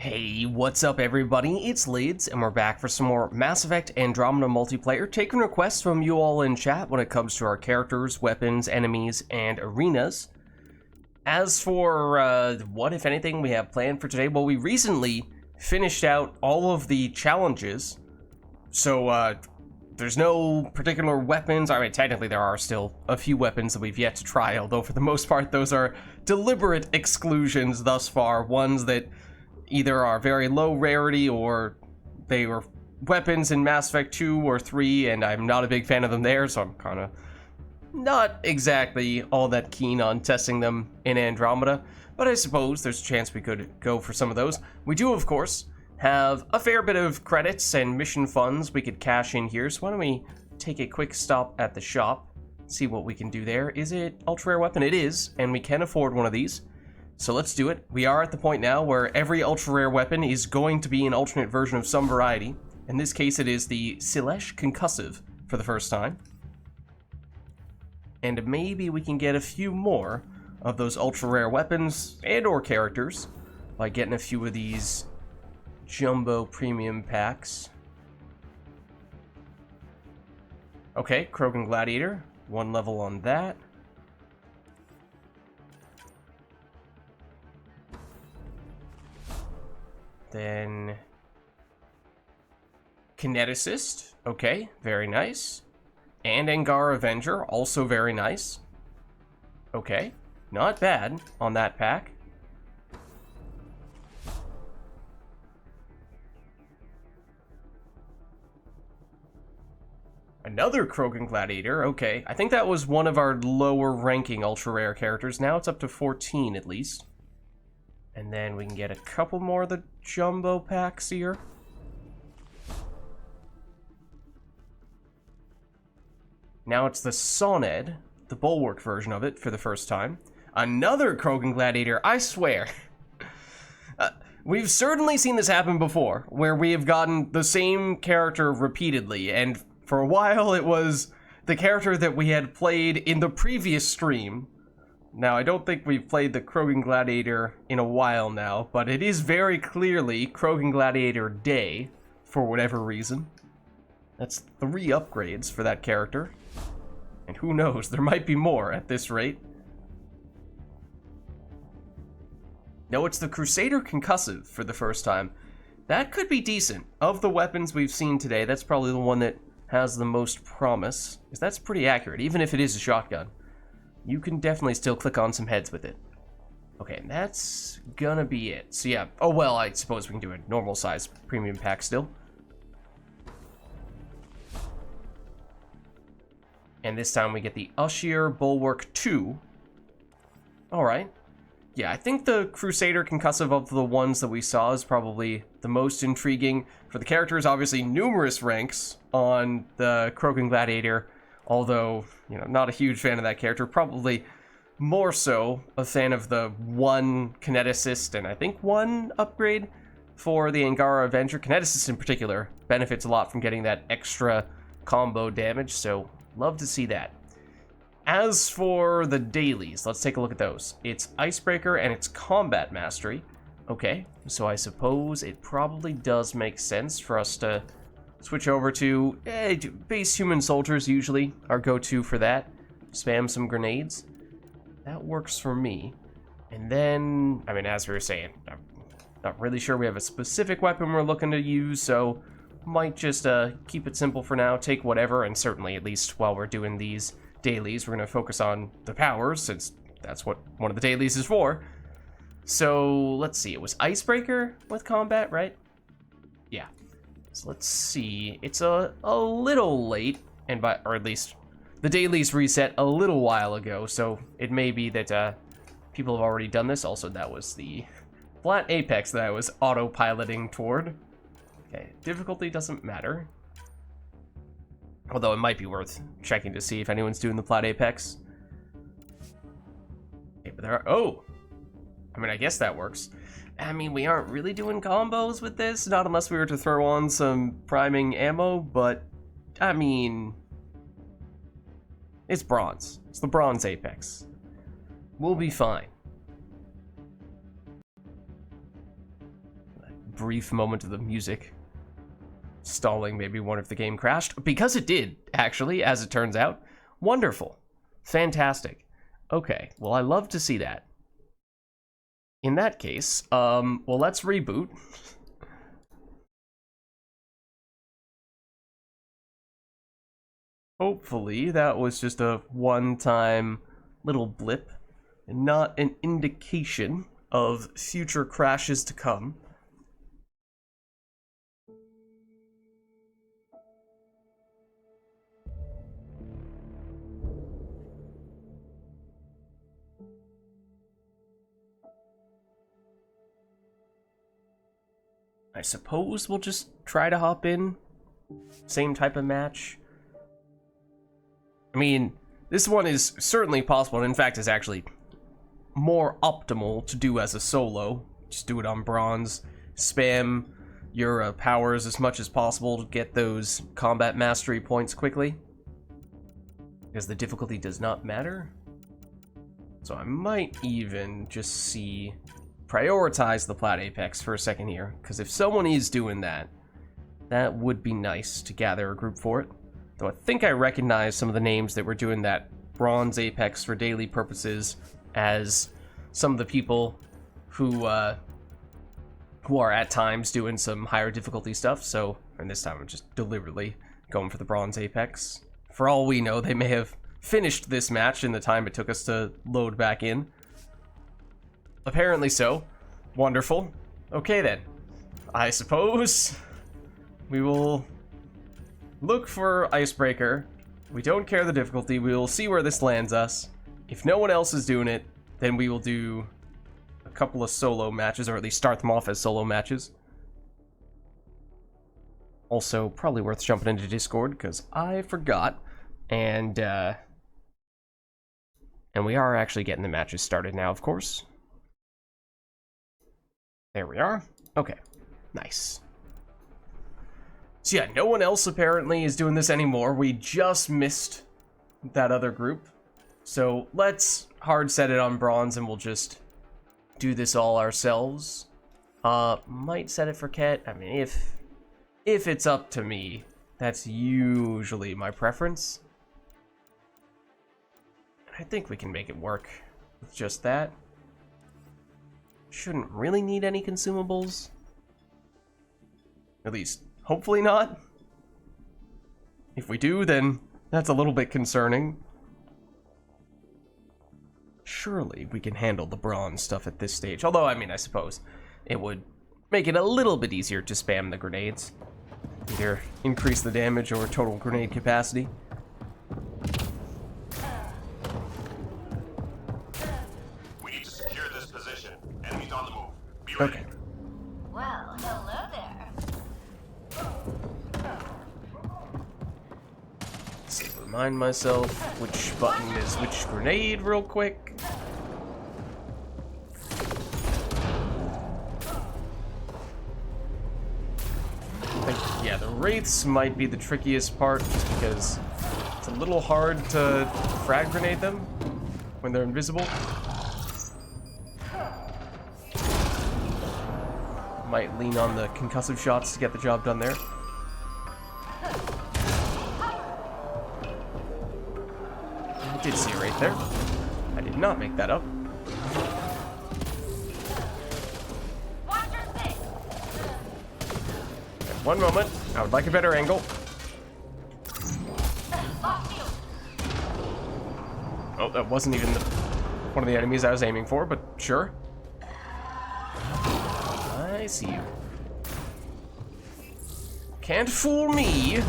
Hey, what's up everybody? It's Vids, and we're back for some more Mass Effect Andromeda multiplayer, taking requests from you all in chat when it comes to our characters, weapons, enemies, and arenas. As for what, if anything, we have planned for today, well, we recently finished out all of the challenges, so there's no particular weapons. I mean, technically there are still a few weapons that we've yet to try, although for the most part those are deliberate exclusions thus far, ones that either are very low rarity or they were weapons in Mass Effect 2 or 3, and I'm not a big fan of them there, so I'm kind of not exactly all that keen on testing them in Andromeda, but I suppose there's a chance we could go for some of those. We do, of course, have a fair bit of credits and mission funds we could cash in here, so why don't we take a quick stop at the shop, see what we can do there. Is it ultra rare weapon? It is, and we can afford one of these. So let's do it. We are at the point now where every ultra-rare weapon is going to be an alternate version of some variety. In this case, it is the Silesh Concussive for the first time. And maybe we can get a few more of those ultra-rare weapons and or characters by getting a few of these jumbo premium packs. Okay, Krogan Gladiator. One level on that. Then Kineticist, okay, very nice. And Angara Avenger, also very nice. Okay, not bad on that pack. Another Krogan Gladiator, okay. I think that was one of our lower ranking ultra rare characters. Now it's up to 14 at least. And then we can get a couple more of the jumbo packs here. Now it's the Soned, the Bulwark version of it for the first time. Another Krogan Gladiator, I swear. We've certainly seen this happen before, where we have gotten the same character repeatedly, and for a while it was the character that we had played in the previous stream. Now, I don't think we've played the Krogan Gladiator in a while now, but it is very clearly Krogan Gladiator Day, for whatever reason. That's 3 upgrades for that character. And who knows, there might be more at this rate. No, it's the Crusader Concussive for the first time. That could be decent. Of the weapons we've seen today, that's probably the one that has the most promise, because that's pretty accurate, even if it is a shotgun. You can definitely still click on some heads with it. Okay, and that's gonna be it. So yeah, oh well, I suppose we can do a normal size premium pack still. And this time we get the Ushir Bulwark 2. Alright. Yeah, I think the Crusader Concussive of the ones that we saw is probably the most intriguing. For the characters, obviously numerous ranks on the Krogan Gladiator. Although, you know, not a huge fan of that character. Probably more so a fan of the 1 Kineticist and I think 1 upgrade for the Angara Avenger. Kineticist in particular benefits a lot from getting that extra combo damage, so love to see that. As for the dailies, let's take a look at those. It's Icebreaker and it's Combat Mastery. Okay, so I suppose it probably does make sense for us to switch over to base human soldiers, usually our go-to for that. Spam some grenades. That works for me. And then, I mean, as we were saying, I'm not really sure we have a specific weapon we're looking to use, so might just keep it simple for now, take whatever, and certainly, at least while we're doing these dailies, we're going to focus on the powers, since that's what one of the dailies is for. So, let's see, it was Icebreaker with combat, right? Yeah. So let's see, it's a little late, or at least the dailies reset a little while ago, so it may be that people have already done this. Also, that was the flat apex that I was autopiloting toward. Okay, difficulty doesn't matter. Although it might be worth checking to see if anyone's doing the flat apex. Okay, but there are, oh! I mean, I guess that works. I mean, we aren't really doing combos with this, not unless we were to throw on some priming ammo, but, I mean, it's bronze. It's the bronze apex. We'll be fine. brief moment of the music stalling, maybe one if the game crashed, because it did, actually, as it turns out. Wonderful. Fantastic. Okay, well, I love to see that. In that case, well, let's reboot. Hopefully, that was just a one-time little blip, and not an indication of future crashes to come. I suppose we'll just try to hop in. Same type of match. I mean, this one is certainly possible, and in fact is actually more optimal to do as a solo. Just do it on bronze. Spam your powers as much as possible to get those combat mastery points quickly, because the difficulty does not matter. So I might even just prioritize the Plat Apex for a second here, because if someone is doing that, that would be nice to gather a group for it. Though I think I recognize some of the names that were doing that Bronze Apex for daily purposes as some of the people who are at times doing some higher difficulty stuff. So, and this time I'm just deliberately going for the Bronze Apex. For all we know, they may have finished this match in the time it took us to load back in. Apparently so. Wonderful. Okay then. I suppose we will look for Icebreaker. We don't care the difficulty. We will see where this lands us. If no one else is doing it, then we will do a couple of solo matches, or at least start them off as solo matches. Also, probably worth jumping into Discord, because I forgot. And we are actually getting the matches started now, of course. There we are. Okay, nice. So yeah, no one else apparently is doing this anymore. We just missed that other group. So let's hard set it on bronze and we'll just do this all ourselves. Might set it for Ket. I mean, if it's up to me, that's usually my preference. I think we can make it work with just that. Shouldn't really need any consumables. At least, hopefully not. If we do, then that's a little bit concerning. Surely we can handle the bronze stuff at this stage. Although, I mean, I suppose it would make it a little bit easier to spam the grenades. Either increase the damage or total grenade capacity. We need to secure this position. Enemies on the move. Be ready. Okay. Well, hello there. So remind myself which button is which grenade real quick. Yeah, the wraiths might be the trickiest part just because it's a little hard to frag grenade them when they're invisible. Might lean on the concussive shots to get the job done there. I did see it right there. I did not make that up. One moment. I would like a better angle. Oh, that wasn't even one of the enemies I was aiming for, but sure. I see you. Can't fool me.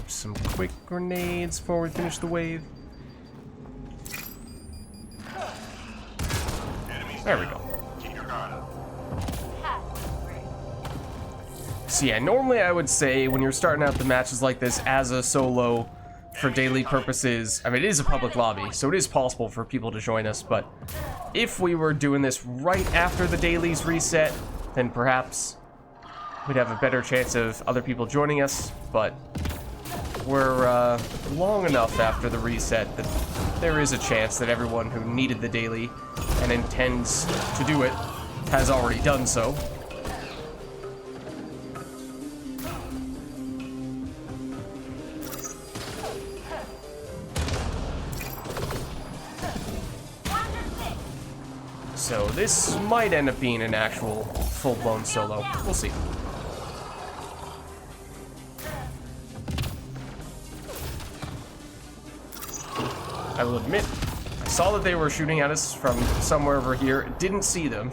Some quick grenades before we finish the wave. There we go. So yeah, normally I would say when you're starting out the matches like this as a solo for daily purposes, I mean, it is a public lobby, so it is possible for people to join us, but if we were doing this right after the dailies reset, then perhaps we'd have a better chance of other people joining us, but we're long enough after the reset that there is a chance that everyone who needed the daily and intends to do it has already done so. So this might end up being an actual full-blown solo. We'll see. I will admit, I saw that they were shooting at us from somewhere over here, didn't see them,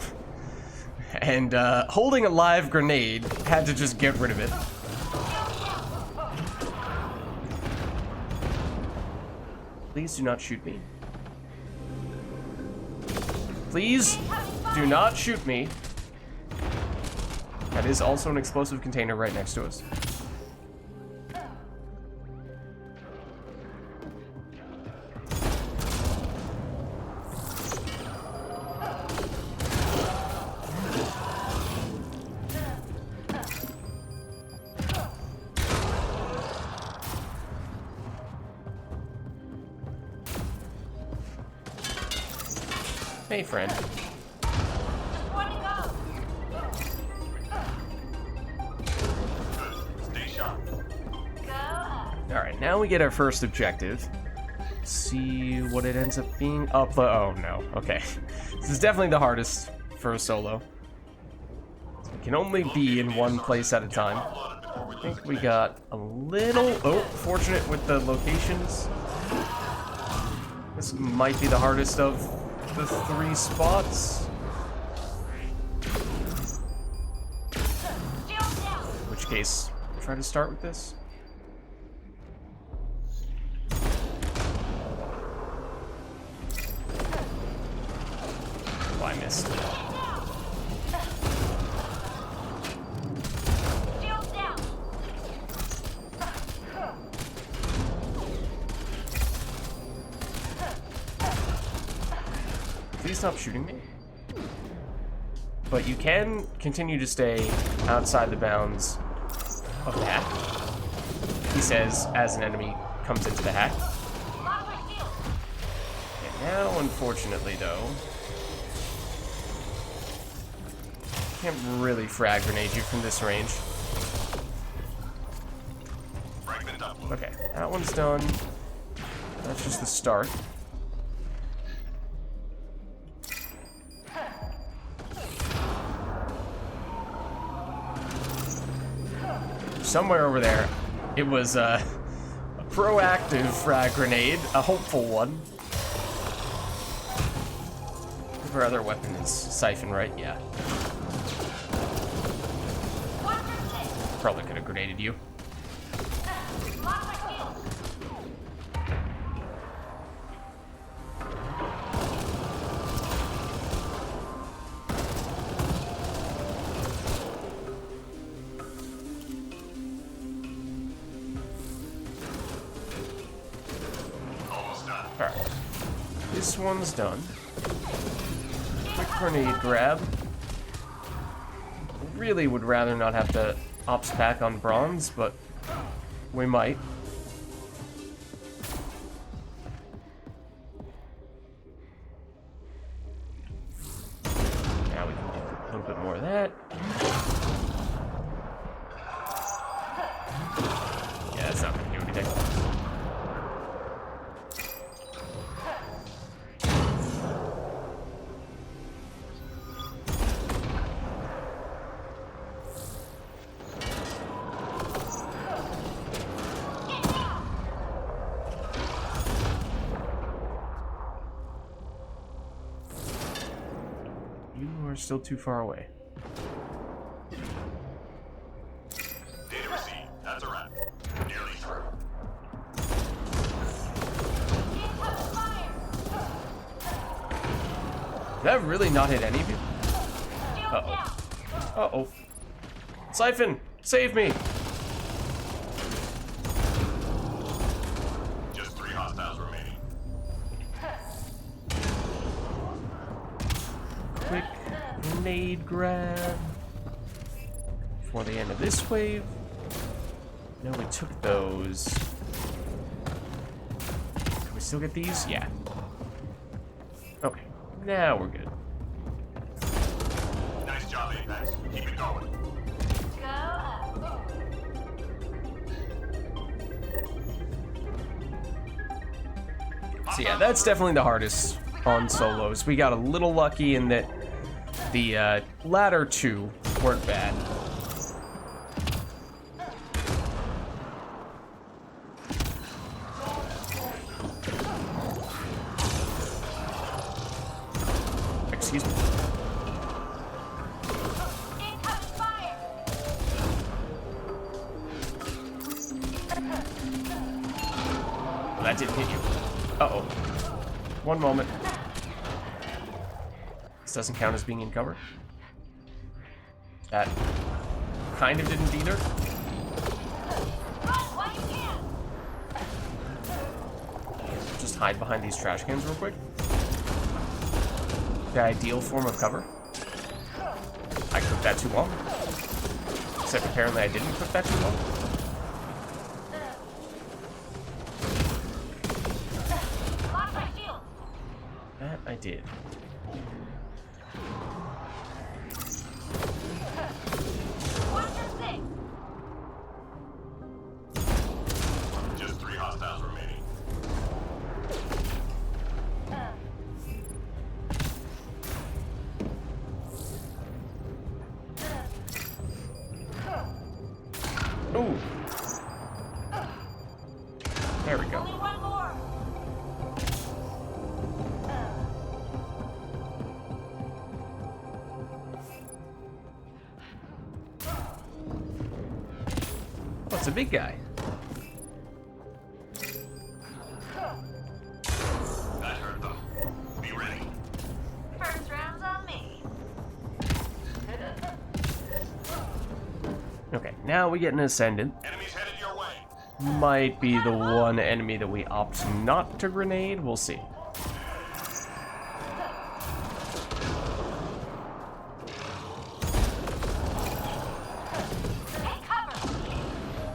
and holding a live grenade, had to just get rid of it. Please do not shoot me. Please do not shoot me. That is also an explosive container right next to us. Hey, friend. Stay sharp. Alright, now we get our first objective. See what it ends up being. Oh no, okay. This is definitely the hardest for a solo. It can only be in one place at a time. I think we got a little fortunate with the locations. This might be the hardest of the 3 spots. In which case, try to start with this. Oh, I missed. Please stop shooting me. But you can continue to stay outside the bounds of the hack. He says as an enemy comes into the hack. And now, unfortunately, though, can't really frag grenade you from this range. Okay, that one's done. That's just the start. Somewhere over there, it was a proactive frag grenade, a hopeful one. Our other weapon is Siphon, right? Yeah. Probably could have grenaded you. Alright. This one's done. Quick grenade grab. Really would rather not have to ops pack on bronze, but we might. Now we can do a little bit more of that. Yeah, that's not gonna do anything. Still too far away. Data received. That's a wrap. Nearly through. Did that really not hit any of you? Uh-oh. Uh-oh. Siphon! Save me! Just 3 hostiles remaining. Quick grenade grab. before the end of this wave. No, we took those. Can we still get these? Yeah. Okay, now we're good. Nice job, Apex. Keep it going. Go up. So yeah, that's definitely the hardest on solos. We got a little lucky in that the latter two weren't bad. Excuse me. Incoming fire. Well, that didn't hit you. Uh-oh. One moment. This doesn't count as being in cover. That kind of didn't either. Run while you can. Just hide behind these trash cans real quick. The ideal form of cover. I cooked that too long. Except apparently I didn't cook that too long. Lock my shield. That I did. Watch your six. Just 3 hostiles remaining. Ooh. There we go. Only one more. Oh, it's a big guy. That hurt them. Be ready. First round's on me. Okay, now we get an ascendant. Enemies headed your way. Might be the one enemy that we opt not to grenade. We'll see. Take cover.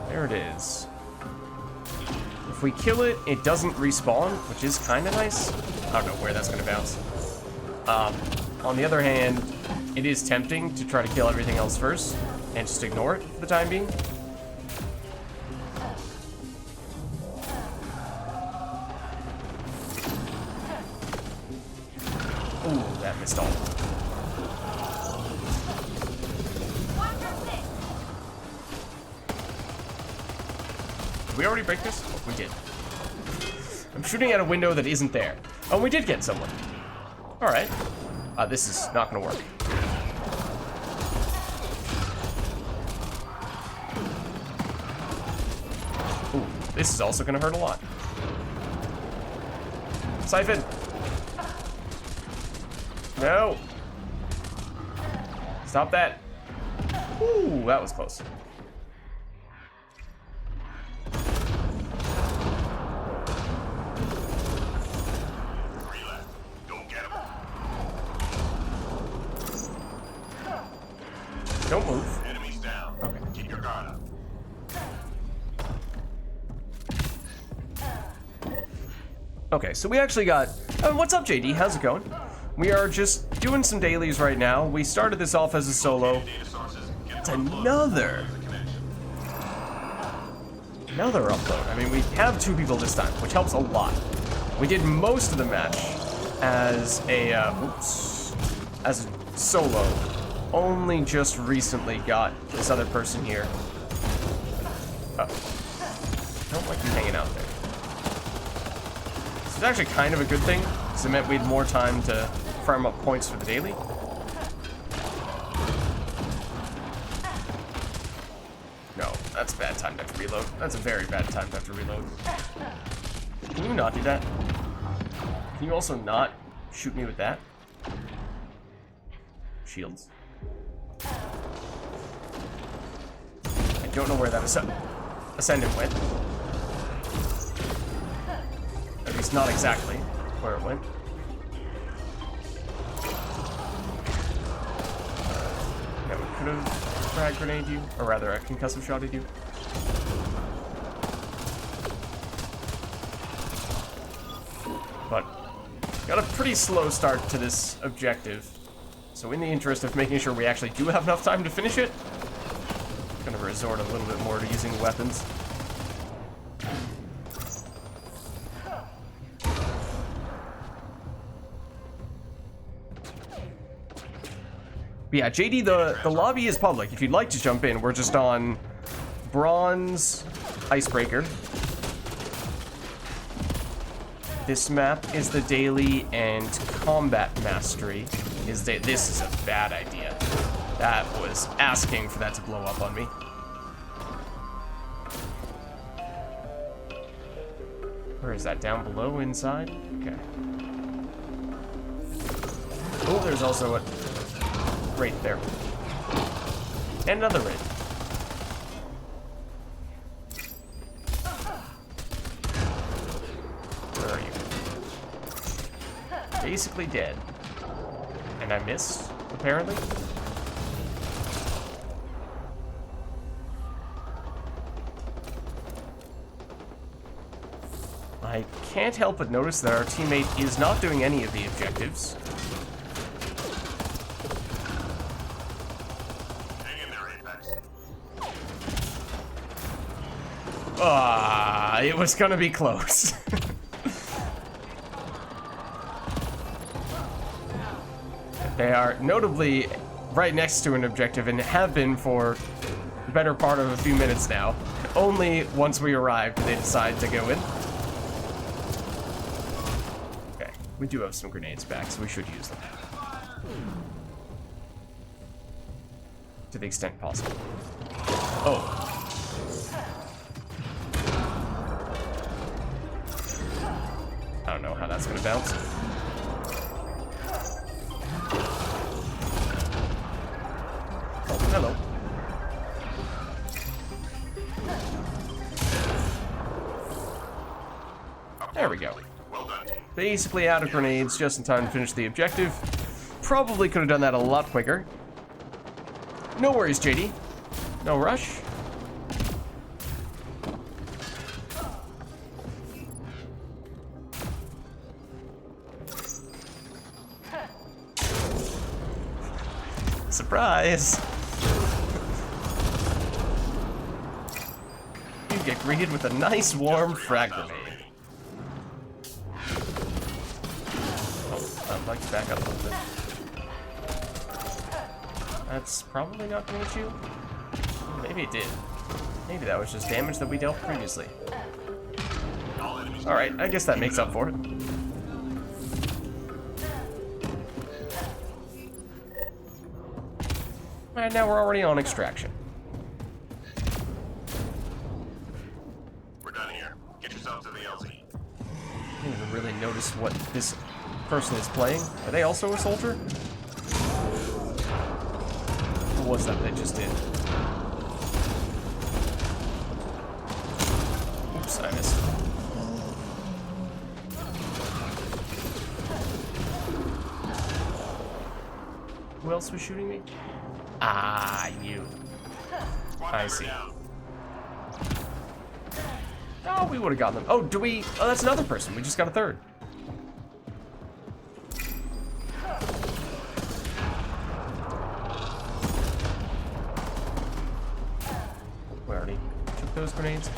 There it is. If we kill it, it doesn't respawn, which is kind of nice. I don't know where that's going to bounce. On the other hand, it is tempting to try to kill everything else first and just ignore it for the time being. Ooh, that missed all. Watch your six. Did we already break this? Oh, we did. I'm shooting at a window that isn't there. Oh, we did get someone. Alright. This is not gonna work. Ooh, this is also gonna hurt a lot. Siphon! No! Stop that! Ooh, that was close. 3 left. Go get 'em. Don't move. Enemies down. Okay. Keep your guard up. Okay, so we actually got... what's up, JD? How's it going? We are just doing some dailies right now. We started this off as a solo. Data sources. Get It's them close. another The connection. upload. I mean, we have 2 people this time, which helps a lot. We did most of the match as a, as a solo. Only just recently got this other person here. I don't like you hanging out there. This is actually kind of a good thing, because it meant we had more time to farm up points for the daily. No, that's a bad time to have to reload. That's a very bad time to have to reload. Can you not do that? Can you also not shoot me with that? Shields. I don't know where that ascendant went. At least not exactly where it went. Yeah, we could have frag grenade you, or rather a concussive shot at you. But got a pretty slow start to this objective. So in the interest of making sure we actually do have enough time to finish it, I'm gonna resort a little bit more to using weapons. But yeah, JD, the lobby is public. If you'd like to jump in, we're just on Bronze Icebreaker. This map is the daily, and Combat Mastery is this is a bad idea. That was asking for that to blow up on me. Where is that? Down below, inside? Okay. Oh, there's also a right there. And another raid. Where are you? Basically dead. And I missed, apparently. I can't help but notice that our teammate is not doing any of the objectives. Hang in there, Apex. It was gonna be close. They are notably right next to an objective and have been for the better part of a few minutes now. Only once we arrive do they decide to go in. Okay, we do have some grenades back, so we should use them. To the extent possible. Oh. I don't know how that's gonna bounce. Hello. There we go. Well done, team. Basically out of grenades just in time to finish the objective. Probably could have done that a lot quicker. No worries, JD. No rush. Surprise! You get greeted with a nice warm frag grenade. Oh, I'd like to back up a little bit. That's probably not going to hit you. Maybe it did. Maybe that was just damage that we dealt previously. Alright, I guess that makes up for it. And now we're already on extraction. We're done here. Get yourself to the LZ. I didn't even really notice what this person is playing. Are they also a soldier? What was that they just did? Oops, I missed. Who else was shooting me? Ah, you. I see. Oh, we would have gotten them. Oh, do we? Oh, that's another person. We just got a third. We already took those grenades.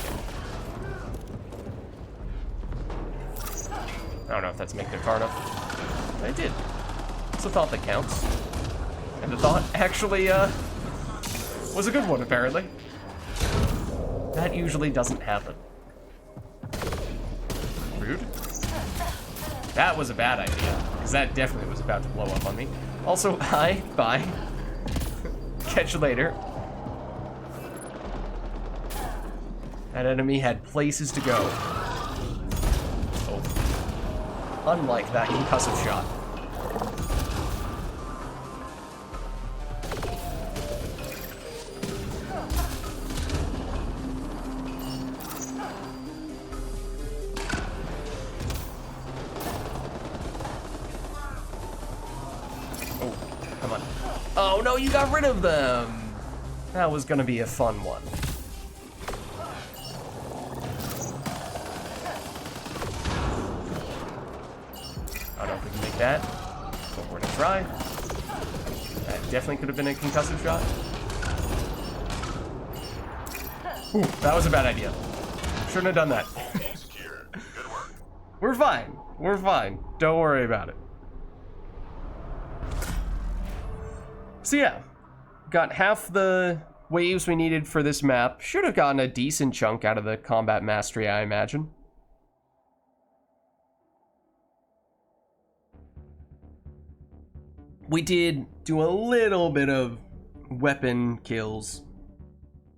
I don't know if that's making it far enough. I did. It's a thought that counts. And the thought actually, was a good one, apparently. That usually doesn't happen. Rude. That was a bad idea, because that definitely was about to blow up on me. Also, hi, bye. Catch you later. That enemy had places to go. Oh. Unlike that concussive shot. Oh, come on. Oh no, you got rid of them! That was gonna be a fun one. I don't know if we can make that, but we're gonna try. That definitely could have been a concussive shot. Ooh, that was a bad idea. Shouldn't have done that. Secure. Good work. We're fine. We're fine. Don't worry about it. So yeah, got half the waves we needed for this map. Should have gotten a decent chunk out of the combat mastery, I imagine. We did do a little bit of weapon kills,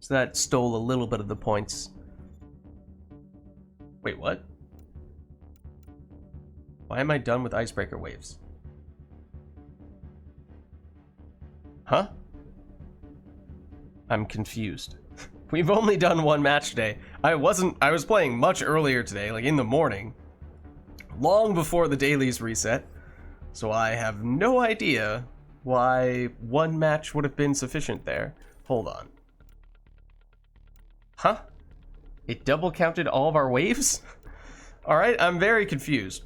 so that stole a little bit of the points. Wait, what? Why am I done with icebreaker waves? Huh? I'm confused. We've only done one match today. I was playing much earlier today, like in the morning, long before the dailies reset, so I have no idea why one match would have been sufficient there. Hold on. Huh? It double counted all of our waves? Alright, I'm very confused.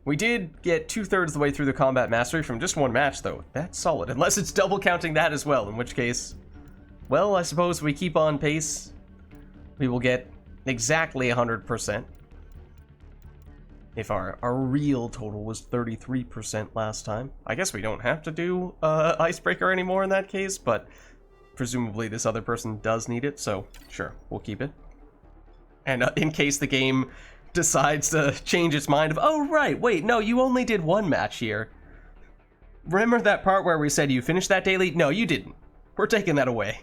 We did get 2/3 of the way through the combat mastery from just one match, though. That's solid, unless it's double counting that as well, in which case, well, I suppose we keep on pace, we will get exactly 100%. If our real total was 33% last time. I guess we don't have to do icebreaker anymore in that case, but presumably this other person does need it, so sure, we'll keep it. And in case the game decides to change its mind of, oh right, wait, no, you only did one match here. Remember that part where we said you finished that daily? No, you didn't. We're taking that away.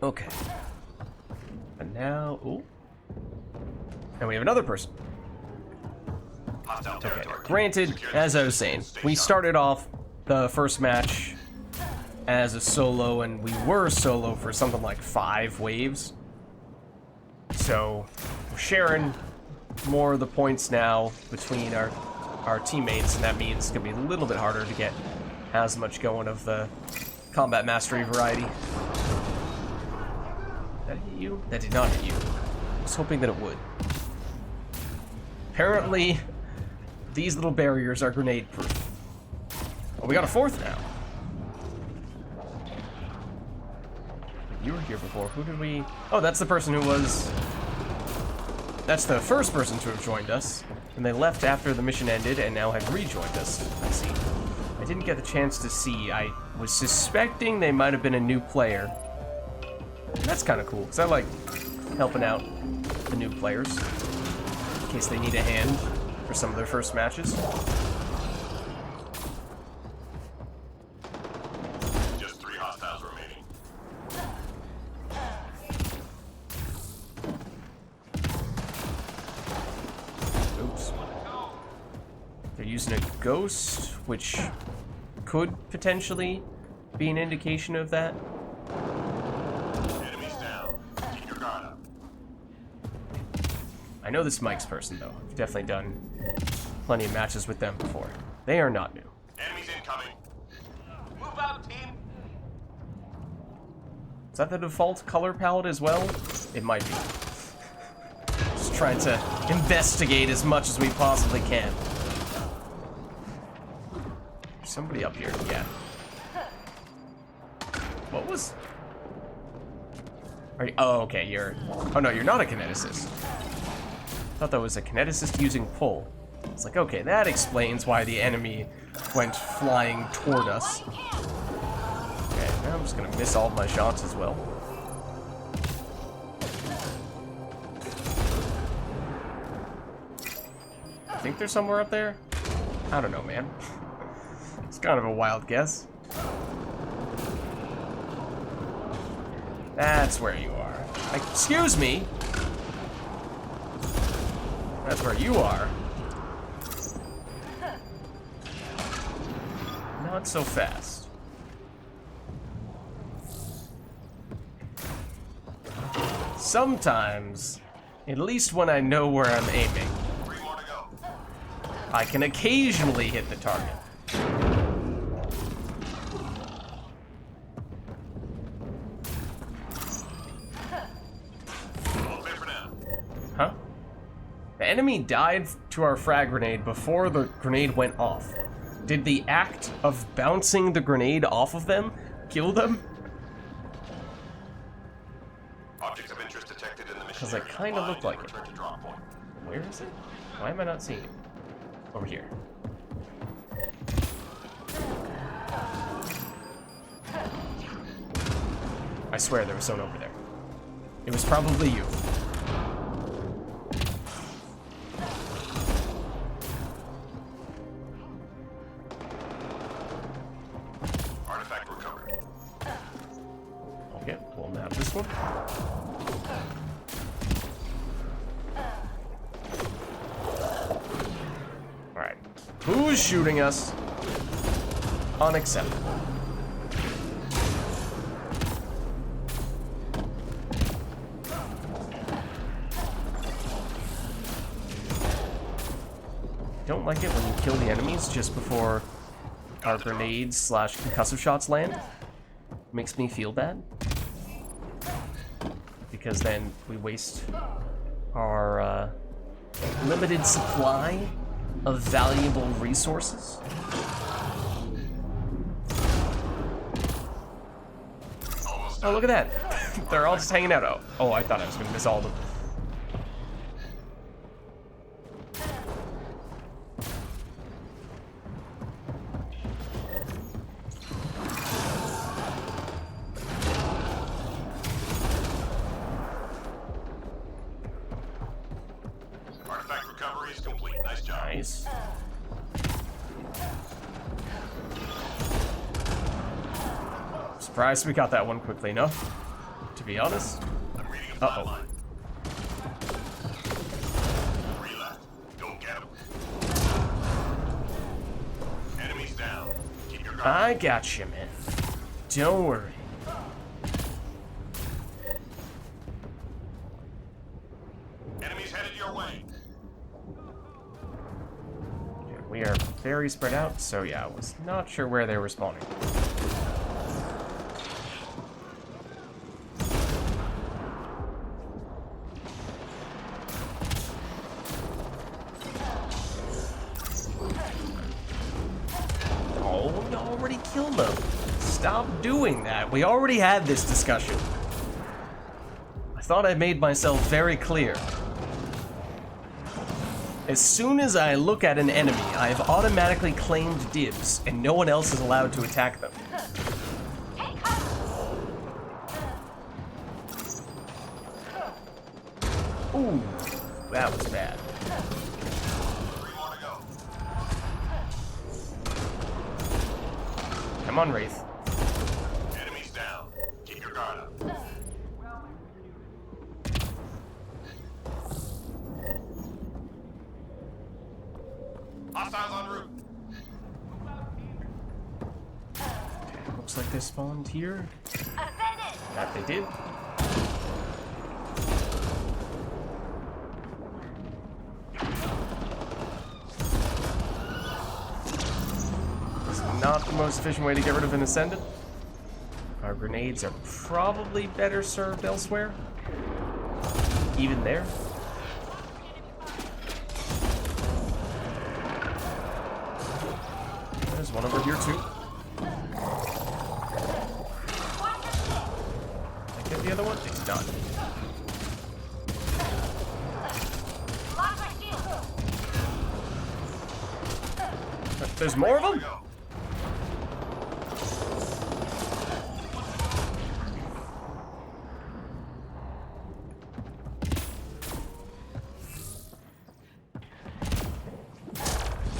Okay. And now, ooh. And we have another person. Hostile Okay, territory. granted, as I was saying, we started off the first match as a solo, and we were solo for something like 5 waves. So, we're sharing more of the points now between our teammates, and that means it's going to be a little bit harder to get as much going of the combat mastery variety. Did that hit you? That did not hit you. I was hoping that it would. Apparently, these little barriers are grenade proof. Oh, we got a 4th now. You were here before. Who did we... Oh, that's the person who was... That's the first person to have joined us. And they left after the mission ended and now have rejoined us. I see. I didn't get the chance to see. I was suspecting they might have been a new player. And that's kind of cool, because I like helping out the new players in case they need a hand for some of their first matches. Just 3 hostiles remaining. Oops. They're using a ghost, which could potentially be an indication of that. Enemies down. Keep your guard up. I know this Mike's person, though. I've definitely done plenty of matches with them before. They are not new. Enemies incoming. Move out, team. Is that the default color palette as well? It might be. Just trying to investigate as much as we possibly can. There's somebody up here, yeah. What was... Are you... Oh, okay, you're... Oh no, you're not a kineticist. I thought that was a kineticist using pull. It's like, okay, that explains why the enemy went flying toward us. Okay, now I'm just gonna miss all of my shots as well. I think there's somewhere up there? I don't know, man. It's kind of a wild guess. That's where you are. Excuse me! That's where you are. Not so fast. Sometimes At least when I know where I'm aiming. 3 more to go. I can occasionally hit the target. All clear for now. Huh? The enemy died to our frag grenade before the grenade went off. Did the act of bouncing the grenade off of them kill them? Objects of interest detected in the mission. 'Cause it area. kinda looked Find like and it. return to drop point. Where is it? Why am I not seeing it? Over here. I swear there was someone over there. It was probably you. Artifact recovered. Okay, we'll map this one. Alright. Who's shooting us? Unacceptable. Don't like it when you kill the enemies just before our grenades / concussive shots land. Makes me feel bad. Because then we waste our limited supply of valuable resources. Almost Oh, look at that. They're all just hanging out. Oh, I thought I was going to miss all of them. Artifact recovery is complete. Nice job. Nice. Surprised we got that one quickly enough, to be honest. I'm reading a Uh-oh. flatline. 3 left. Don't get him. Enemies down. Keep your guard. I got you, man. Don't worry. Enemies headed your way. Okay, we are very spread out, so yeah, I was not sure where they were spawning. Oh, we already killed them. Stop doing that. We already had this discussion. I thought I made myself very clear. As soon as I look at an enemy, I have automatically claimed dibs, and no one else is allowed to attack them. Take cover. Ooh, that was bad. 3 more to go. Come on, Wraith. Enemies down. Keep your guard up. Hostiles en route. Looks like they spawned here. Offended. That they did. It's not the most efficient way to get rid of an Ascendant. Our grenades are probably better served elsewhere. Even there. There's one over here too. I get the other one? He's done. Lock my shield. There's more of Here we them? go.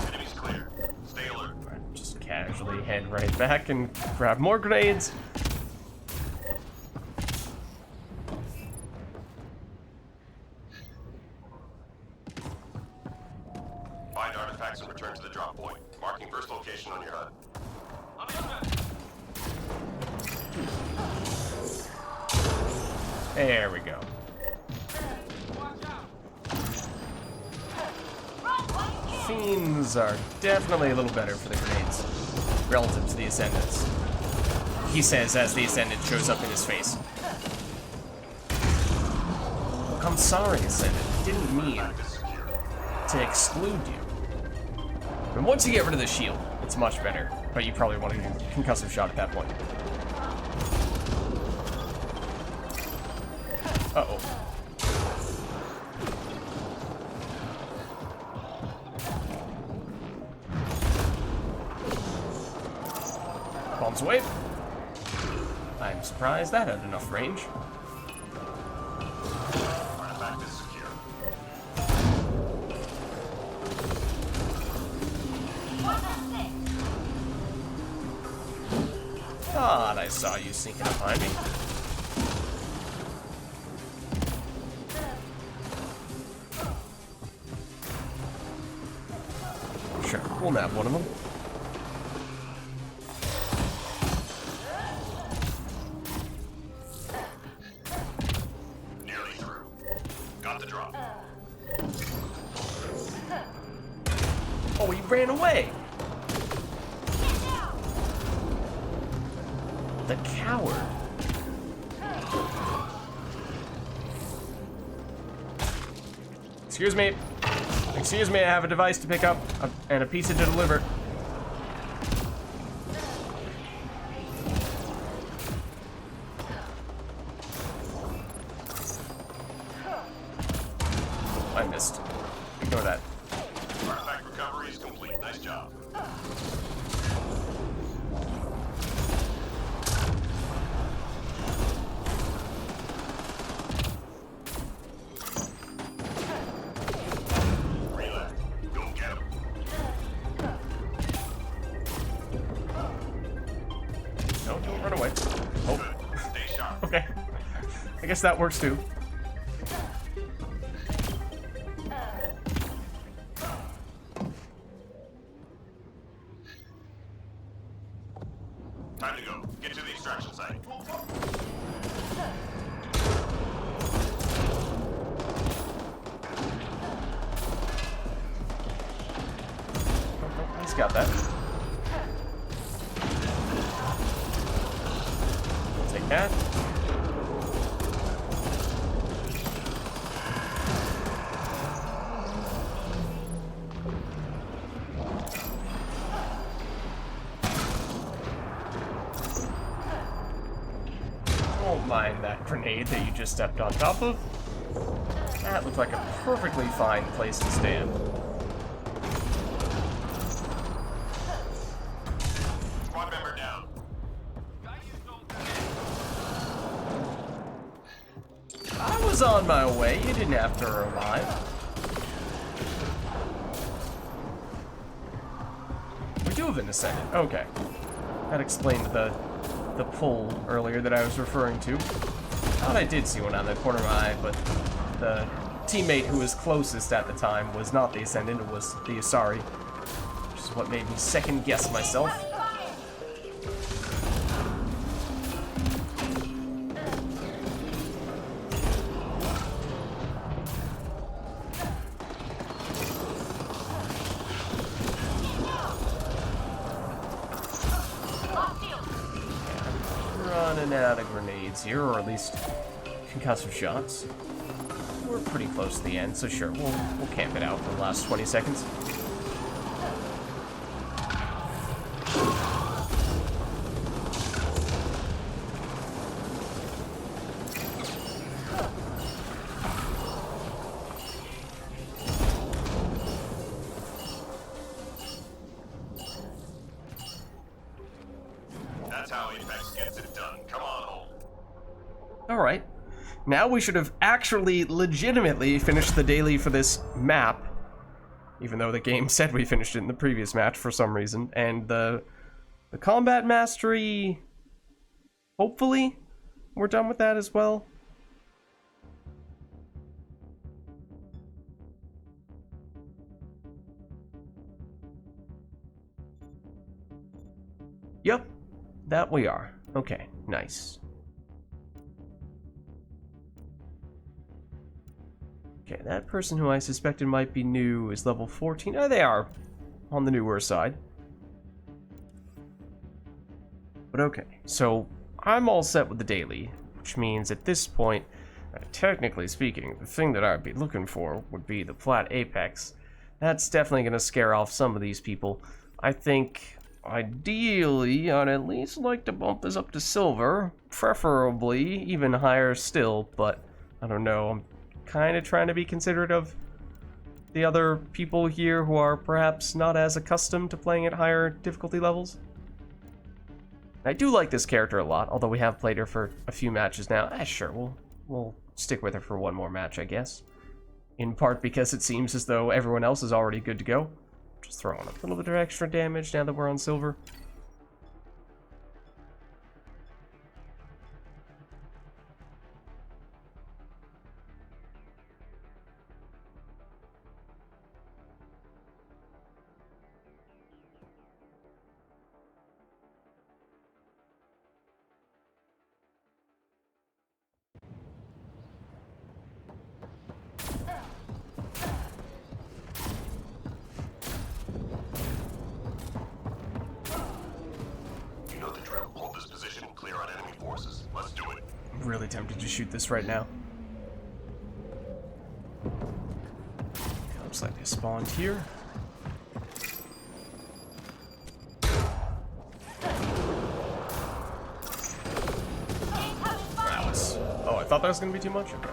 Enemies clear. Stay alert. Just casually head right back and grab more grenades. Find artifacts and return to the drop point. Marking first location on your HUD. There we go. Fiends are definitely a little better for the grenades relative to the Ascendants. He says as the Ascendant shows up in his face. Look, I'm sorry, Ascendant. I didn't mean to exclude you. And once you get rid of the shield, it's much better. But you probably want a concussive shot at that point. Uh-oh. Bombs away. I'm surprised that had enough range. Artifact is secure. God, I saw you sneaking up behind me. Sure, we'll nab one of them. Nearly through. Got the drop. Oh, he ran away! The coward. Excuse me. Excuse me, I have a device to pick up and a pizza to deliver. I missed. Ignore that. Artifact recovery is complete. Nice job. No, don't run away. Oh, Stay sharp. okay. I guess that works too. Time to go. Get to the extraction site. He's got that. Take that. Won't mind that grenade that you just stepped on top of. That looked like a perfectly fine place to stand. Squad member down. I was on my way. You didn't have to revive. We do have an Ascendant. Okay. That explained the pull earlier that I was referring to. Thought I did see one out of the corner of my eye, but the teammate who was closest at the time was not the Ascendant, it was the Asari. Which is what made me second guess myself. Running out of grenades here, or at least concussive shots. We're pretty close to the end, so sure, we'll camp it out for the last 20 seconds. That's how Apex gets it done. Come on, Hole. Alright. Now we should have actually legitimately finished the daily for this map. Even though the game said we finished it in the previous match for some reason. And the combat mastery... Hopefully, we're done with that as well. Yep, that we are. Okay, nice. Okay, that person who I suspected might be new is level 14. Oh, they are on the newer side. But okay, so I'm all set with the daily, which means at this point, technically speaking, the thing that I'd be looking for would be the Plat Apex. That's definitely going to scare off some of these people. I think, ideally, I'd at least like to bump this up to silver, preferably even higher still, but I don't know, I'm kind of trying to be considerate of the other people here who are perhaps not as accustomed to playing at higher difficulty levels. I do like this character a lot, although we have played her for a few matches now. Sure, we'll stick with her for one more match, I guess. In part because it seems as though everyone else is already good to go. Just throwing a little bit of extra damage now that we're on silver. I'm really tempted to shoot this right now. Looks like they spawned here. That was... Oh, I thought that was going to be too much? Okay.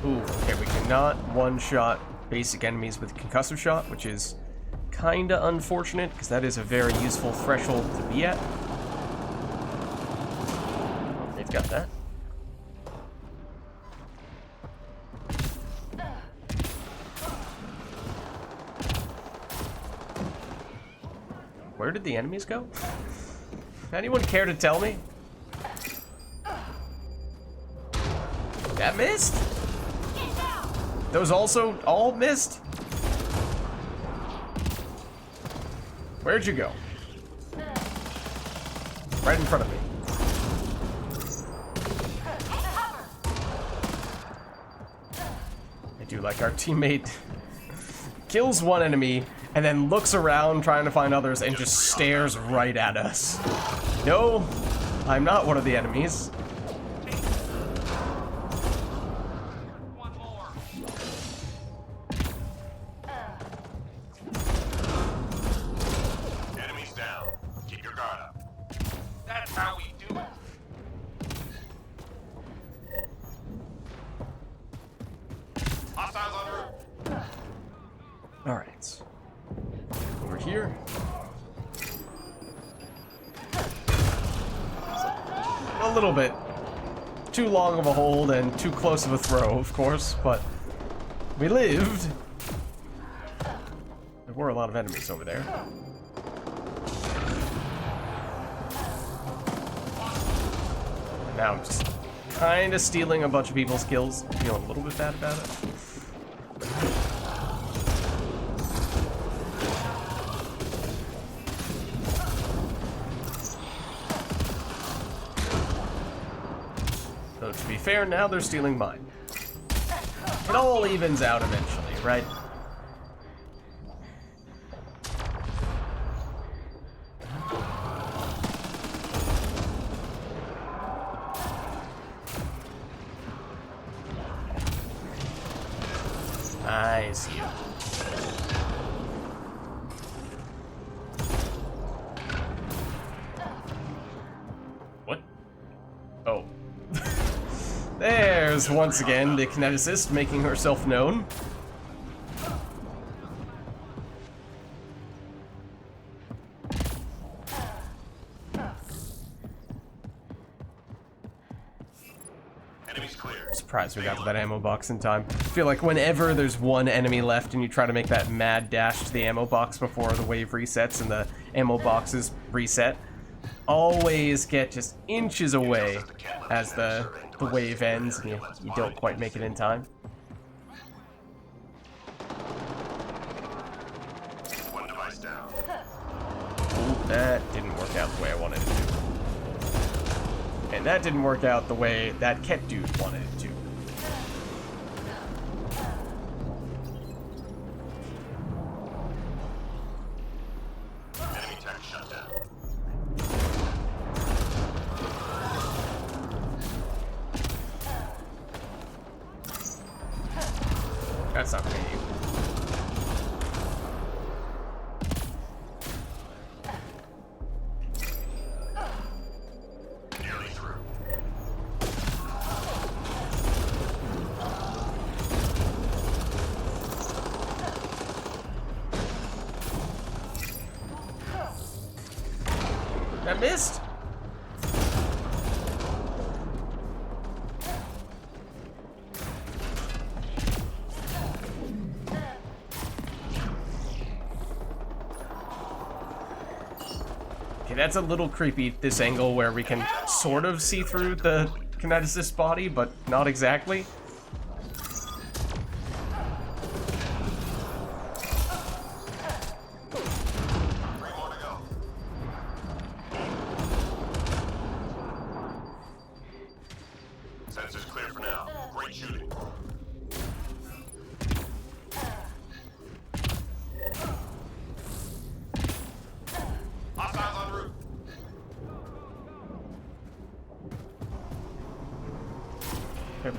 Ooh, okay, we cannot one-shot basic enemies with concussive shot, which is kinda unfortunate, because that is a very useful threshold to be at. Oh, they've got that. Where did the enemies go? Anyone care to tell me? That missed? Those also all missed? Where'd you go? Right in front of me. I do like our teammate kills one enemy and then looks around trying to find others and just stares right at us. No, I'm not one of the enemies. Alright. Over here. A little bit too long of a hold and too close of a throw, of course, but we lived. There were a lot of enemies over there. Now I'm just kind of stealing a bunch of people's kills. Feeling a little bit bad about it. So to be fair, now they're stealing mine. It all evens out eventually, right? I see you. What? Oh. There's once again the kineticist making herself known. Surprised we got to that ammo box in time. I feel like whenever there's one enemy left and you try to make that mad dash to the ammo box before the wave resets and the ammo boxes reset, always get just inches away as the wave ends and you don't quite make it in time. That didn't work out the way I wanted it to. And that didn't work out the way that Ket dude wanted it to. Enemy tech shut down. That's not me. Nearly through. That missed. Okay, that's a little creepy, this angle where we can sort of see through the kineticist's body, but not exactly. Three more to go. Sensors clear for now. Great shooting. Hostiles en route. Okay.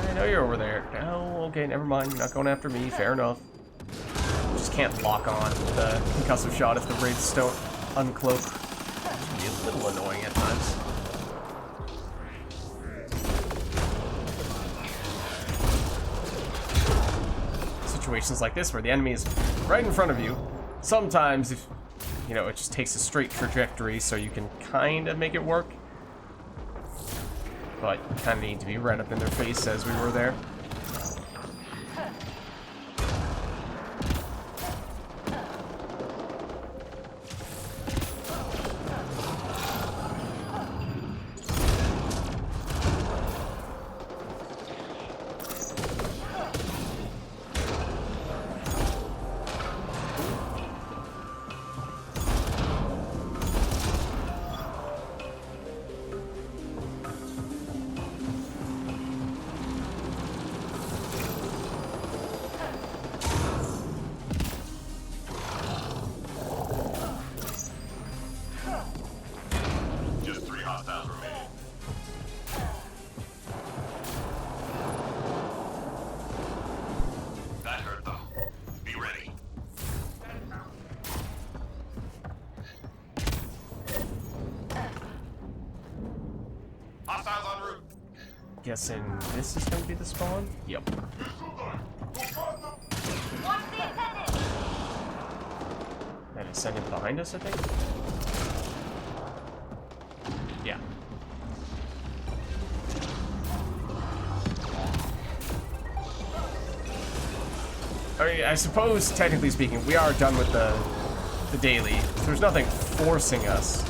I know you're over there. Oh, okay, never mind. You're not going after me. Fair enough. Just can't lock on the concussive shot if the wraiths don't uncloak. It can be a little annoying at times. Situations like this where the enemy is right in front of you. Sometimes, if you know, it just takes a straight trajectory, so you can kind of make it work. But you kind of need to be right up in their face as we were there. Just 3 hostiles remaining. That hurt them. Be ready. Hostiles en route. Guessing this is going to be the spawn? Yep. Watch the ascendant. And ascendant behind us, I think? Yeah. I mean, I suppose, technically speaking, we are done with the daily. There's nothing forcing us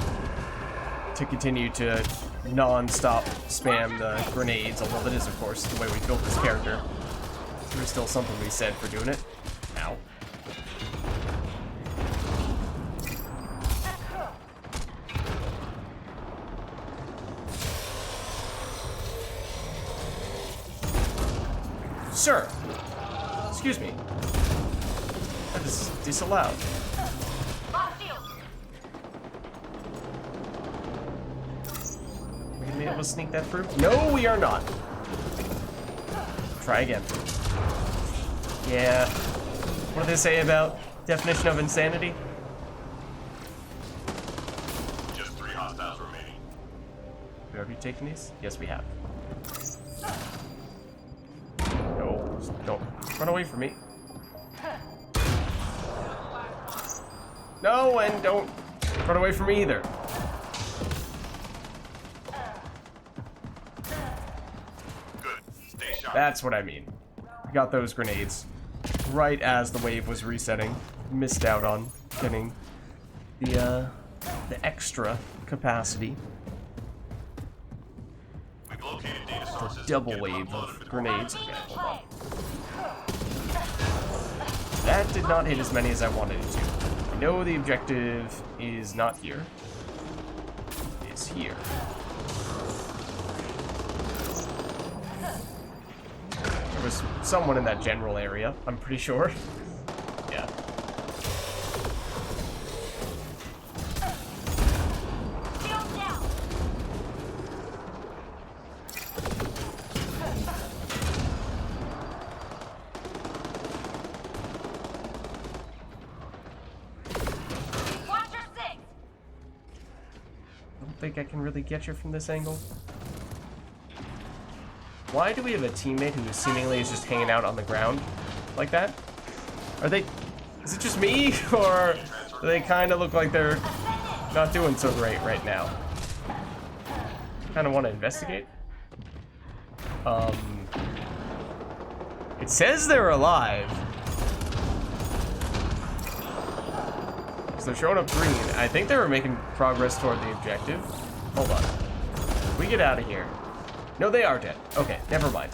to continue to non-stop spam the grenades, although that is, of course, the way we built this character. There's still something to be said for doing it. Ow. Sir! Excuse me. That is disallowed. Lock shield. Are we gonna be able to sneak that through? No, we are not. Try again. Yeah. What do they say about definition of insanity? Just 3 hostiles remaining. Have you taken these? Yes, we have. No, don't run away from me. No, and don't run away from me either. Good. Stay sharp. That's what I mean. We got those grenades right as the wave was resetting. Missed out on getting the extra capacity. We've located data sources. Double Get wave uploaded of before- grenades. Okay, hold on. That did not hit as many as I wanted it to. I know the objective is not here. It's here. There was someone in that general area, I'm pretty sure. Yeah. Shield down. Watch your six. I don't think I can really get you from this angle. Why do we have a teammate who seemingly is just hanging out on the ground like that? Are they... Is it just me? Or do they kind of look like they're not doing so great right now? Kind of want to investigate. It says they're alive. So they're showing up green. I think they were making progress toward the objective. Hold on. We get out of here. No, they are dead. Okay, never mind.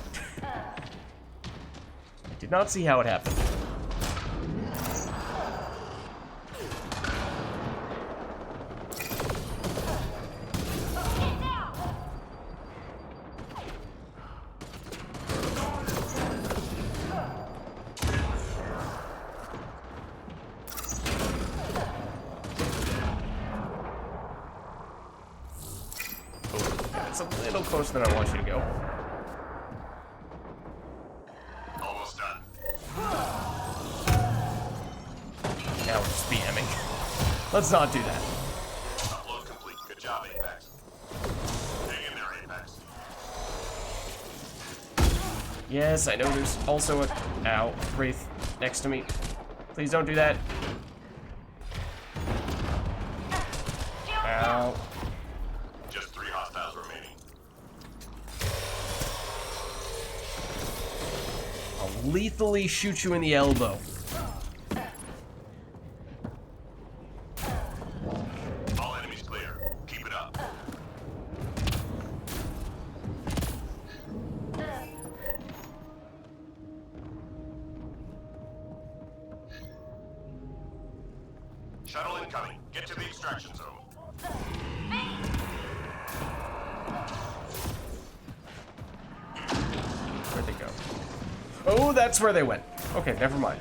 Did not see how it happened. It's a little closer than I want you to go. Almost done. Now we're just BMing. Let's not do that. Upload complete. Good job, Apex. Hang in there, Apex. Yes, I know there's also a... Ow. Wraith next to me. Please don't do that. Ow. Just 3 hostiles remaining. I'll lethally shoot you in the elbow. All enemies clear. Keep it up. Shuttle incoming. Get to the extraction zone. Where'd they go? Oh, that's where they went. Okay, never mind.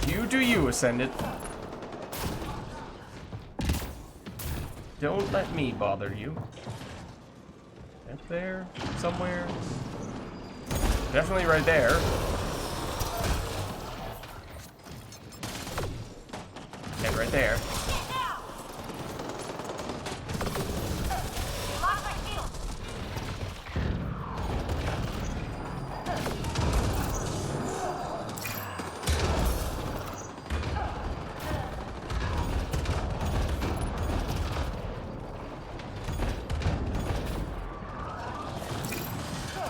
You do you, Ascendant. Don't let me bother you. Up there, somewhere. Definitely right there. And right there. Lock my shield.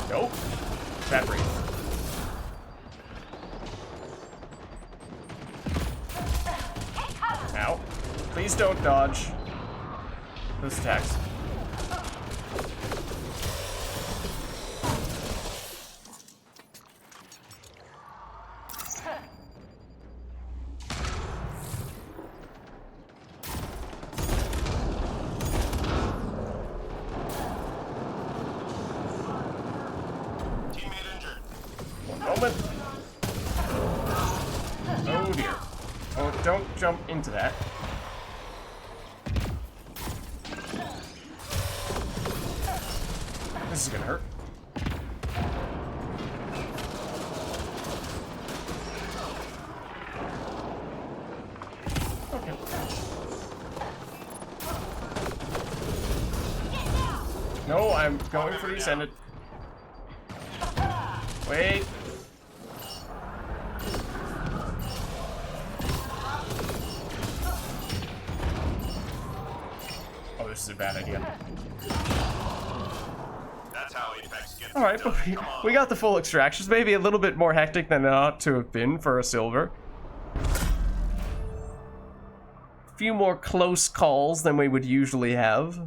Nope. That Wraith. Take cover. Ow. Please don't dodge those attacks. Teammate injured. One moment. Oh dear. Oh, don't jump into that. This is gonna hurt. Okay. No, I'm going for the Ascendant. Wait. Oh, this is a bad idea. That's how Apex gets Alright, it but done. Come on. we got the full extractions. Maybe a little bit more hectic than it ought to have been for a silver. A few more close calls than we would usually have.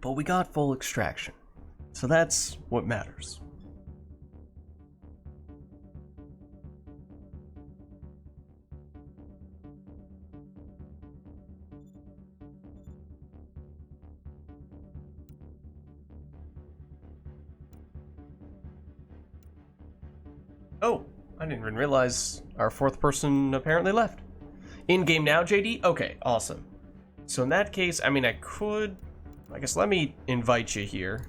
But we got full extraction. So that's what matters. Oh, I didn't even realize our fourth person apparently left. In game now, JD? Okay, awesome. So in that case, I mean, I guess let me invite you here.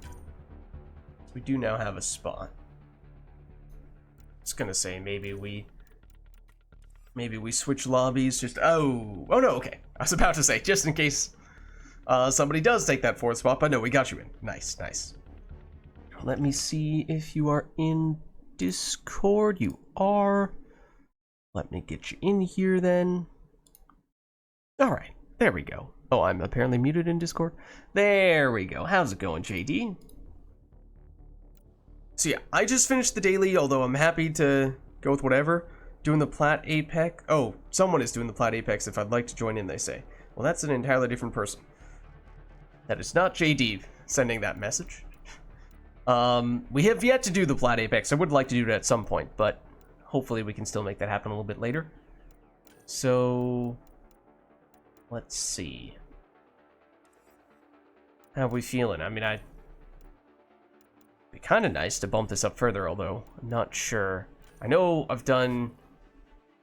We do now have a spot. I was gonna say maybe we switch lobbies. Just oh no, okay. I was about to say just in case somebody does take that fourth spot, but no, we got you in. Nice, nice. Let me see if you are in Discord. You are. Let me get you in here then. All right, there we go. Oh, I'm apparently muted in Discord. There we go. How's it going, JD? So yeah, I just finished the daily, although I'm happy to go with whatever. Doing the Plat Apex. Oh, someone is doing the Plat Apex if I'd like to join in, they say. Well, that's an entirely different person. That is not JD sending that message. We have yet to do the Plat Apex. I would like to do it at some point, but hopefully we can still make that happen a little bit later. So, let's see. How are we feeling? I mean, it'd be kind of nice to bump this up further, although I'm not sure. I know I've done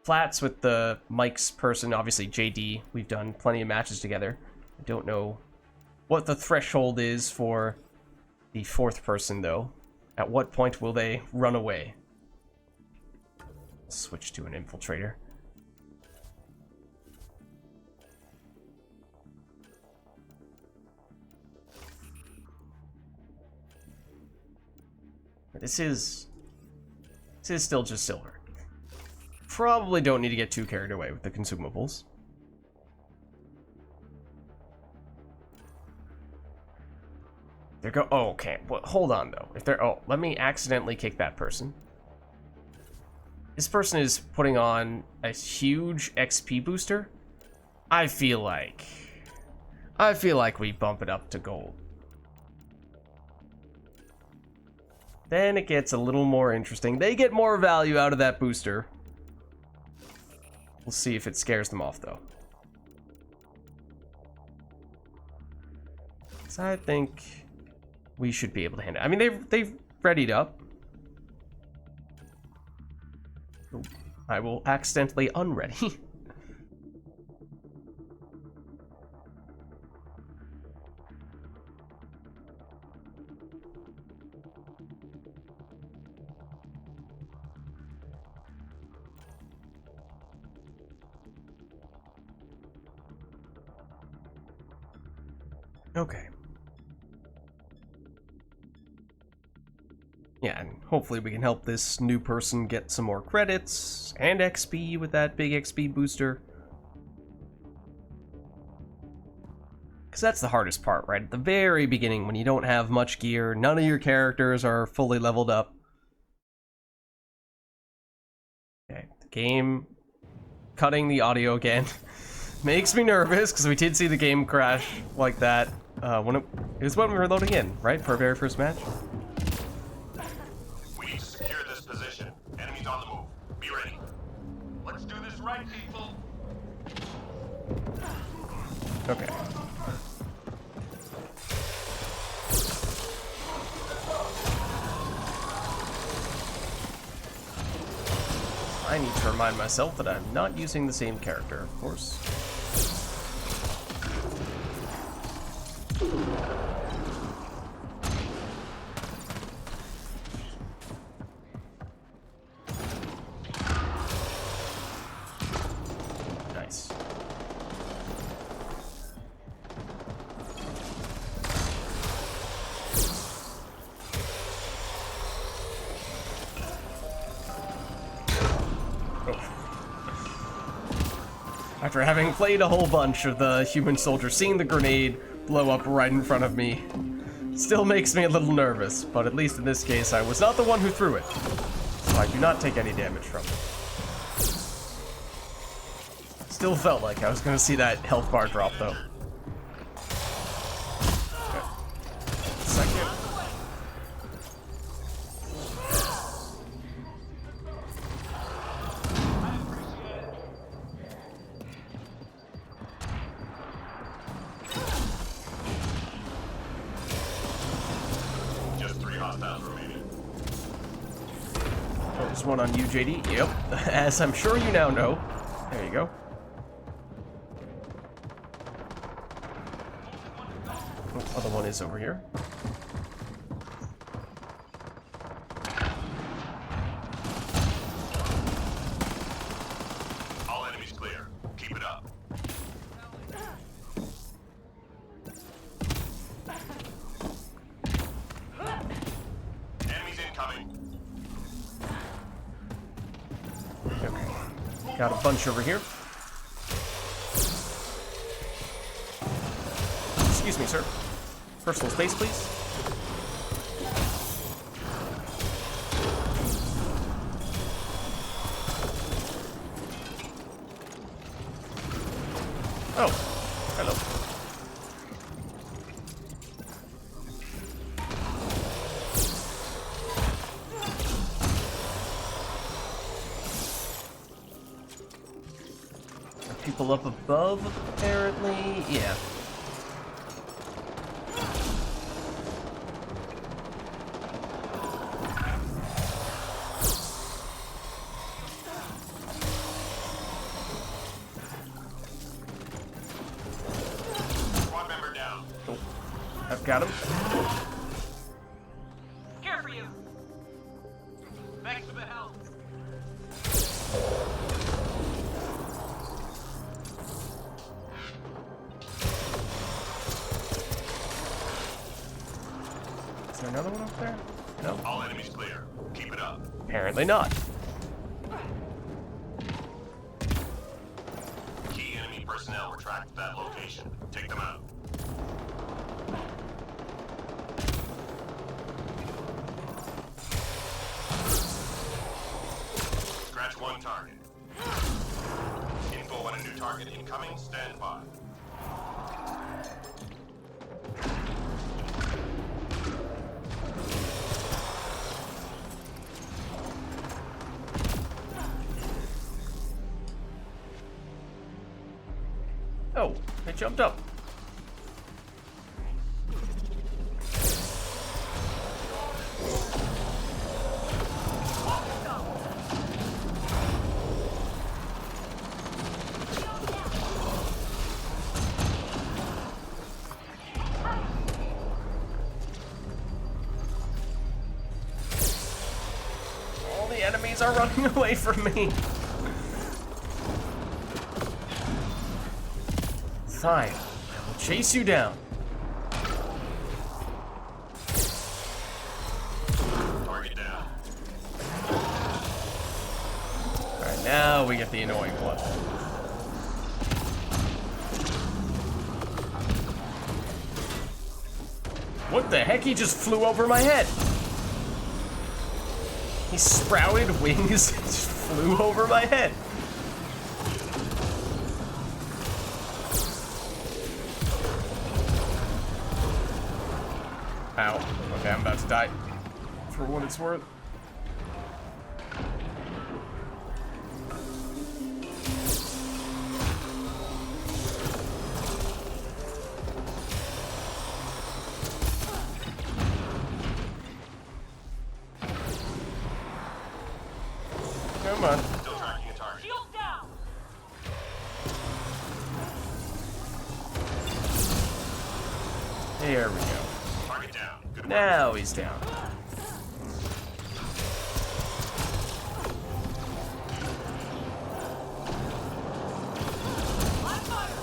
Plats with the Mike's person, obviously JD. We've done plenty of matches together. I don't know what the threshold is for the fourth person, though. At what point will they run away? Switch to an infiltrator. This is still just silver. Probably don't need to get too carried away with the consumables. There go. Oh, okay. Well, hold on though. If they're let me accidentally kick that person. This person is putting on a huge XP booster. I feel like we bump it up to gold. Then it gets a little more interesting. They get more value out of that booster. We'll see if it scares them off, though. So I think we should be able to handle it. I mean, they've readied up. I will accidentally unready. Okay. Yeah, and hopefully we can help this new person get some more credits and XP with that big XP booster. Because that's the hardest part, right? At the very beginning, when you don't have much gear, none of your characters are fully leveled up. Okay, the game cutting the audio again makes me nervous, because we did see the game crash like that. When it was when we were loading in, right? For our very first match. We need to secure this position. Enemies on the move. Be ready. Let's do this right, people. Okay. I need to remind myself that I'm not using the same character, of course. Nice. After having played a whole bunch of the human soldier, seeing the grenade blow up right in front of me still makes me a little nervous, but at least in this case I was not the one who threw it, so I do not take any damage from it. Still felt like I was going to see that health bar drop though. Okay. Second. hostiles remaining. Oh, there's one on you, JD. Yep. As I'm sure you now know. There you go. Oh, other one is over here. All enemies clear. Keep it up. Enemies incoming. Okay. Got a bunch over here. Excuse me, sir. Personal space, please. Oh, hello. Are people up above, apparently? Yeah. Squad member down. Oh, I've got him. Here for you. Thanks for the help. Is there another one up there? No. All enemies clear. Keep it up. Apparently not. Key enemy personnel were tracked to that location. Take them out. Scratch one target. Info on a new target incoming. Stand by. Oh, they jumped up. All the enemies are running away from me. Fine. I will chase you down. Target down. Alright, now we get the annoying one. What the heck? He just flew over my head. He sprouted wings and just flew over my head. Ow. Okay, I'm about to die. For what it's worth. Come on. Still tracking a target. Shield down. There we go. Target down. Good work. Now he's down. On fire.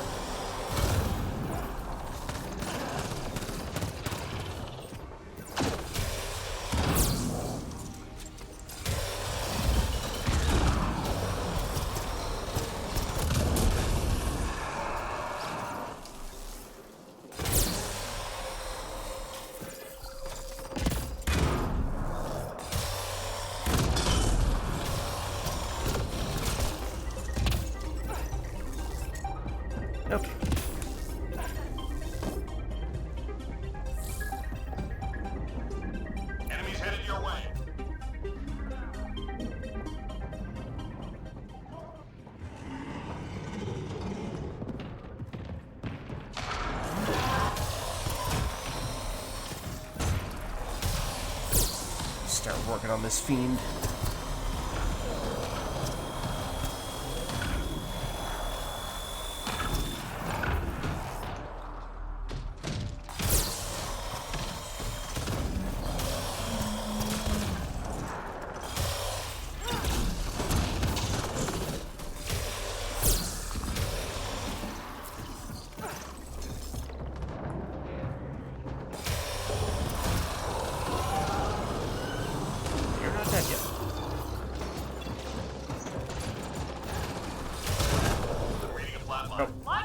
Start working on this fiend.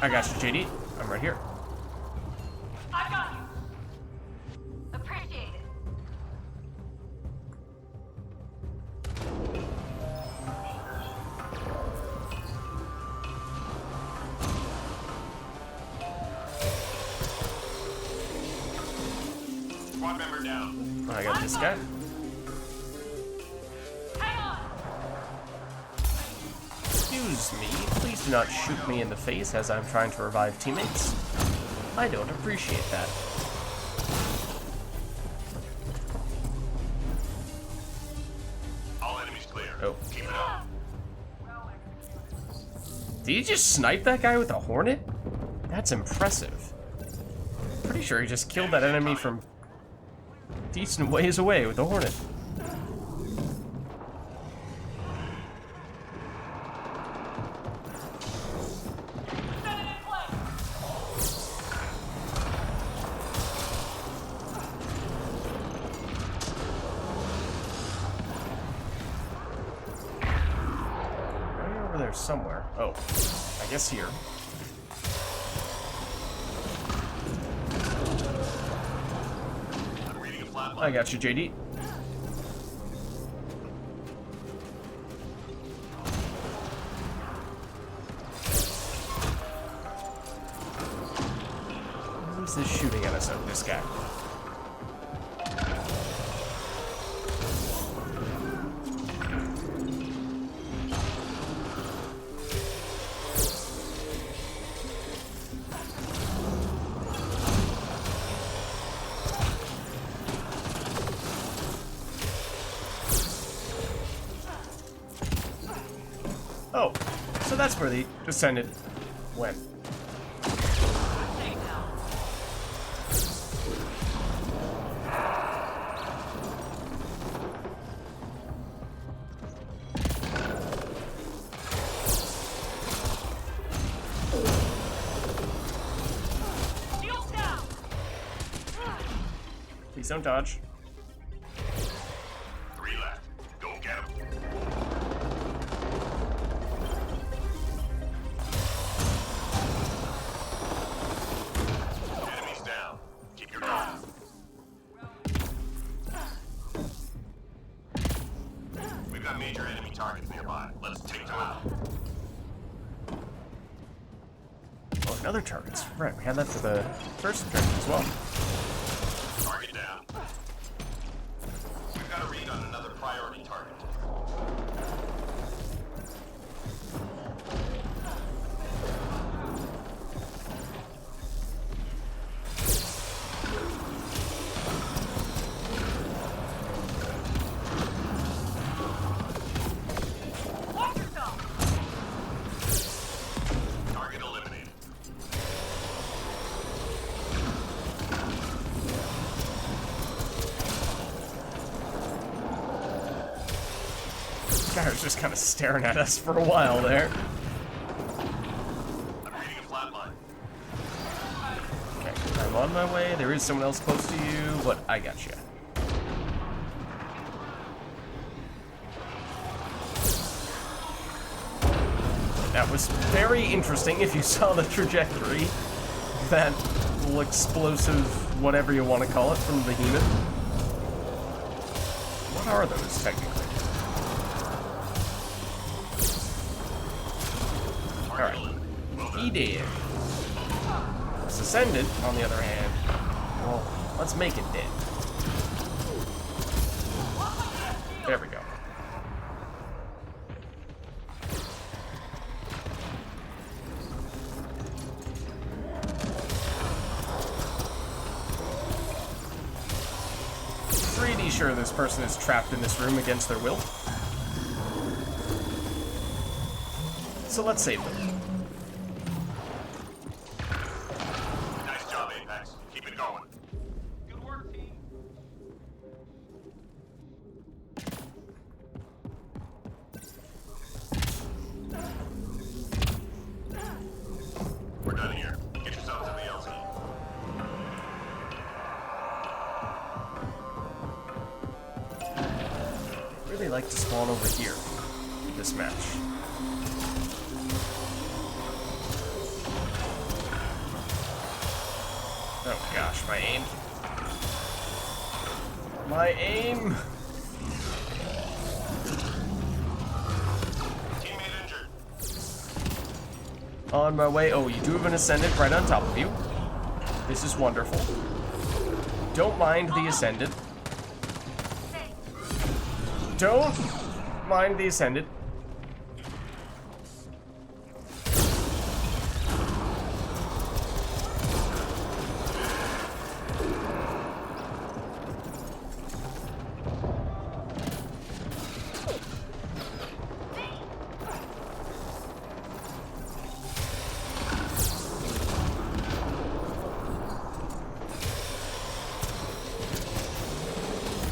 I got you, JD. I'm right here. I got you. Appreciate it. Squad member down. I got this guy. Hang on. Excuse me, please do not shoot me in the face as I'm trying to revive teammates. I don't appreciate that. All enemies clear. Oh. Keep it up. Did you just snipe that guy with a hornet? That's impressive. Pretty sure he just killed that enemy from decent ways away with a hornet. There somewhere. Oh, I guess here. I'm reading a flatline. I got you, JD. Who's this shooting at us? Oh, this guy. Oh, so that's where the Descendant went. Shields down. Please don't dodge. 3 left. Go get 'em. Enemies down. Keep your guard. We've got major enemy targets nearby. Let's take them out. Oh, another target. Right, we had that for the first objective as well. Target down. We've got a read on another priority target. Watch yourself. Target eliminated. This guy was just kind of staring at us for a while there. I'm reading a flatline. Okay, I'm on my way. There is someone else close to you, but I got you. That was very interesting if you saw the trajectory. That little explosive, whatever you want to call it, from Behemoth. What are those, technically? Alright. He did. This Ascendant, on the other hand, well, let's make it dead. There we go. sure this person is trapped in this room against their will. So let's save them. Nice job, Apex. Keep it going. Good work, team. We're done here. Get yourself to the LZ. Really like to spawn over here this match. Oh gosh, my aim. My aim! Teammate injured. On my way. Oh, you do have an Ascendant right on top of you. This is wonderful. Don't mind the Ascendant. Don't mind the Ascendant.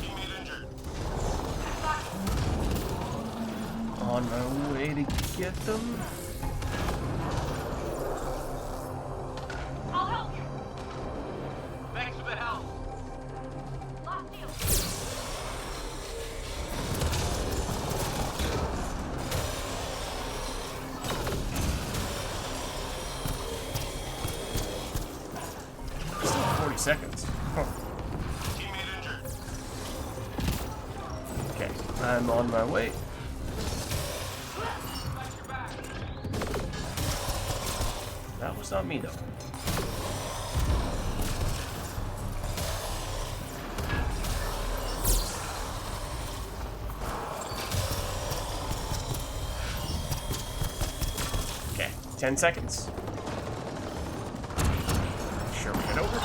Teammate injured. On my way to get them. I'll help you. Thanks for the help. Lost deal. Still 40 seconds. Huh. Teammate injured. Okay, I'm on my way. Watch your back. That was not me though. Okay, 10 seconds. Sure we get over.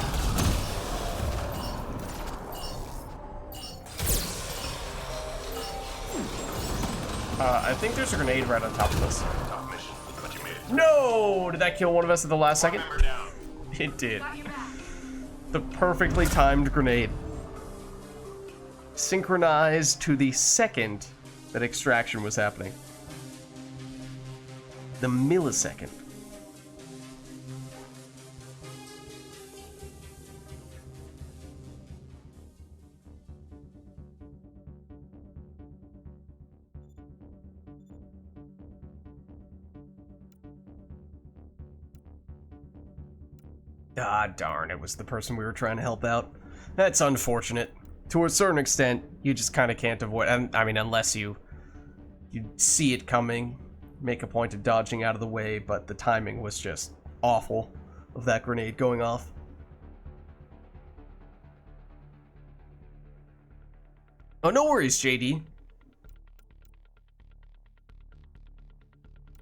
I think there's a grenade right on top of us. Tough mission, but you made it. No! Did that kill one of us at the last second? Member down. It did. Got your back. The perfectly timed grenade. Synchronized to the second that extraction was happening. The millisecond. Ah, darn, it was the person we were trying to help out. That's unfortunate. To a certain extent, you just kind of can't avoid, I mean, unless you see it coming, make a point of dodging out of the way, but the timing was just awful of that grenade going off. Oh, no worries, JD.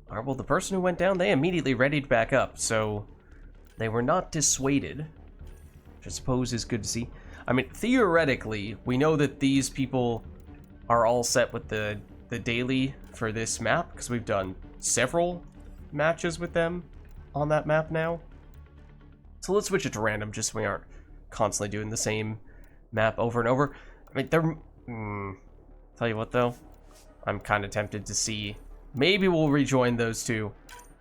Alright, well, the person who went down, they immediately readied back up, so they were not dissuaded, which I suppose is good to see. I mean, theoretically, we know that these people are all set with the daily for this map, because we've done several matches with them on that map now. So let's switch it to random, just so we aren't constantly doing the same map over and over. I mean, they're... tell you what, though, I'm kind of tempted to see... Maybe we'll rejoin those two.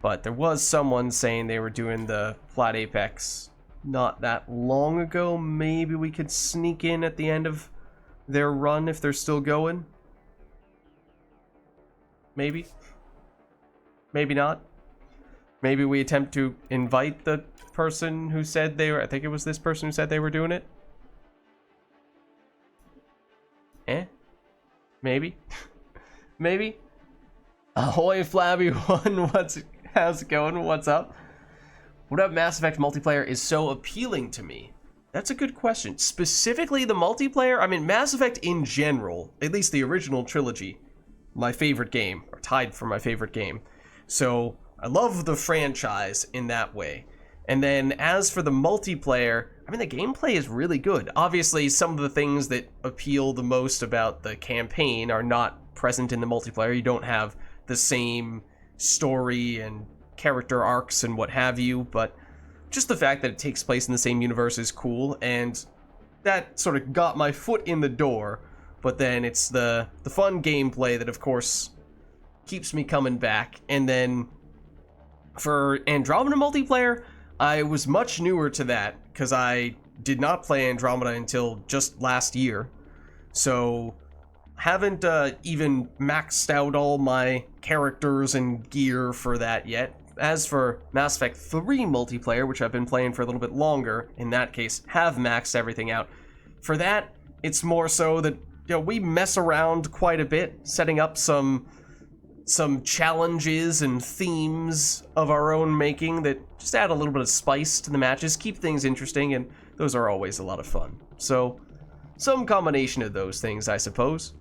But there was someone saying they were doing the flat apex not that long ago. Maybe we could sneak in at the end of their run if they're still going. Maybe. Maybe not. Maybe we attempt to invite the person who said they were... I think it was this person who said they were doing it. Maybe. Maybe. Ahoy, Flabby One. How's it going? What's up? What up, Mass Effect multiplayer is so appealing to me? That's a good question. Specifically the multiplayer? I mean, Mass Effect in general, at least the original trilogy, my favorite game, or tied for my favorite game. So, I love the franchise in that way. And then, as for the multiplayer, I mean, the gameplay is really good. Obviously, some of the things that appeal the most about the campaign are not present in the multiplayer. You don't have the same story and character arcs and what have you, but just the fact that it takes place in the same universe is cool, and that sort of got my foot in the door. But then it's the fun gameplay that, of course, keeps me coming back. And then for Andromeda multiplayer, I was much newer to that because I did not play Andromeda until just last year. So haven't even maxed out all my characters and gear for that yet. As for Mass Effect 3 multiplayer, which I've been playing for a little bit longer, in that case, have maxed everything out. For that, it's more so that, you know, we mess around quite a bit, setting up some challenges and themes of our own making that just add a little bit of spice to the matches, keep things interesting, and those are always a lot of fun. So, some combination of those things, I suppose.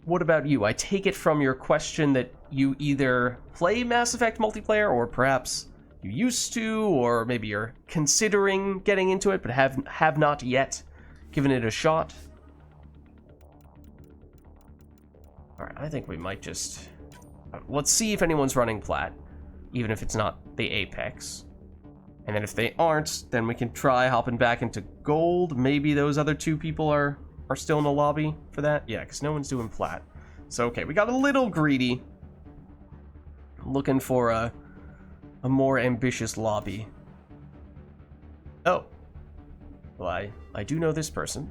What about you? I take it from your question that you either play Mass Effect multiplayer, or perhaps you used to, or maybe you're considering getting into it, but have not yet given it a shot. Alright, I think we might just... let's see if anyone's running plat, even if it's not the Apex. And then if they aren't, then we can try hopping back into gold. Maybe those other two people are still in the lobby for that. Yeah, because no one's doing plat. So, okay, we got a little greedy. Looking for a more ambitious lobby. Oh. Well, I do know this person.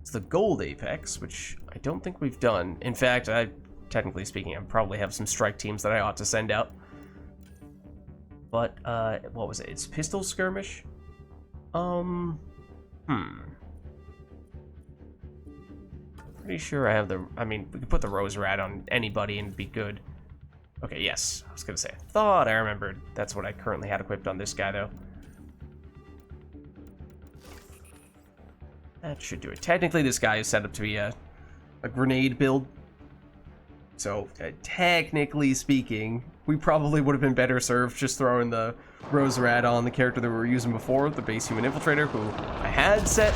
It's the gold Apex, which I don't think we've done. In fact, technically speaking, I probably have some strike teams that I ought to send out. But, what was it? It's pistol skirmish? Pretty sure I have I mean, we could put the Rose Rat on anybody and be good. Okay, yes. I was gonna say, I thought I remembered. That's what I currently had equipped on this guy, though. That should do it. Technically, this guy is set up to be a grenade build. So, technically speaking, we probably would have been better served just throwing the Rose Rat on the character that we were using before, the base human infiltrator, who I had set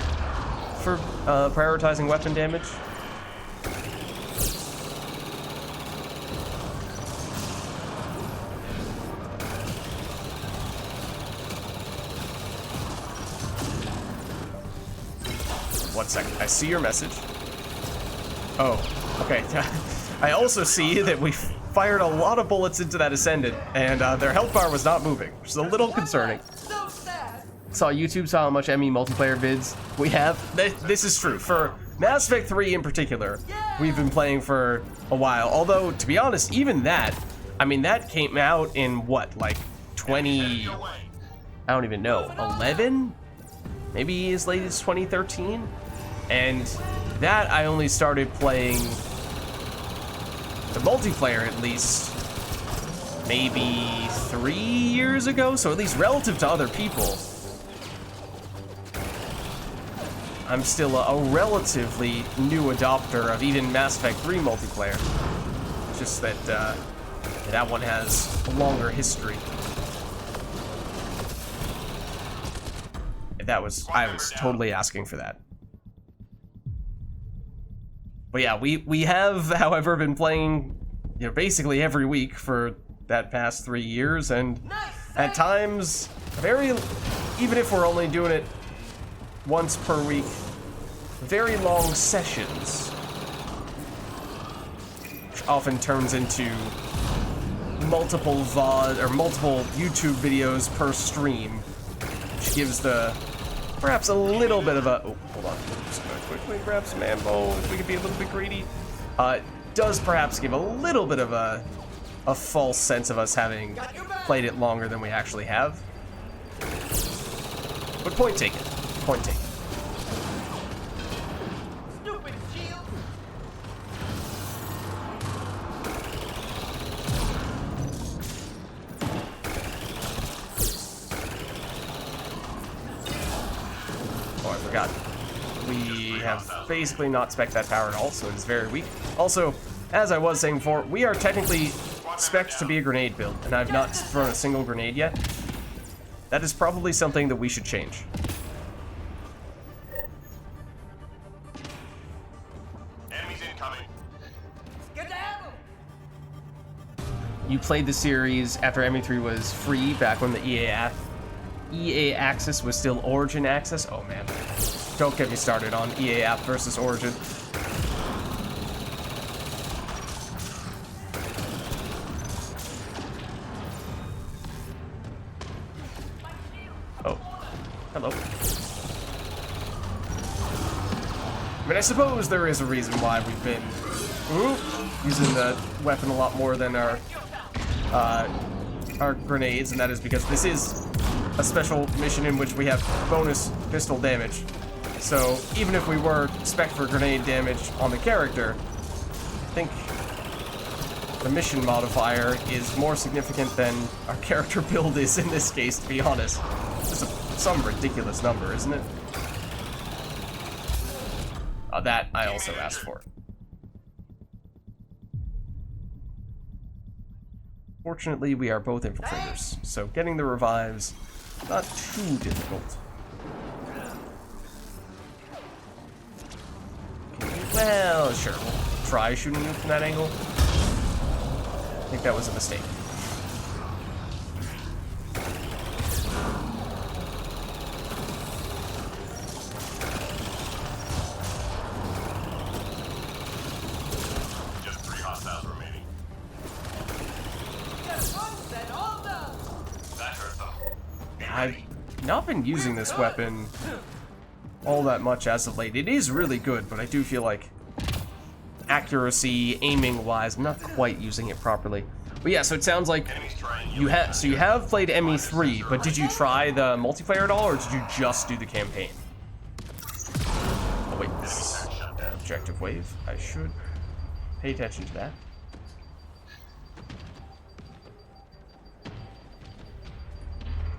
for prioritizing weapon damage. One second. I see your message. Oh, okay. I also see that we fired a lot of bullets into that Ascendant, and their health bar was not moving, which is a little concerning. So sad. Saw YouTube, saw how much ME multiplayer vids we have. This is true. For Mass Effect 3 in particular, we've been playing for a while. Although, to be honest, even that, I mean, that came out in what, like 20... I don't even know, 11? Maybe as late as 2013? And that I only started playing the multiplayer at least maybe 3 years ago, so at least relative to other people, I'm still a relatively new adopter of even Mass Effect 3 multiplayer. It's just that that one has a longer history. I was totally asking for that. But yeah, we have, however, been playing, you know, basically every week for that past 3 years, and at times, even if we're only doing it once per week, very long sessions, which often turns into multiple VOD or multiple YouTube videos per stream, which gives perhaps a little bit of a... Oh, hold on. I'm just gonna quickly grab some ammo if we could be a little bit greedy. Does perhaps give a little bit of a false sense of us having played it longer than we actually have. But point taken. Point taken. Stupid shield. Oh, I forgot. We have basically not spec'd that power at all, so it's very weak. Also, as I was saying before, we are technically spec'd to be a grenade build, and I've not thrown a single grenade yet. That is probably something that we should change. Enemies incoming. Get to have 'em! You played the series after ME3 was free, back when the EA Access was still Origin Access. Oh man, don't get me started on EA App versus Origin. Oh, hello. I mean, I suppose there is a reason why we've been using the weapon a lot more than our grenades, and that is because this is a special mission in which we have bonus pistol damage. So even if we were spec for grenade damage on the character, I think the mission modifier is more significant than our character build is in this case, to be honest. It's some ridiculous number, isn't it? That I also asked for. Fortunately, we are both infiltrators, so getting the revives, not too difficult. Well, sure, we'll try shooting you from that angle. I think that was a mistake. Just 3 hostiles remaining. That hurt them. I've not been using this weapon all that much as of late. It is really good, but I do feel like accuracy, aiming-wise, I'm not quite using it properly. But yeah, so it sounds like you have played ME3, but did you try the multiplayer at all, or did you just do the campaign? Oh wait, this is objective wave. I should pay attention to that.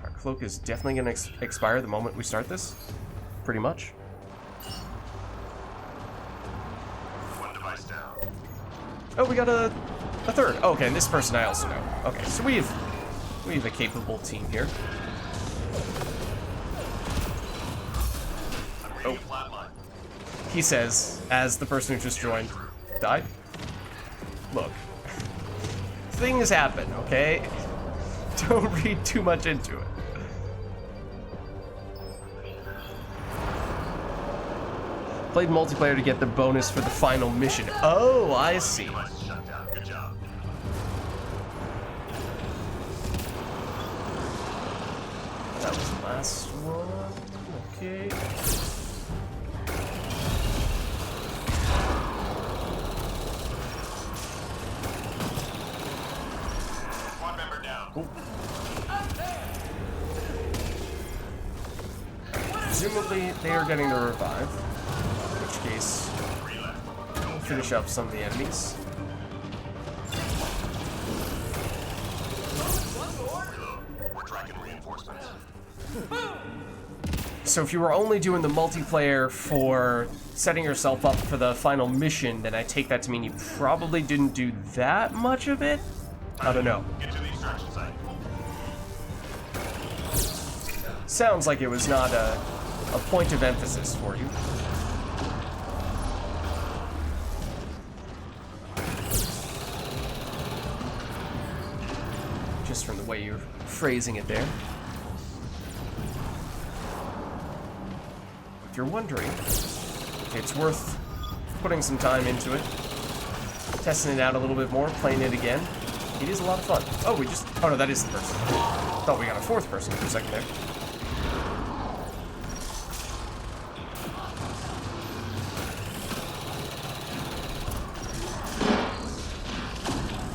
Our cloak is definitely going to expire the moment we start this. Pretty much. One device down. Oh, we got a third. Oh, okay, and this person I also know. Okay, so we have a capable team here. Oh, he says, as the person who just joined died. Look, things happen, okay? Don't read too much into it. Played multiplayer to get the bonus for the final mission. Oh, I see. Shut down. Good job. That was the last one. Okay. Squad member down. Cool. Presumably, they are getting the revive. In which case, we'll finish up some of the enemies. We're tracking reinforcements. So if you were only doing the multiplayer for setting yourself up for the final mission, then I take that to mean you probably didn't do that much of it? I don't know. Get to the extraction site. Sounds like it was not a point of emphasis for you. Just from the way you're phrasing it there. If you're wondering, it's worth putting some time into it, testing it out a little bit more, playing it again. It is a lot of fun. Oh, oh no, that is the person. Thought we got a fourth person for a second there.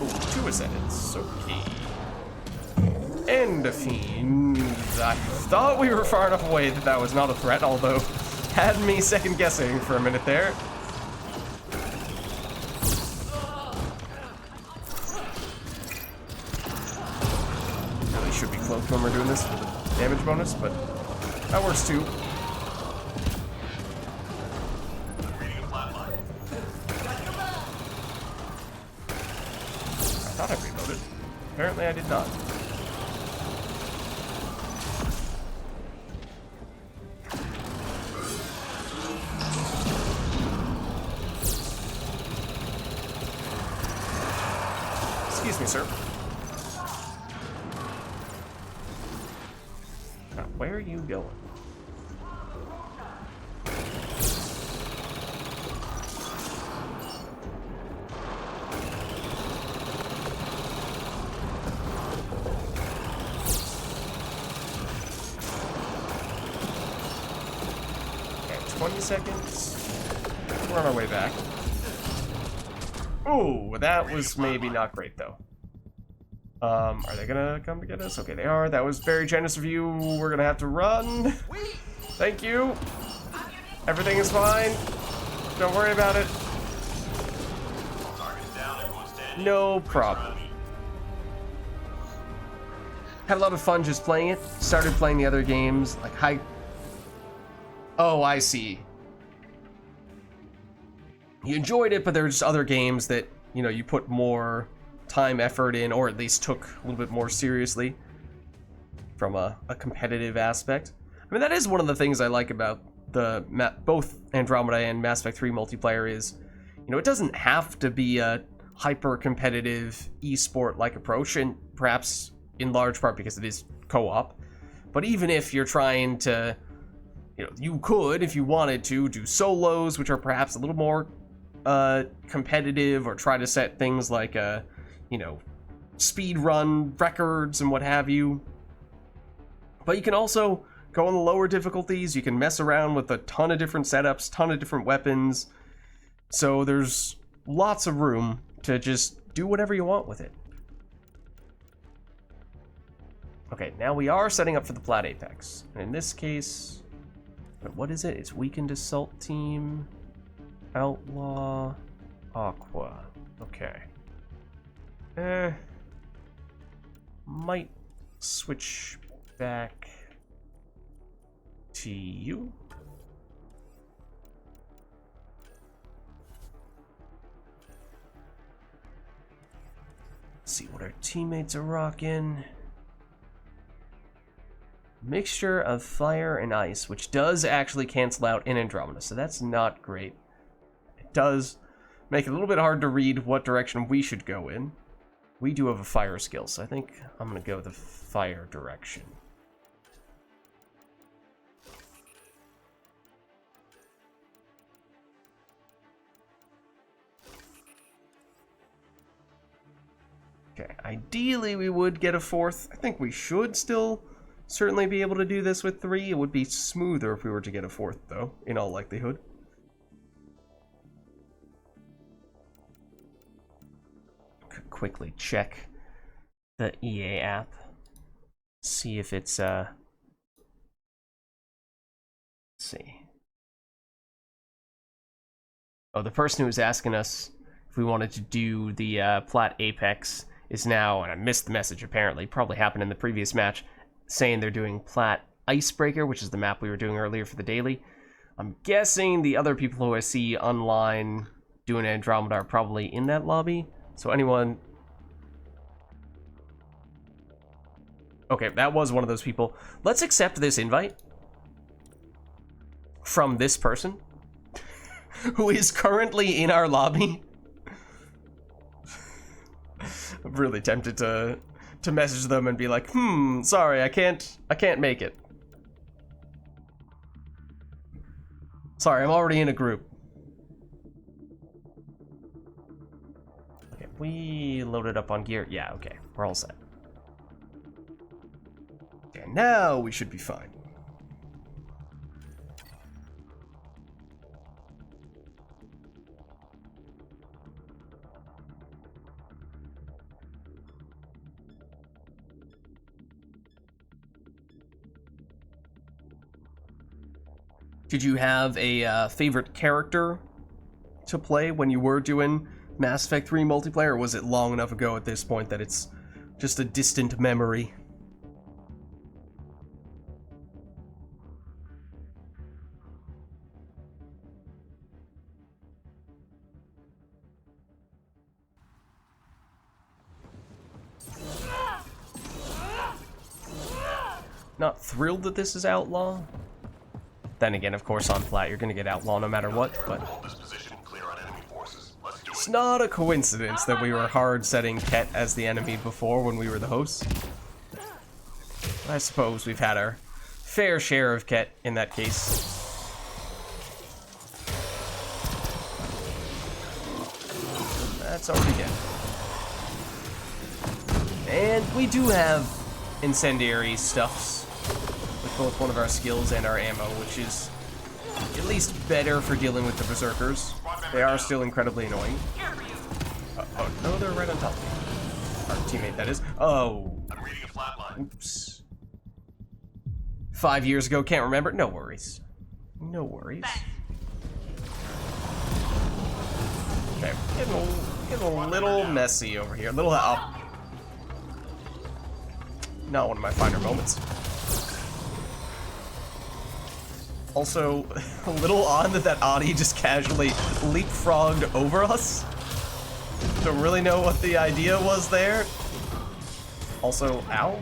Oh, 2 ascendants, okay. And a fiend. I thought we were far enough away that was not a threat, although had me second guessing for a minute there. Really should be cloaked when we're doing this for the damage bonus, but that works too. Reading a flat line. I thought I reloaded. Apparently I did not. Excuse me, sir. Now, where are you going? Okay, 20 seconds. We're on our way back. Ooh, that was maybe not great, though. Are they gonna come to get us? Okay, they are. That was very generous of you. We're gonna have to run. Thank you. Everything is fine. Don't worry about it. No problem. Had a lot of fun just playing it. Started playing the other games, like high... Oh, I see. You enjoyed it, but there were just other games that, you know, you put more time, effort in, or at least took a little bit more seriously from a competitive aspect. I mean, that is one of the things I like about the both Andromeda and Mass Effect 3 multiplayer is, you know, it doesn't have to be a hyper-competitive esport-like approach, and perhaps in large part because it is co-op. But even if you're trying to, you know, you could, if you wanted to, do solos, which are perhaps a little more competitive, or try to set things like you know, speed run records and what have you. But you can also go on the lower difficulties. You can mess around with a ton of different setups, ton of different weapons. So there's lots of room to just do whatever you want with it. Okay, now we are setting up for the Plat Apex. And in this case, what is it? It's Weakened Assault Team, Outlaw, Aqua. Okay. Might switch back to you. Let's see what our teammates are rocking. Mixture of fire and ice, which does actually cancel out in Andromeda, so that's not great. It does make it a little bit hard to read what direction we should go in. We do have a fire skill, so I think I'm going to go the fire direction. Okay, ideally we would get a fourth. I think we should still certainly be able to do this with 3. It would be smoother if we were to get a fourth, though, in all likelihood. Could quickly check the EA app. See if it's, let's see. Oh, the person who was asking us if we wanted to do the Plat Apex is now, and I missed the message apparently, probably happened in the previous match, saying they're doing Plat Icebreaker, which is the map we were doing earlier for the daily. I'm guessing the other people who I see online doing Andromeda are probably in that lobby. So anyone... Okay, that was one of those people. Let's accept this invite from this person who is currently in our lobby. I'm really tempted to message them and be like, sorry, I can't make it. Sorry, I'm already in a group. Okay, we loaded up on gear. Yeah, okay, we're all set. Okay, now we should be fine. Did you have a favorite character to play when you were doing Mass Effect 3 multiplayer, or was it long enough ago at this point that it's just a distant memory? Not thrilled that this is outlaw. Then again, of course, on Plat, you're gonna get outlaw no matter what, but... It's not a coincidence that we were hard setting Ket as the enemy before when we were the hosts. I suppose we've had our fair share of Ket in that case. That's already dead. And we do have incendiary stuffs with both one of our skills and our ammo, which is at least better for dealing with the berserkers. They are still incredibly annoying. Oh, no, they're right on top of me. Our teammate, that is. Oh. I'm reading a flatline. Oops. 5 years ago, can't remember. No worries. No worries. Okay, getting a little messy over here. A little up. Not one of my finer moments. Also, a little odd that Adi just casually leapfrogged over us. Don't really know what the idea was there. Also, ow.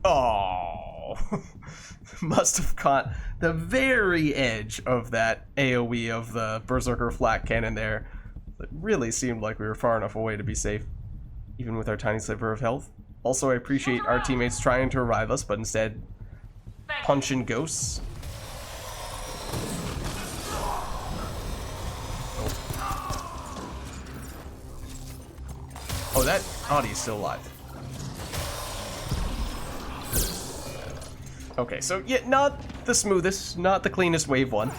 Oh, must have caught the very edge of that AoE of the Berserker flak cannon there. It really seemed like we were far enough away to be safe, even with our tiny sliver of health. Also, I appreciate our teammates trying to revive us, but instead punching ghosts. Oh, that Adi's still alive. Okay, so yeah, not the smoothest, not the cleanest wave one.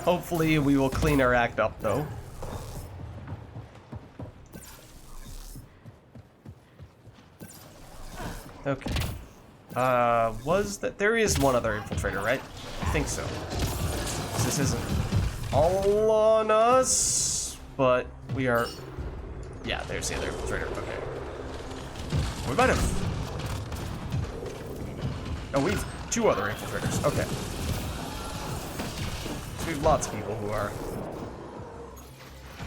Hopefully we will clean our act up, though. Okay. Was that... There is one other infiltrator, right? I think so. This isn't all on us, but we are... Yeah, there's the other infiltrator. Okay. We might have... Oh, we have two other infiltrators. Okay. So we have lots of people who are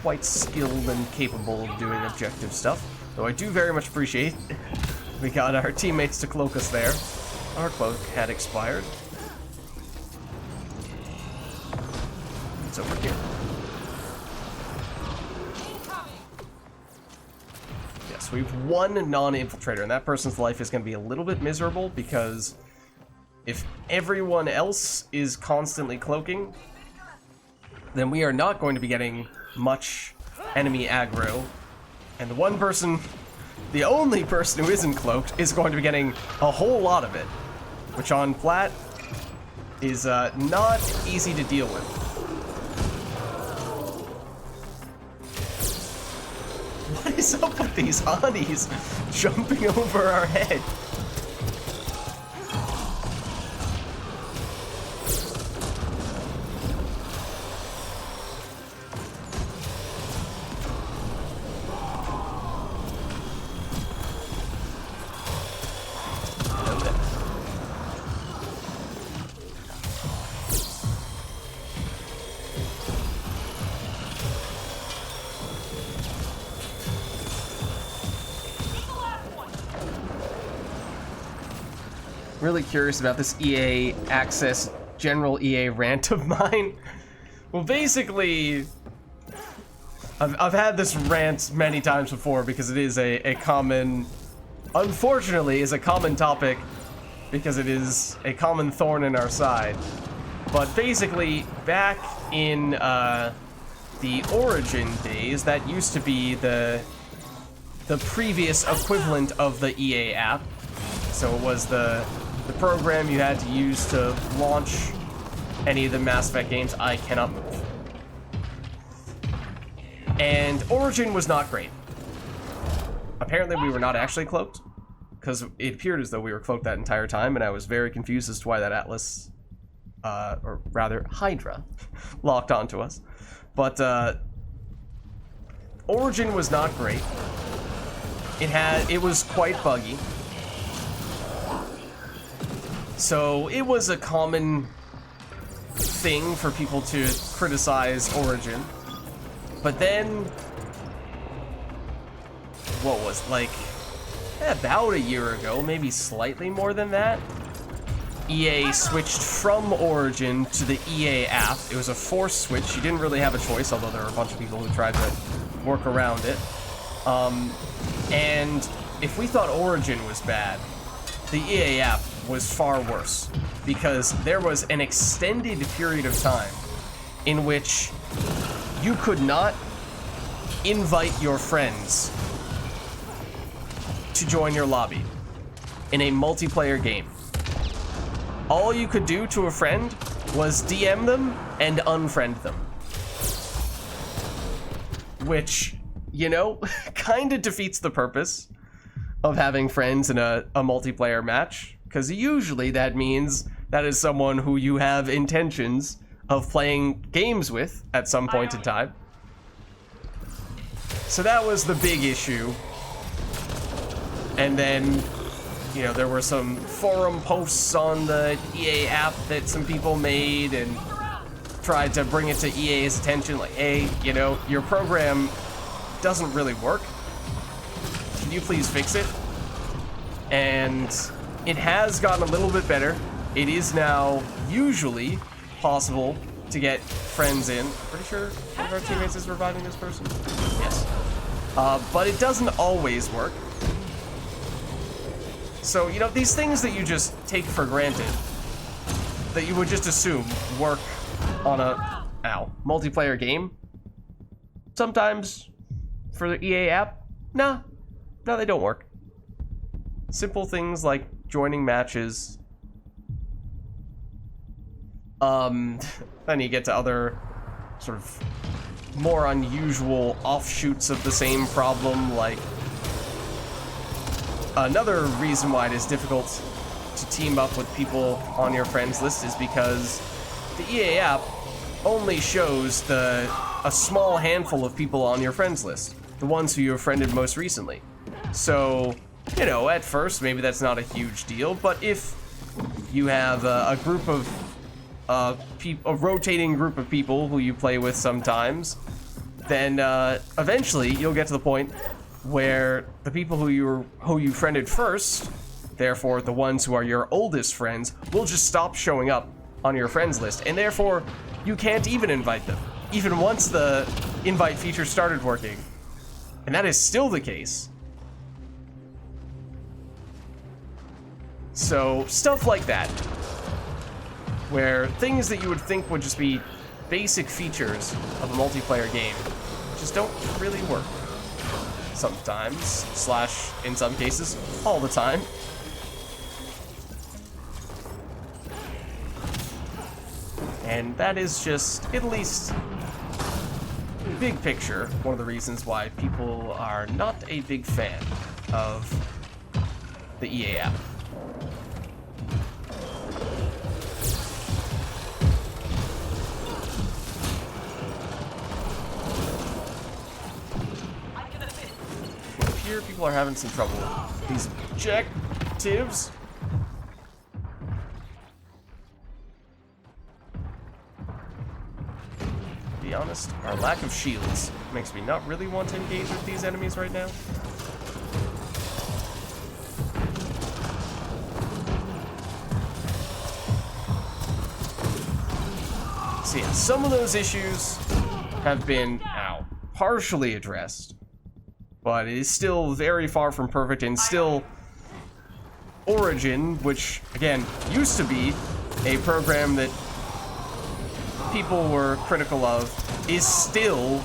quite skilled and capable of doing objective stuff. Though I do very much appreciate we got our teammates to cloak us there. Our cloak had expired. It's over here. Yes, we have one non-infiltrator, and that person's life is going to be a little bit miserable because if everyone else is constantly cloaking, then we are not going to be getting much enemy aggro. And the one person, the only person who isn't cloaked, is going to be getting a whole lot of it, which on plat is not easy to deal with. What is up with these Anis jumping over our head? Really curious about this EA Access general EA rant of mine. Well, basically, I've had this rant many times before because it is a common, unfortunately, is a common topic because it is a common thorn in our side. But basically, back in the Origin days, that used to be the previous equivalent of the EA app. So it was the program you had to use to launch any of the Mass Effect games. I cannot move. And Origin was not great. Apparently we were not actually cloaked, because it appeared as though we were cloaked that entire time, and I was very confused as to why that Atlas, or rather Hydra, locked onto us. But Origin was not great. It was quite buggy. So it was a common thing for people to criticize Origin. But then, what was, like, about a year ago, maybe slightly more than that, EA switched from Origin to the EA app. It was a forced switch. You didn't really have a choice, although there were a bunch of people who tried to work around it. And if we thought Origin was bad, the EA app was far worse, because there was an extended period of time in which you could not invite your friends to join your lobby in a multiplayer game. All you could do to a friend was DM them and unfriend them. Which, you know, kind of defeats the purpose of having friends in a multiplayer match, because usually that means that is someone who you have intentions of playing games with at some point in time. So that was the big issue. And then, you know, there were some forum posts on the EA app that some people made and tried to bring it to EA's attention, like, hey, you know, your program doesn't really work. Can you please fix it? And it has gotten a little bit better. It is now usually possible to get friends in. I'm pretty sure one of our teammates is reviving this person. Yes. But it doesn't always work. So, you know, these things that you just take for granted, that you would just assume work on a, multiplayer game, sometimes for the EA app, no, they don't work. Simple things like joining matches. Then you get to other sort of more unusual offshoots of the same problem, like another reason why it is difficult to team up with people on your friends list is because the EA app only shows a small handful of people on your friends list, the ones who you have friended most recently. So, you know, at first maybe that's not a huge deal, but if you have a group of a rotating group of people who you play with sometimes, then eventually you'll get to the point where the people who you friended first, therefore the ones who are your oldest friends, will just stop showing up on your friends list, and therefore you can't even invite them, even once the invite feature started working. And that is still the case. So stuff like that, where things that you would think would just be basic features of a multiplayer game just don't really work. Sometimes, / in some cases, all the time. And that is just, at least, big picture, one of the reasons why people are not a big fan of the EA app. Here, people are having some trouble with these objectives. To be honest, our lack of shields makes me not really want to engage with these enemies right now. So yeah, some of those issues have been, partially addressed. But it is still very far from perfect, and still Origin, which, again, used to be a program that people were critical of, is still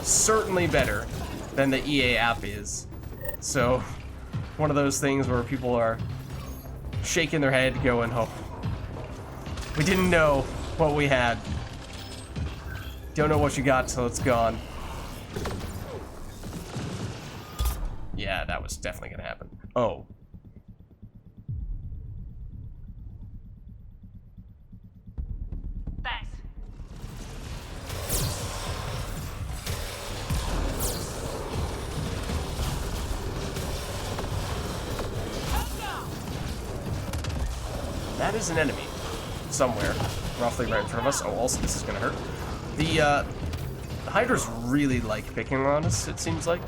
certainly better than the EA app is. So, one of those things where people are shaking their head going, oh, we didn't know what we had. Don't know what you got till it's gone. Yeah, that was definitely gonna happen. Oh. Thanks. That is an enemy somewhere, roughly right in front of us. Oh, also this is gonna hurt. The Hydras really like picking on us, it seems like.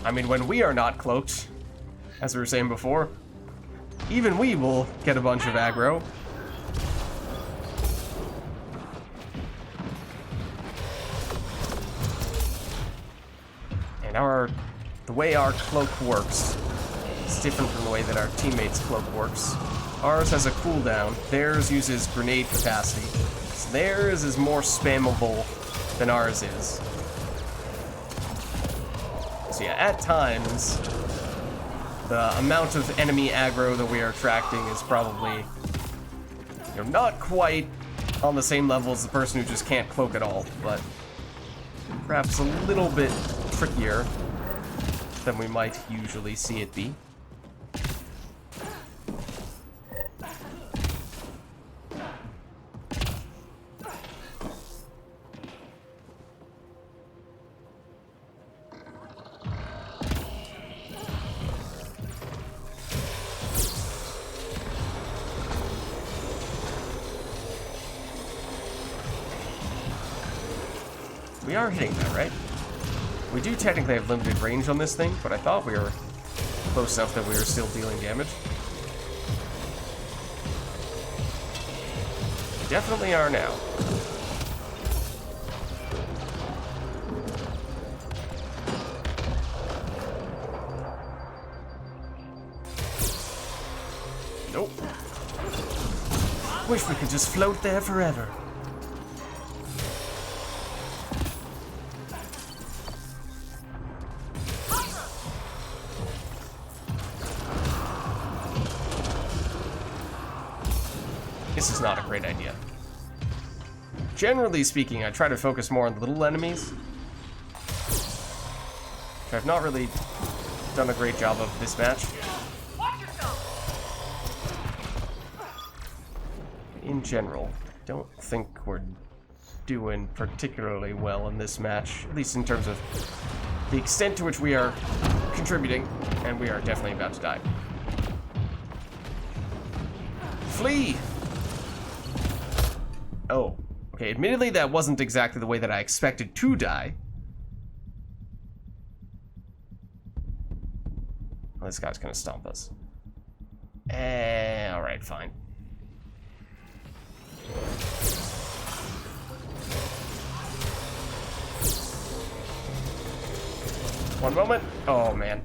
I mean, when we are not cloaked, as we were saying before, even we will get a bunch of aggro. And the way our cloak works is different from the way that our teammates' cloak works. Ours has a cooldown. Theirs uses grenade capacity. So theirs is more spammable than ours is. So yeah, at times, the amount of enemy aggro that we are attracting is probably, not quite on the same level as the person who just can't cloak at all, but perhaps a little bit trickier than we might usually see it be. We are hitting that, right? We do technically have limited range on this thing, but I thought we were close enough that we were still dealing damage. Definitely are now. Nope. Wish we could just float there forever. This is not a great idea. Generally speaking, I try to focus more on the little enemies. Which I've not really done a great job of this match. In general, don't think we're doing particularly well in this match, at least in terms of the extent to which we are contributing, and we are definitely about to die. Flee! Oh, okay, admittedly that wasn't exactly the way that I expected to die. Well, this guy's gonna stomp us. Alright, fine. One moment. Oh, man.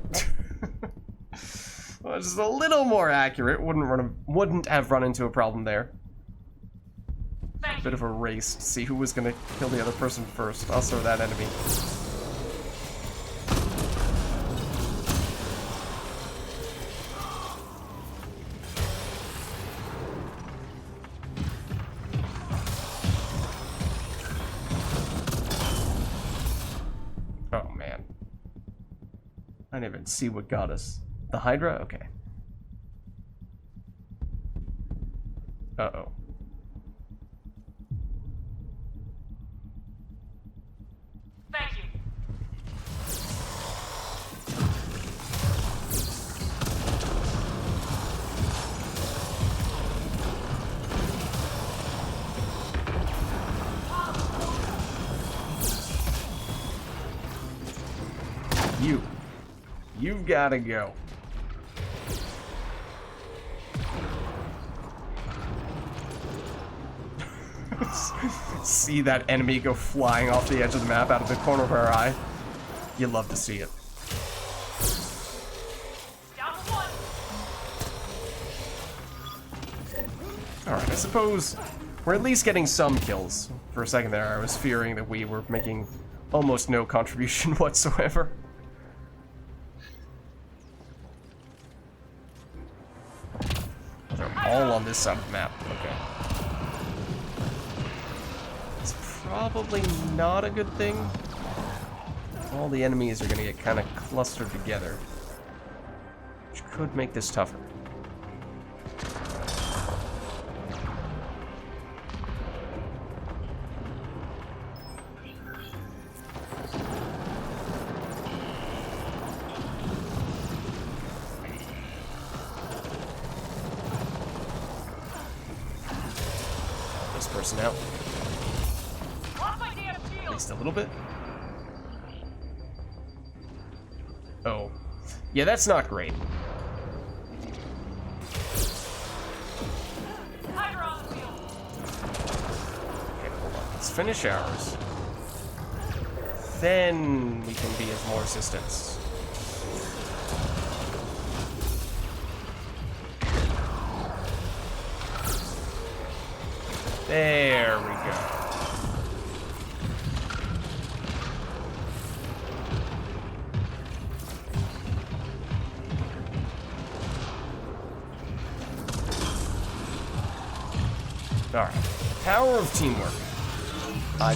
Well, just a little more accurate. Wouldn't have run into a problem there. Bit of a race to see who was gonna kill the other person first. Also that enemy. Oh man. I didn't even see what got us. The Hydra? Okay. Uh-oh. You've gotta go. See that enemy go flying off the edge of the map out of the corner of our eye? You love to see it. Alright, I suppose we're at least getting some kills. For a second there, I was fearing that we were making almost no contribution whatsoever. They're all on this side of the map. Okay. It's probably not a good thing. All the enemies are going to get kind of clustered together, which could make this tougher. Out. At least a little bit. Oh. Yeah, that's not great. Let's finish ours. Then we can be of more assistance. There we go. Alright. Power of teamwork. I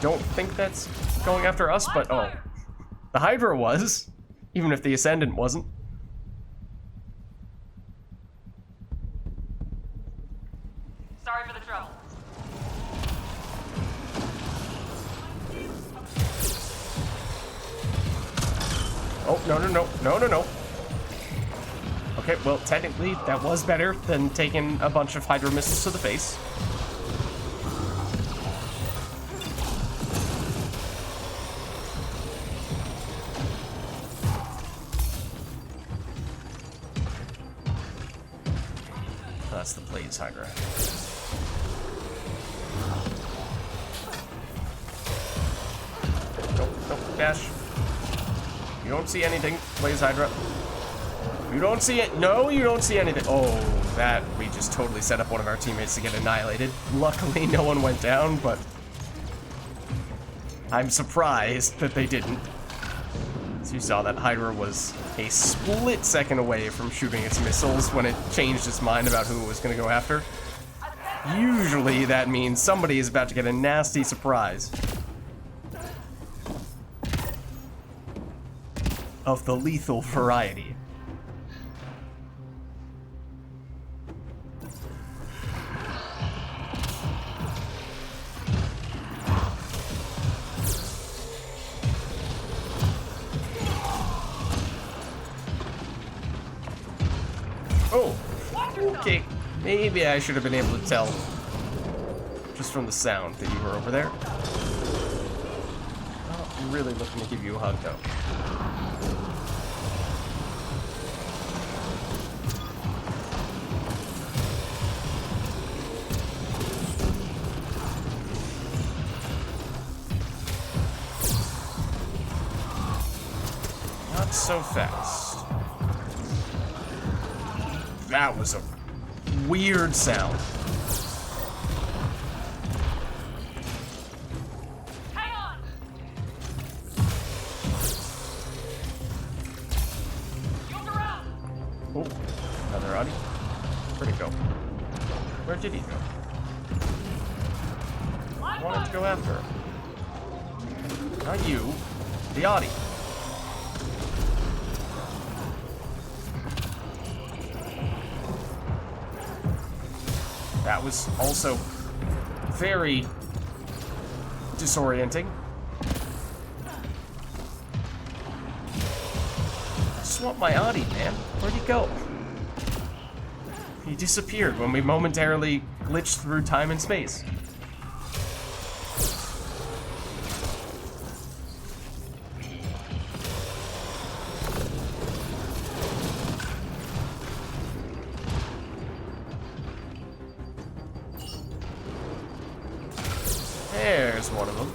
don't think that's going after us, but oh. The Hydra was, even if the Ascendant wasn't. Sorry for the trouble. Oh, no. Okay, well, technically, that was better than taking a bunch of Hydra missiles to the face. That's the Blaze Hydra. Nope, dash. You don't see anything, Blaze Hydra. You don't see it. No, you don't see anything. Oh, that we just totally set up one of our teammates to get annihilated. Luckily, no one went down, but I'm surprised that they didn't. So you saw that Hydra was a split second away from shooting its missiles when it changed its mind about who it was going to go after. Usually that means somebody is about to get a nasty surprise. Of the lethal variety. Oh, okay. Maybe I should have been able to tell just from the sound that you were over there. Oh, I'm really looking to give you a hug, though. Not so fast. That was a weird sound. Hang on. You're around. Oh, another Audi. Where'd it go? Where did he go? I wanted to go after him. Not you. The Audi. That was also very disorienting. I just want my Audi, man. Where'd he go? He disappeared when we momentarily glitched through time and space. There's one of them.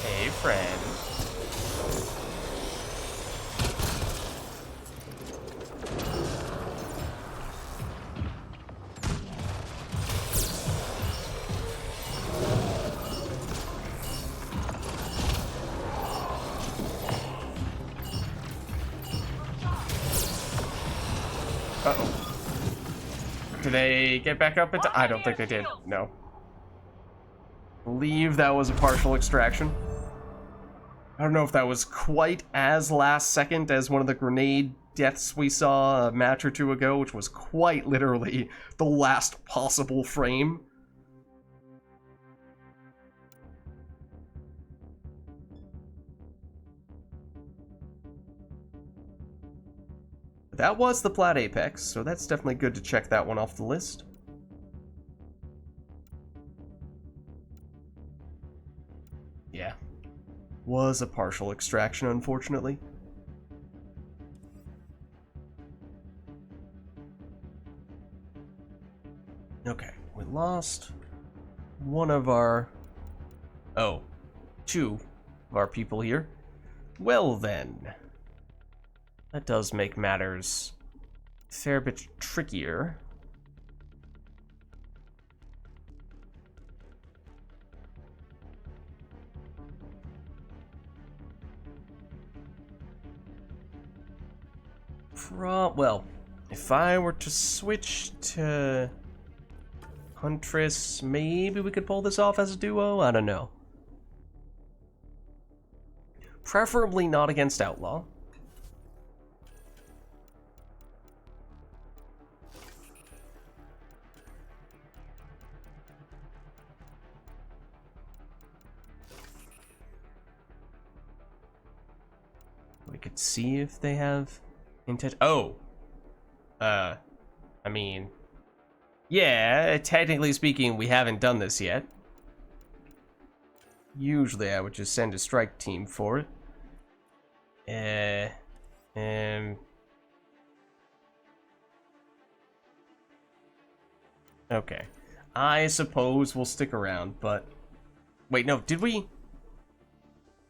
Hey, friend. Uh-oh. Did they get back up into... I don't think they did. No. Believe that was a partial extraction. I don't know if that was quite as last second as one of the grenade deaths we saw a match or two ago, which was quite literally the last possible frame. That was the Plat Apex, so that's definitely good to check that one off the list. Yeah. Was a partial extraction, unfortunately. Okay, we lost one of our... Oh, two of our people here. Well then, that does make matters a fair bit trickier. Well, if I were to switch to Huntress, maybe we could pull this off as a duo? I don't know. Preferably not against Outlaw. We could see if they have intent. Oh! I mean... Yeah, technically speaking, we haven't done this yet. Usually I would just send a strike team for it. Okay. I suppose we'll stick around, but... Wait, no, did we...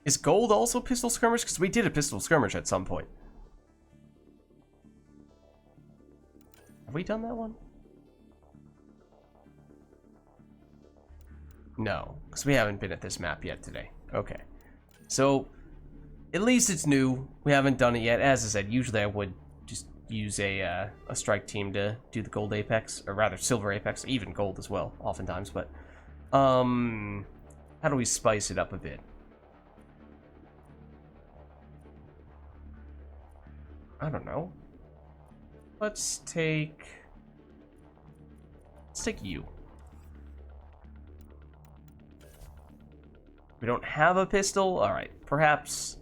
Is gold also pistol skirmish? Because we did a pistol skirmish at some point. Have we done that one? No, because we haven't been at this map yet today. Okay. So, at least it's new. We haven't done it yet. As I said, usually I would just use a strike team to do the gold apex, or rather silver apex, even gold as well, oftentimes, but... how do we spice it up a bit? I don't know. Let's take you. We don't have a pistol? Alright, perhaps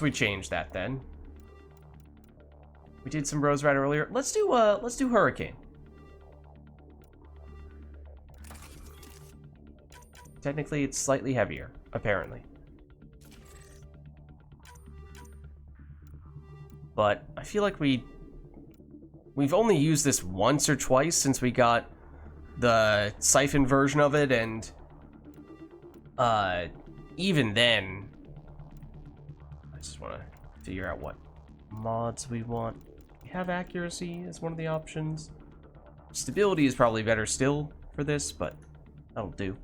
we change that then. We did some Rose Rider earlier. Let's do Hurricane. Technically it's slightly heavier, apparently. But I feel like we've only used this once or twice since we got the Siphon version of it, and even then, I just want to figure out what mods we want. We have accuracy as one of the options. Stability is probably better still for this, but that'll do.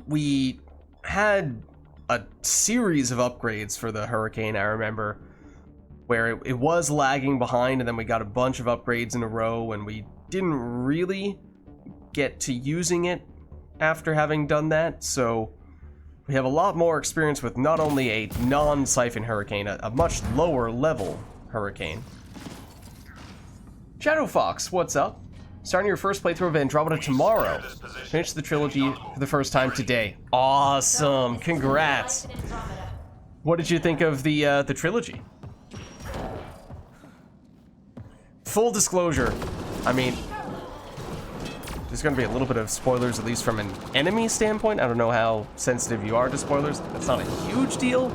We had a series of upgrades for the Hurricane, I remember, where it was lagging behind, and then we got a bunch of upgrades in a row, and we didn't really get to using it after having done that, so we have a lot more experience with not only a non-Siphon Hurricane, a much lower level Hurricane. Shadow Fox, what's up? Starting your first playthrough of Andromeda tomorrow. Finish the trilogy for the first time today. Awesome! Congrats! What did you think of the trilogy? Full disclosure, I mean, there's going to be a little bit of spoilers, at least from an enemy standpoint. I don't know how sensitive you are to spoilers. That's not a huge deal,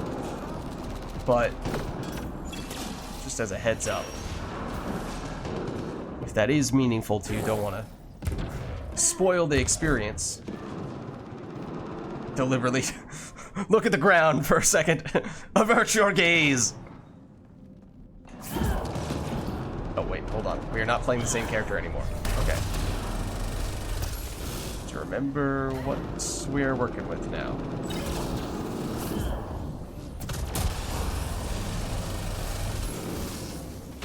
but just as a heads up. If that is meaningful to you, don't want to spoil the experience. Deliberately look at the ground for a second. Avert your gaze. Oh wait, hold on. We are not playing the same character anymore. Okay. To remember what we're working with now.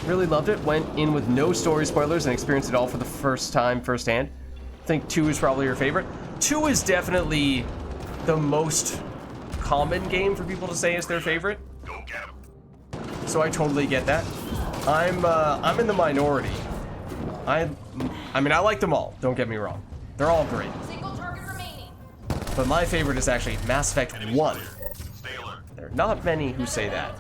Really loved it. Went in with no story spoilers and experienced it all for the first time, firsthand. I think 2 is probably your favorite. 2 is definitely the most common game for people to say is their favorite. So I totally get that. I'm in the minority. I mean, I like them all. Don't get me wrong. They're all great. Single target remaining. But my favorite is actually Mass Effect 1. There are not many who say that.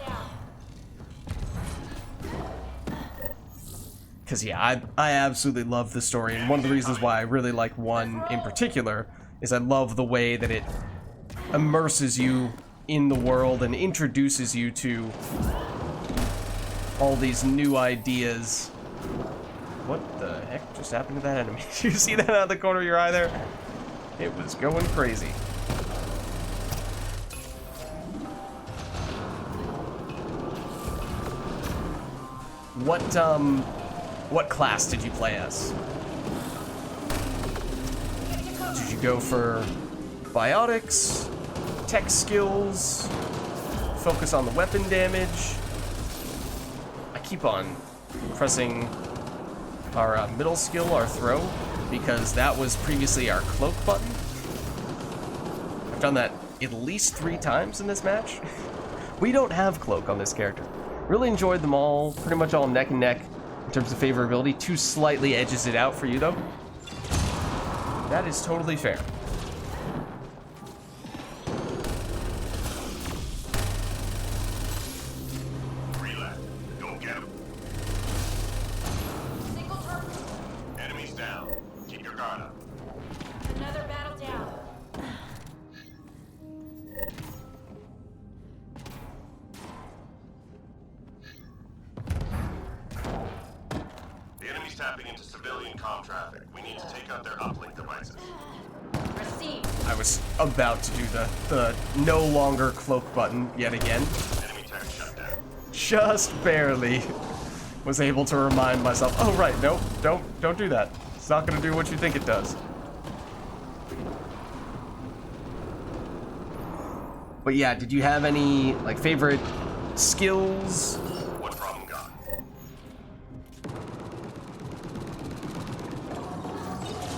Because, yeah, I absolutely love the story, and one of the reasons why I really like 1 in particular is I love the way that it immerses you in the world and introduces you to all these new ideas. What the heck just happened to that enemy? Did you see that out of the corner of your eye there? It was going crazy. What class did you play as? Did you go for biotics, tech skills, focus on the weapon damage? I keep on pressing our middle skill, our throw, because that was previously our cloak button. I've done that at least 3 times in this match. We don't have cloak on this character. Really enjoyed them all, pretty much all neck and neck in terms of favorability. 2 slightly edges it out for you though. That is totally fair. Relax. Go get him. Single target. Enemies down. Keep your guard up. Another battle down. The enemy's tapping into civilian comm traffic. We need to take out their uplink devices. Receive. I was about to do the no longer cloak button yet again. Enemy tech shut down. Just barely was able to remind myself, oh right, nope, don't do that. It's not gonna do what you think it does. But yeah, did you have any like favorite skills? What problem got?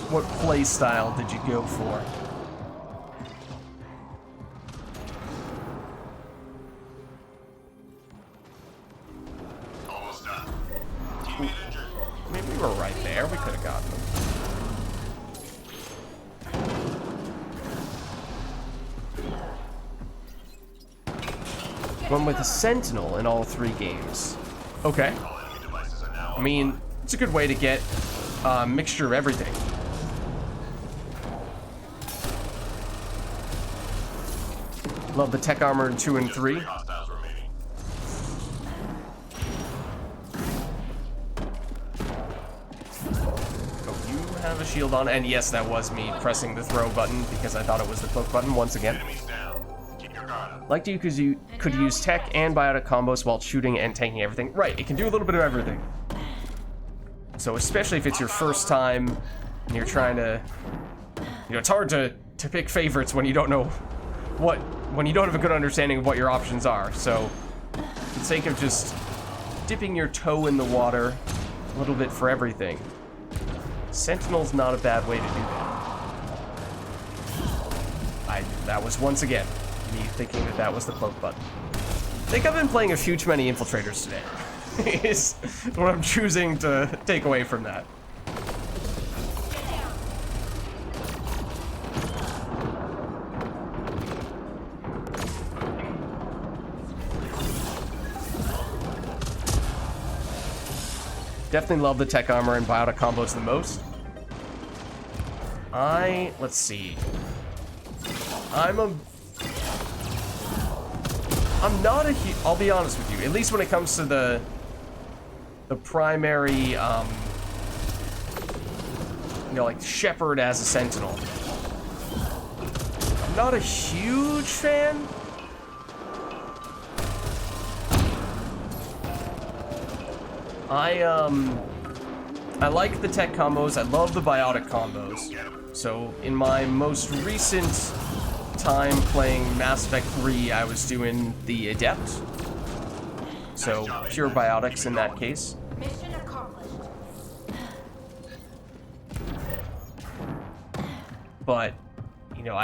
What play style did you go for? Almost done. Teammate injured. I mean, we were right there. We could have gotten them. Went with a Sentinel in all 3 games. Okay. All enemy devices are now I mean, it's a good way to get a mixture of everything. Love the tech armor in 2 and 3. hostiles remaining. Oh, you have a shield on, and yes, that was me pressing the throw button because I thought it was the cloak button once again. Enemies down. Keep your guard up. Liked you because you could use tech and biotic combos while shooting and tanking everything. Right, it can do a little bit of everything. So especially if it's your first time and you're trying to, you know, it's hard to pick favorites when you don't know when you don't have a good understanding of what your options are. So for the sake of just dipping your toe in the water a little bit for everything, Sentinel's not a bad way to do that. That was once again me thinking that was the cloak button. I think I've been playing a few too many infiltrators today. Is what I'm choosing to take away from that. Definitely love the tech armor and biotic combos the most. Let's see. I'm not a I'll be honest with you, at least when it comes to the primary, you know, like Shepherd as a Sentinel. I'm not a huge fan. I like the tech combos. I love the biotic combos. So in my most recent time playing Mass Effect 3, I was doing the Adept. So pure biotics in that case. Mission accomplished. But, you know,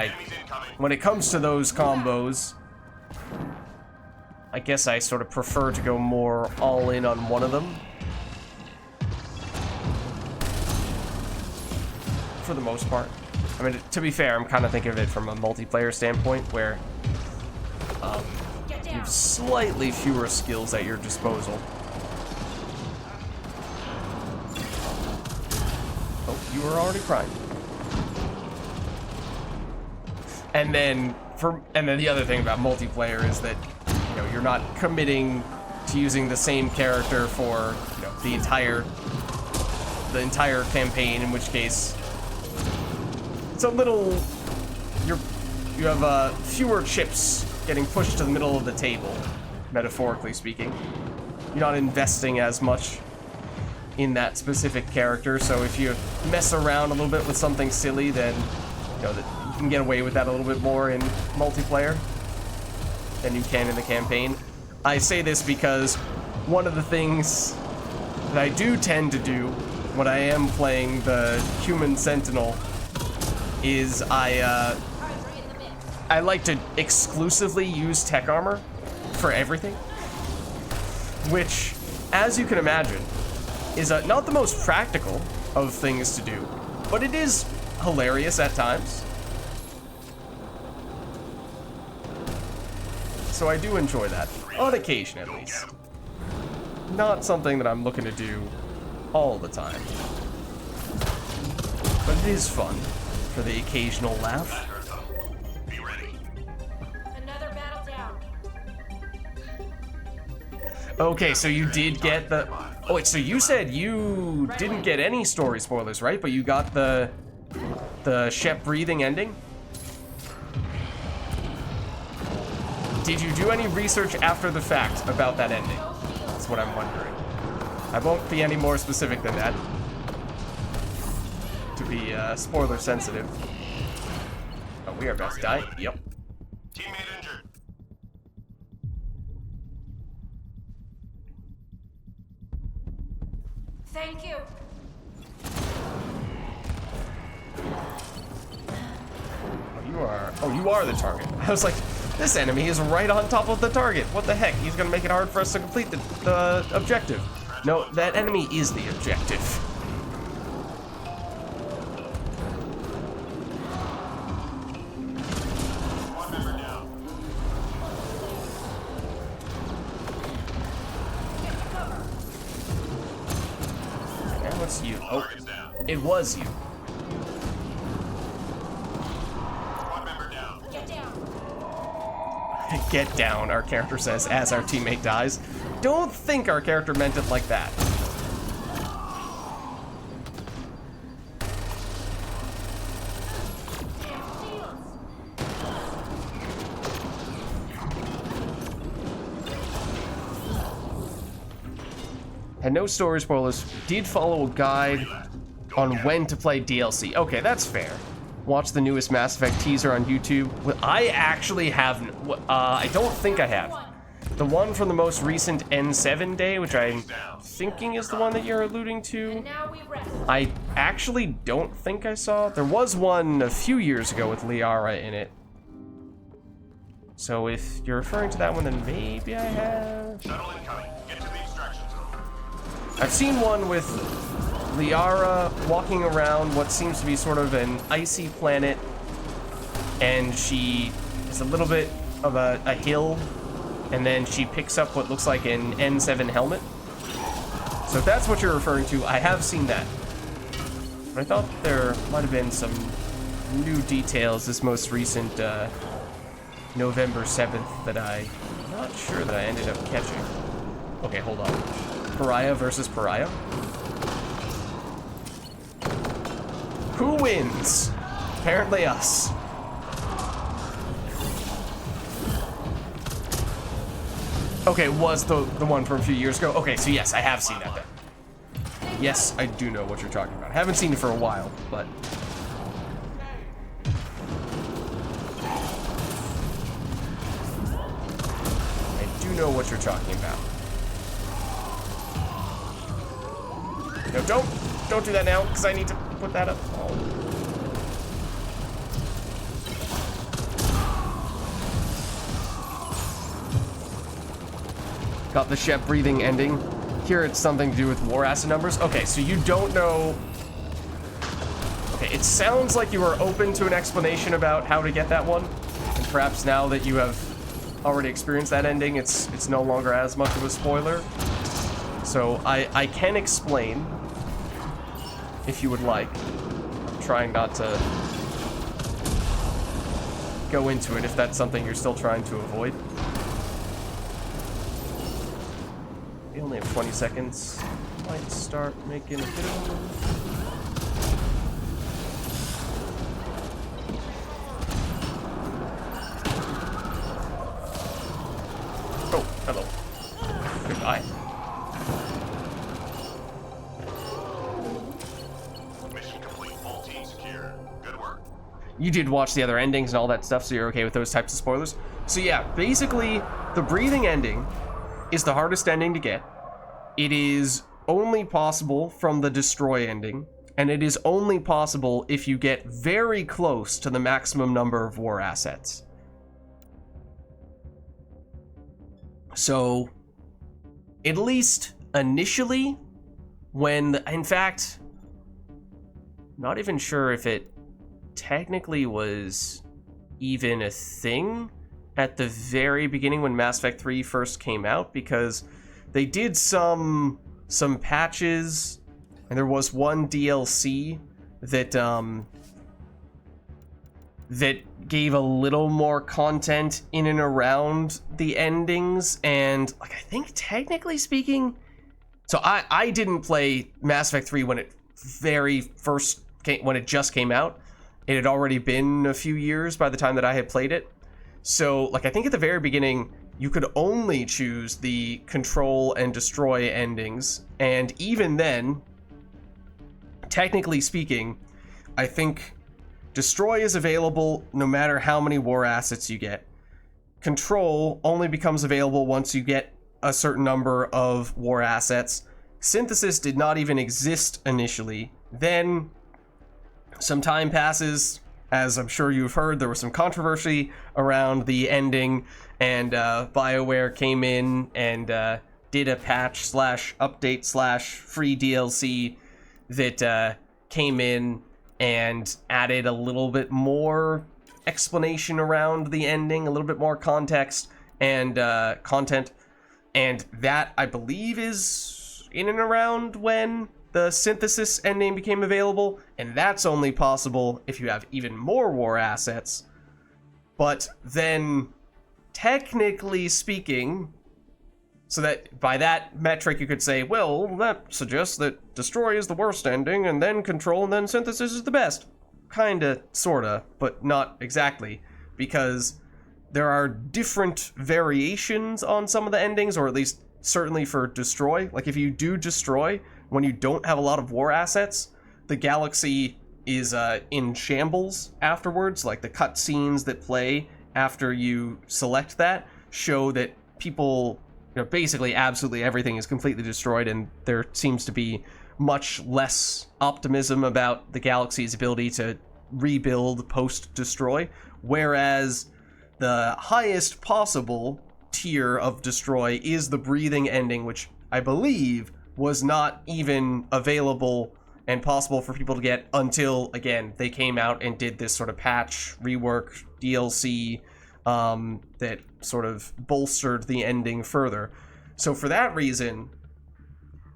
when it comes to those combos, I guess I sort of prefer to go more all in on one of them. For the most part. I mean, to be fair, I'm kind of thinking of it from a multiplayer standpoint where you have slightly fewer skills at your disposal. Oh, you were already crying. And then the other thing about multiplayer is that, you know, you're not committing to using the same character for, you know, the entire campaign, in which case it's a little, you have fewer chips getting pushed to the middle of the table, metaphorically speaking. You're not investing as much in that specific character, so if you mess around a little bit with something silly, then you know that you can get away with that a little bit more in multiplayer than you can in the campaign. I say this because one of the things that I do tend to do when I am playing the human sentinel is I like to exclusively use tech armor for everything, which, as you can imagine, is not the most practical of things to do, but it is hilarious at times. So I do enjoy that, on occasion at least. Not something that I'm looking to do all the time, but it is fun for the occasional laugh. Be ready. Another battle down. Okay, so you did get the... Oh wait, so you said you didn't get any story spoilers, right? But you got the Shep breathing ending? Did you do any research after the fact about that ending? That's what I'm wondering. I won't be any more specific than that, to be spoiler sensitive. Oh, we are about to die? Yep. Teammate injured. Thank you. Oh, you are the target. I was like, this enemy is right on top of the target. What the heck? He's gonna make it hard for us to complete the objective. No, that enemy is the objective. One member down. And what's you? Oh, Target's down. it was you. One member down. Get down. Get down, our character says as our teammate dies. Don't think our character meant it like that. And no story spoilers. Did follow a guide on when to play DLC. Okay, that's fair. Watch the newest Mass Effect teaser on YouTube. Well, I actually haven't. I don't think I have. The one from the most recent N7 day, which I'm thinking is the one that you're alluding to. And now we rest. I actually don't think I saw. There was one a few years ago with Liara in it. So if you're referring to that one, then maybe I have. Shuttle incoming. Get to the extraction zone. I've seen one with Liara walking around what seems to be sort of an icy planet, and she is a little bit of a hill, and then she picks up what looks like an N7 helmet. So if that's what you're referring to, I have seen that. But I thought there might have been some new details this most recent November 7th that I'm not sure that I ended up catching. Okay, hold on. Pariah versus Pariah? Who wins? Apparently us. Okay, it was the one from a few years ago. Okay, so yes, I have seen that then. Yes, I do know what you're talking about. I haven't seen it for a while, but... I do know what you're talking about. No, don't do that now, because I need to put that up. Oh. Got the Shep breathing ending. Here it's something to do with war acid numbers. Okay, so you don't know... Okay, it sounds like you are open to an explanation about how to get that one. And perhaps now that you have already experienced that ending, it's no longer as much of a spoiler. So I can explain, if you would like. I'm trying not to go into it if that's something you're still trying to avoid. 20 seconds might start making a bit of a move. Oh, hello. Goodbye. Mission complete. All teams secure. Good work. You did watch the other endings and all that stuff, so you're okay with those types of spoilers. So yeah, basically, the breathing ending is the hardest ending to get. It is only possible from the destroy ending, and it is only possible if you get very close to the maximum number of war assets. So, at least initially, in fact, not even sure if it technically was even a thing at the very beginning when Mass Effect 3 first came out, because they did some patches, and there was one DLC that that gave a little more content in and around the endings, and like I think technically speaking, so I didn't play Mass Effect 3 when it when it just came out. It had already been a few years by the time that I had played it. So, like, I think at the very beginning, you could only choose the control and destroy endings. And even then, technically speaking, I think destroy is available no matter how many war assets you get. Control only becomes available once you get a certain number of war assets. Synthesis did not even exist initially. Then some time passes. As I'm sure you've heard, there was some controversy around the ending, and Bioware came in and did a patch / update / free DLC that came in and added a little bit more explanation around the ending, a little bit more context and content, and that, I believe, is in and around when the synthesis ending became available, and that's only possible if you have even more war assets. But then, technically speaking, so that by that metric you could say, well, that suggests that destroy is the worst ending, and then control, and then synthesis is the best. Kinda, sorta, but not exactly, because there are different variations on some of the endings, or at least certainly for destroy. Like, if you do destroy, when you don't have a lot of war assets, the galaxy is in shambles afterwards. Like, the cutscenes that play after you select that show that people, basically absolutely everything is completely destroyed, and there seems to be much less optimism about the galaxy's ability to rebuild post-destroy, whereas the highest possible tier of destroy is the breathing ending, which I believe was not even available and possible for people to get until, again, they came out and did this sort of patch, rework, DLC that sort of bolstered the ending further. So for that reason,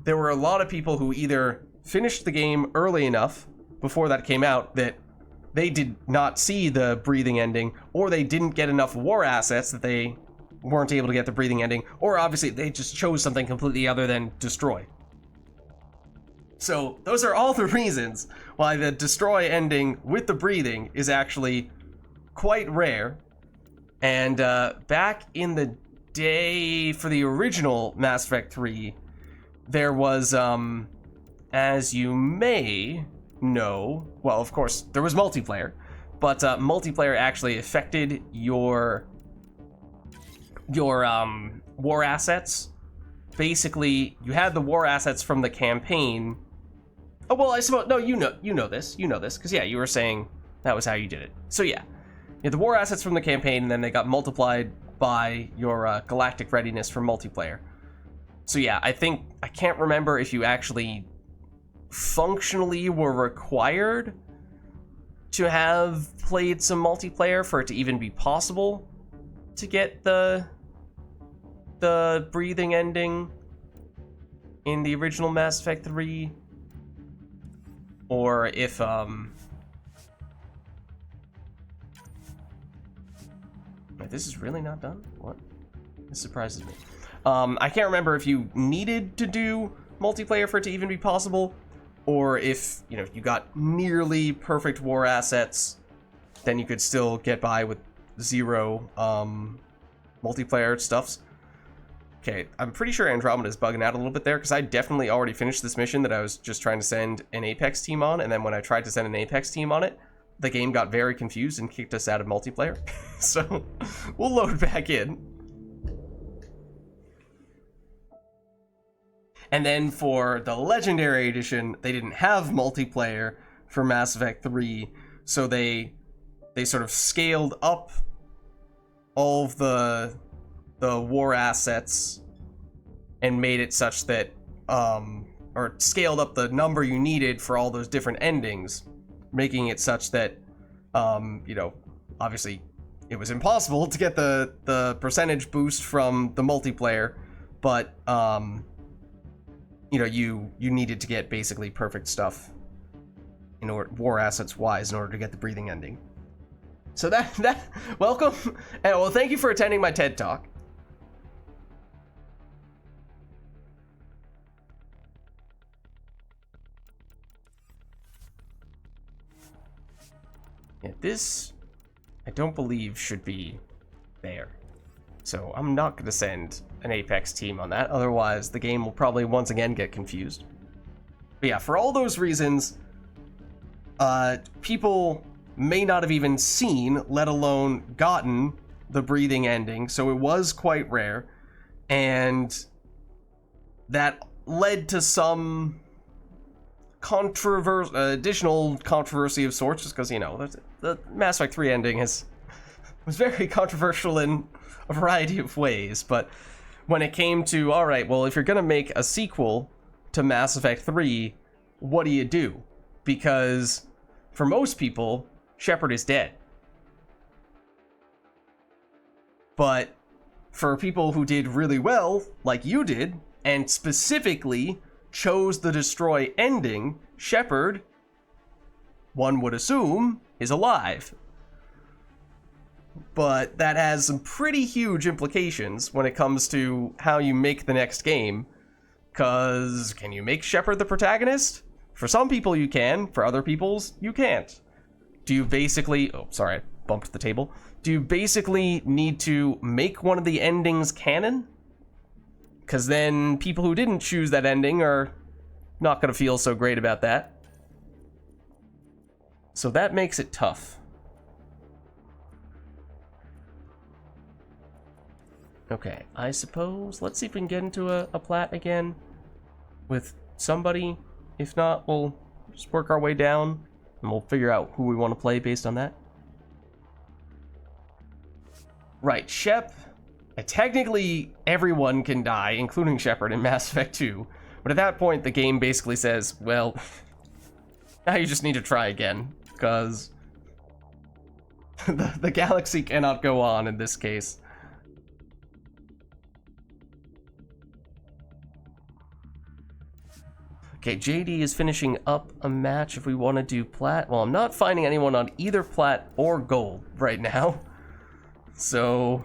there were a lot of people who either finished the game early enough before that came out that they did not see the breathing ending, or they didn't get enough war assets that they weren't able to get the breathing ending, or obviously they just chose something completely other than destroy. So those are all the reasons why the destroy ending with the breathing is actually quite rare. And back in the day for the original Mass Effect 3, there was, as you may know, well, of course, there was multiplayer, but multiplayer actually affected your war assets. Basically, you had the war assets from the campaign. Oh, well, I suppose, no, you know this, because yeah, you were saying that was how you did it. So yeah, you had the war assets from the campaign, and then they got multiplied by your galactic readiness for multiplayer. So yeah, I can't remember if you actually functionally were required to have played some multiplayer for it to even be possible to get the breathing ending in the original Mass Effect 3, or if this is really not done? What? This surprises me. I can't remember if you needed to do multiplayer for it to even be possible, or if, you know, you got nearly perfect war assets, then you could still get by with 0 multiplayer stuffs. Okay, I'm pretty sure Andromeda is bugging out a little bit there, because I definitely already finished this mission that I was just trying to send an Apex team on, and then when I tried to send an Apex team on it, the game got very confused and kicked us out of multiplayer. So, we'll load back in. And then for the Legendary Edition, they didn't have multiplayer for Mass Effect 3, so they sort of scaled up all of the war assets and made it such that, or scaled up the number you needed for all those different endings, making it such that, you know, obviously it was impossible to get the percentage boost from the multiplayer, but, you know, you needed to get basically perfect stuff in order, war assets wise, in order to get the breathing ending. So that welcome, and well, thank you for attending my TED Talk. Yeah, this, I don't believe, should be there. So I'm not going to send an Apex team on that, otherwise the game will probably once again get confused. But yeah, for all those reasons, people may not have even seen, let alone gotten, the breathing ending, so it was quite rare, and that led to some additional controversy of sorts, just because, you know, the Mass Effect 3 ending was very controversial in a variety of ways, but when it came to, alright, well, if you're gonna make a sequel to Mass Effect 3, what do you do? Because for most people, Shepard is dead. But for people who did really well, like you did, and specifically chose the destroy ending, Shepard, one would assume, is alive. But that has some pretty huge implications when it comes to how you make the next game. Because can you make Shepard the protagonist? For some people you can, for other people's you can't. Do you basically... Oh, sorry, I bumped the table. Do you basically need to make one of the endings canon? Because then people who didn't choose that ending are not going to feel so great about that. So that makes it tough. Okay, I suppose let's see if we can get into a plat again with somebody. If not, we'll just work our way down and we'll figure out who we want to play based on that. Right, Shep. Technically, everyone can die, including Shepard in Mass Effect 2. But at that point, the game basically says, well, now you just need to try again, because the galaxy cannot go on in this case. Okay, JD is finishing up a match if we want to do plat. Well, I'm not finding anyone on either plat or gold right now. So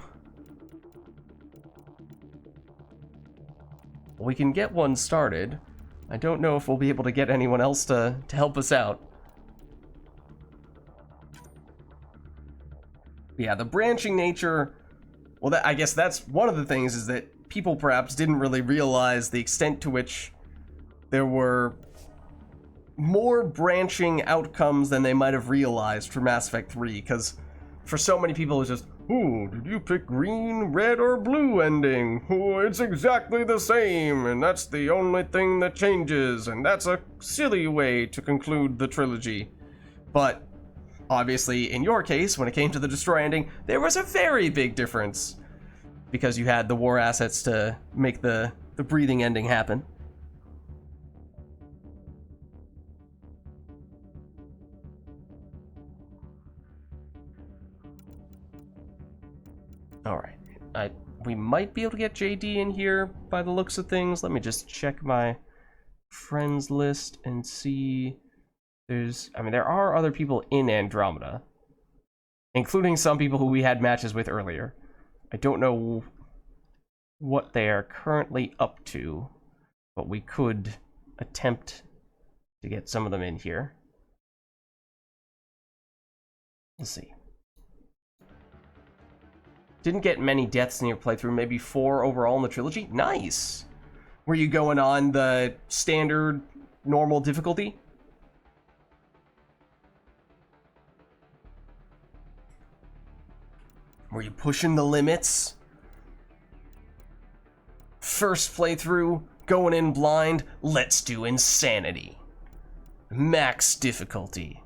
we can get one started. I don't know if we'll be able to get anyone else to help us out. Yeah, the branching nature, well, I guess that's one of the things, is that people perhaps didn't really realize the extent to which there were more branching outcomes than they might have realized for Mass Effect 3, because for so many people it's just, ooh, did you pick green, red, or blue ending? Oh, it's exactly the same, and that's the only thing that changes, and that's a silly way to conclude the trilogy. But obviously, in your case, when it came to the destroy ending, there was a very big difference, because you had the war assets to make the breathing ending happen. Alright, we might be able to get JD in here by the looks of things. Let me just check my friends list and see. There are other people in Andromeda, including some people who we had matches with earlier. I don't know what they are currently up to, but we could attempt to get some of them in here. Let's see. Didn't get many deaths in your playthrough, maybe 4 overall in the trilogy. Nice! Were you going on the standard, normal difficulty? Were you pushing the limits? First playthrough, going in blind, let's do insanity. Max difficulty.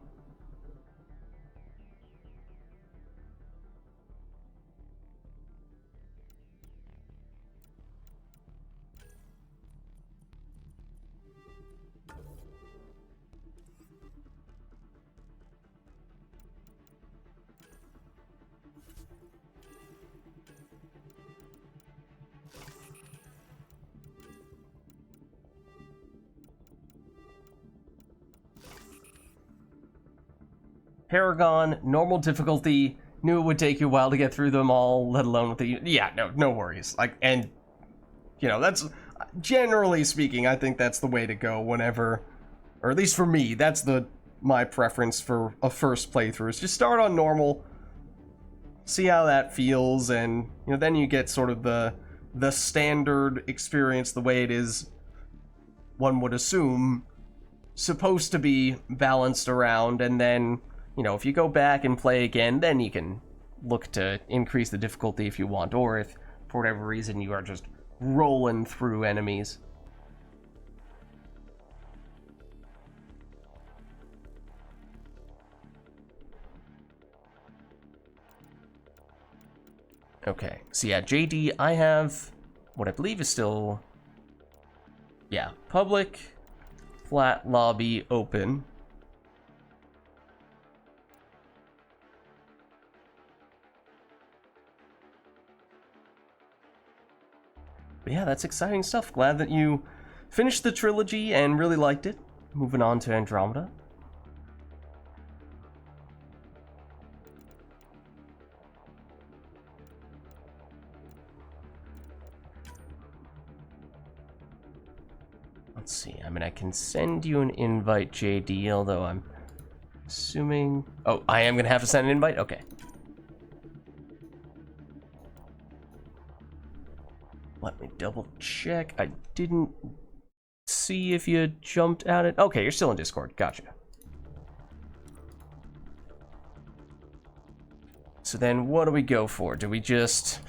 Paragon, normal difficulty, knew it would take you a while to get through them all, let alone with the... Yeah, no worries. Like, and, you know, that's... Generally speaking, I think that's the way to go whenever... Or at least for me, that's my preference for a first playthrough, is just start on normal, see how that feels, and, you know, then you get sort of the standard experience the way it is, one would assume, supposed to be balanced around, and then... You know, if you go back and play again, then you can look to increase the difficulty if you want, or if, for whatever reason, you are just rolling through enemies. Okay, so yeah, JD, I have what I believe is still... Yeah, public, flat lobby, open. But yeah, that's exciting stuff. Glad that you finished the trilogy and really liked it. Moving on to Andromeda. Let's see. I mean, I can send you an invite, JD, although I'm assuming... Oh, I am going to have to send an invite? Okay. Let me double check. I didn't see if you jumped at it. Okay, you're still in Discord. Gotcha. So then what do we go for? Do we just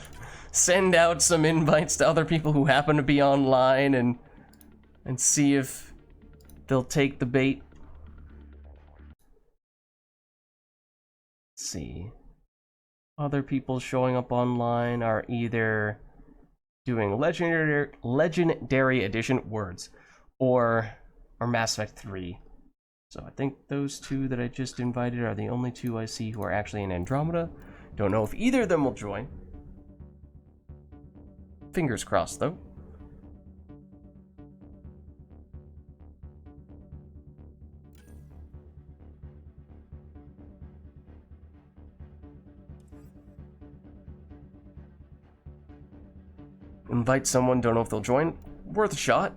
send out some invites to other people who happen to be online and see if they'll take the bait? Let's see. Other people showing up online are either doing legendary edition words or Mass Effect 3. So I think those two that I just invited are the only two I see who are actually in Andromeda. Don't know if either of them will join. Fingers crossed, though. Invite someone, don't know if they'll join. Worth a shot.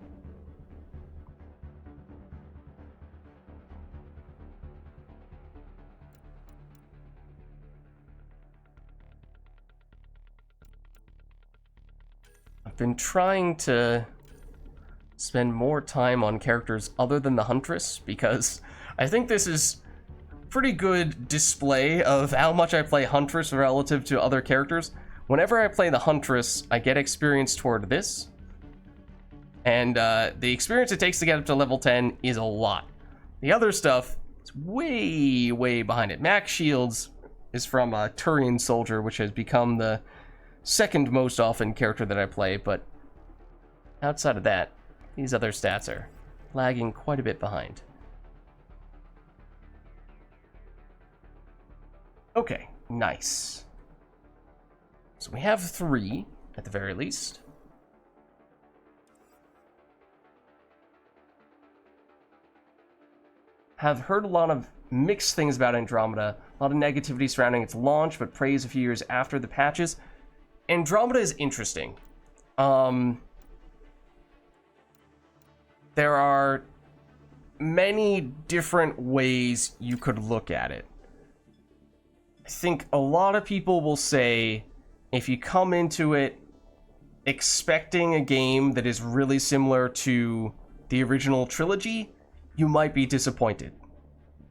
I've been trying to spend more time on characters other than the Huntress, because I think this is pretty good display of how much I play Huntress relative to other characters. Whenever I play the Huntress, I get experience toward this, and the experience it takes to get up to level 10 is a lot. The other stuff is way, way behind it. Max Shields is from a Turian Soldier, which has become the second most often character that I play, but outside of that, these other stats are lagging quite a bit behind. Okay, nice. So we have 3, at the very least. Have heard a lot of mixed things about Andromeda. A lot of negativity surrounding its launch, but praise a few years after the patches. Andromeda is interesting. There are many different ways you could look at it. I think a lot of people will say if you come into it expecting a game that is really similar to the original trilogy, you might be disappointed.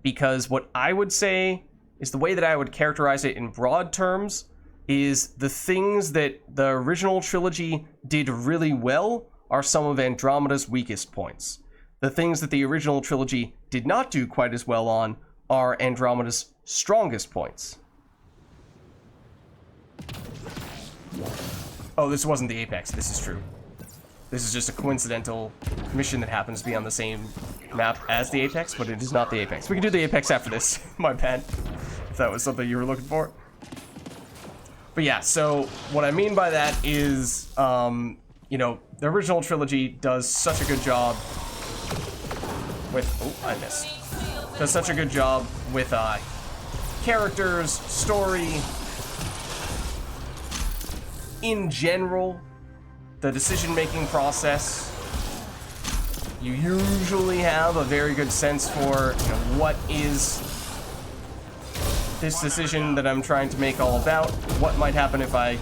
Because what I would say is the way that I would characterize it in broad terms is the things that the original trilogy did really well are some of Andromeda's weakest points. The things that the original trilogy did not do quite as well on are Andromeda's strongest points. Oh, this wasn't the Apex, this is true. This is just a coincidental mission that happens to be on the same map as the Apex, but it is not the Apex. We can do the Apex after this, my bad, if that was something you were looking for. But yeah, so what I mean by that is, you know, the original trilogy does such a good job with, oh, I missed. Does such a good job with characters, story, in general, the decision-making process. You usually have a very good sense for, you know, what is this decision that I'm trying to make all about, what might happen if I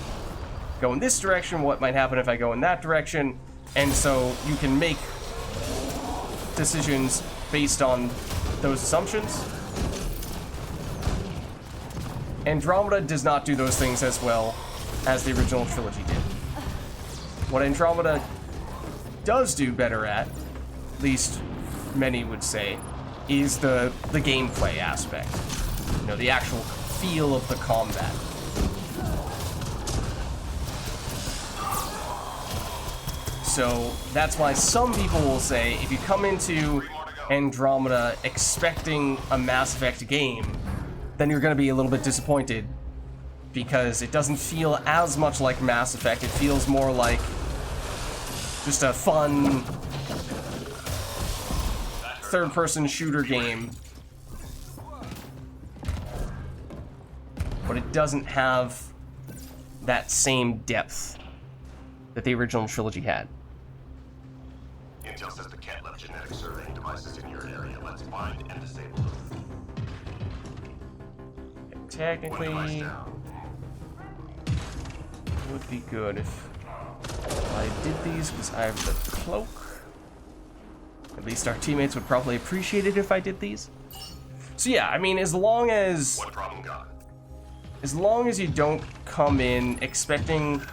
go in this direction, what might happen if I go in that direction, and so you can make decisions based on those assumptions. Andromeda does not do those things as well as the original trilogy did. What Andromeda does do better at least many would say, is the gameplay aspect. You know, the actual feel of the combat. So that's why some people will say, if you come into Andromeda expecting a Mass Effect game, then you're going to be a little bit disappointed, because it doesn't feel as much like Mass Effect. It feels more like just a fun third-person shooter game. But it doesn't have that same depth that the original trilogy had. Intel says the cat left genetic surveying devices in your area. Let's find and disable them. Technically, it would be good if I did these, because I have the cloak. At least our teammates would probably appreciate it if I did these. So yeah, I mean, as long as you don't come in expecting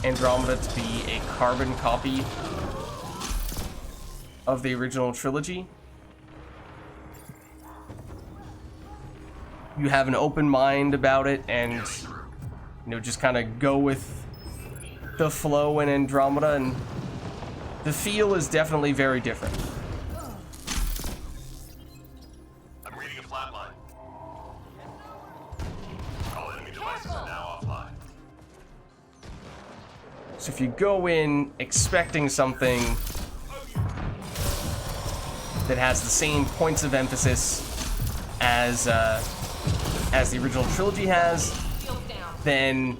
Andromeda to be a carbon copy of the original trilogy, you have an open mind about it, and you know, just kind of go with the flow in Andromeda, and the feel is definitely very different. I'm reading a flatline. All enemy devices are now offline. So if you go in expecting something that has the same points of emphasis as the original trilogy has, then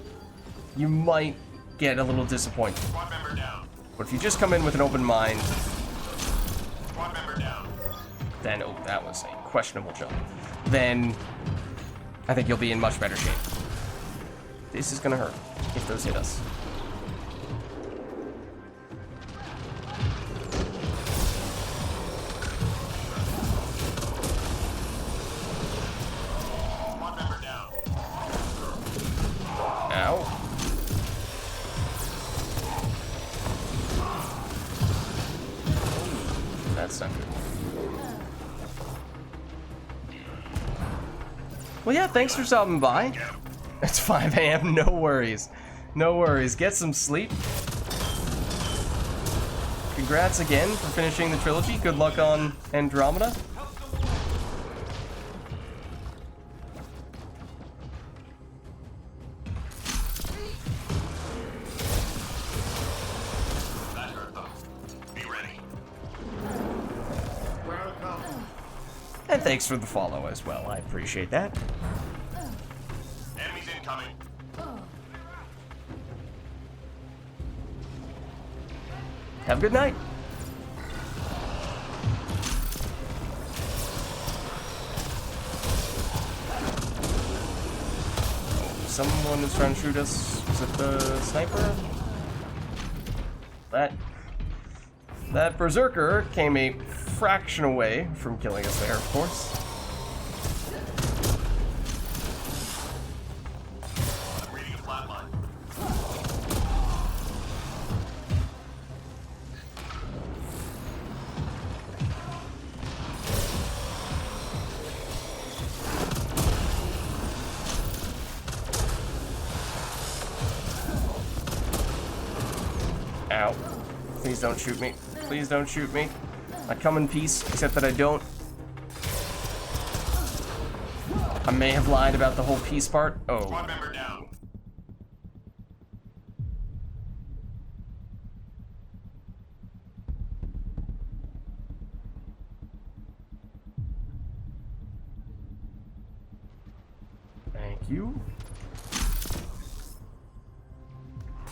you might get a little disappointed. Squad member down. But if you just come in with an open mind, Squad member down. then, oh, that was a questionable jump, then I think you'll be in much better shape. This is gonna hurt if those hit us. Squad member down. Ow. That's not good. Well, yeah, thanks for stopping by. It's 5 a.m., no worries. No worries, get some sleep. Congrats again for finishing the trilogy. Good luck on Andromeda. That hurt them. Be ready. And thanks for the follow as well, I appreciate that. Enemies incoming. Have a good night. Someone is trying to shoot us. Is it the sniper? That berserker came a fraction away from killing us there, of course. I'm reading a flatline. Ow. Please don't shoot me. Please don't shoot me. I come in peace, except that I don't. I may have lied about the whole peace part. Oh. Squad member down. Thank you.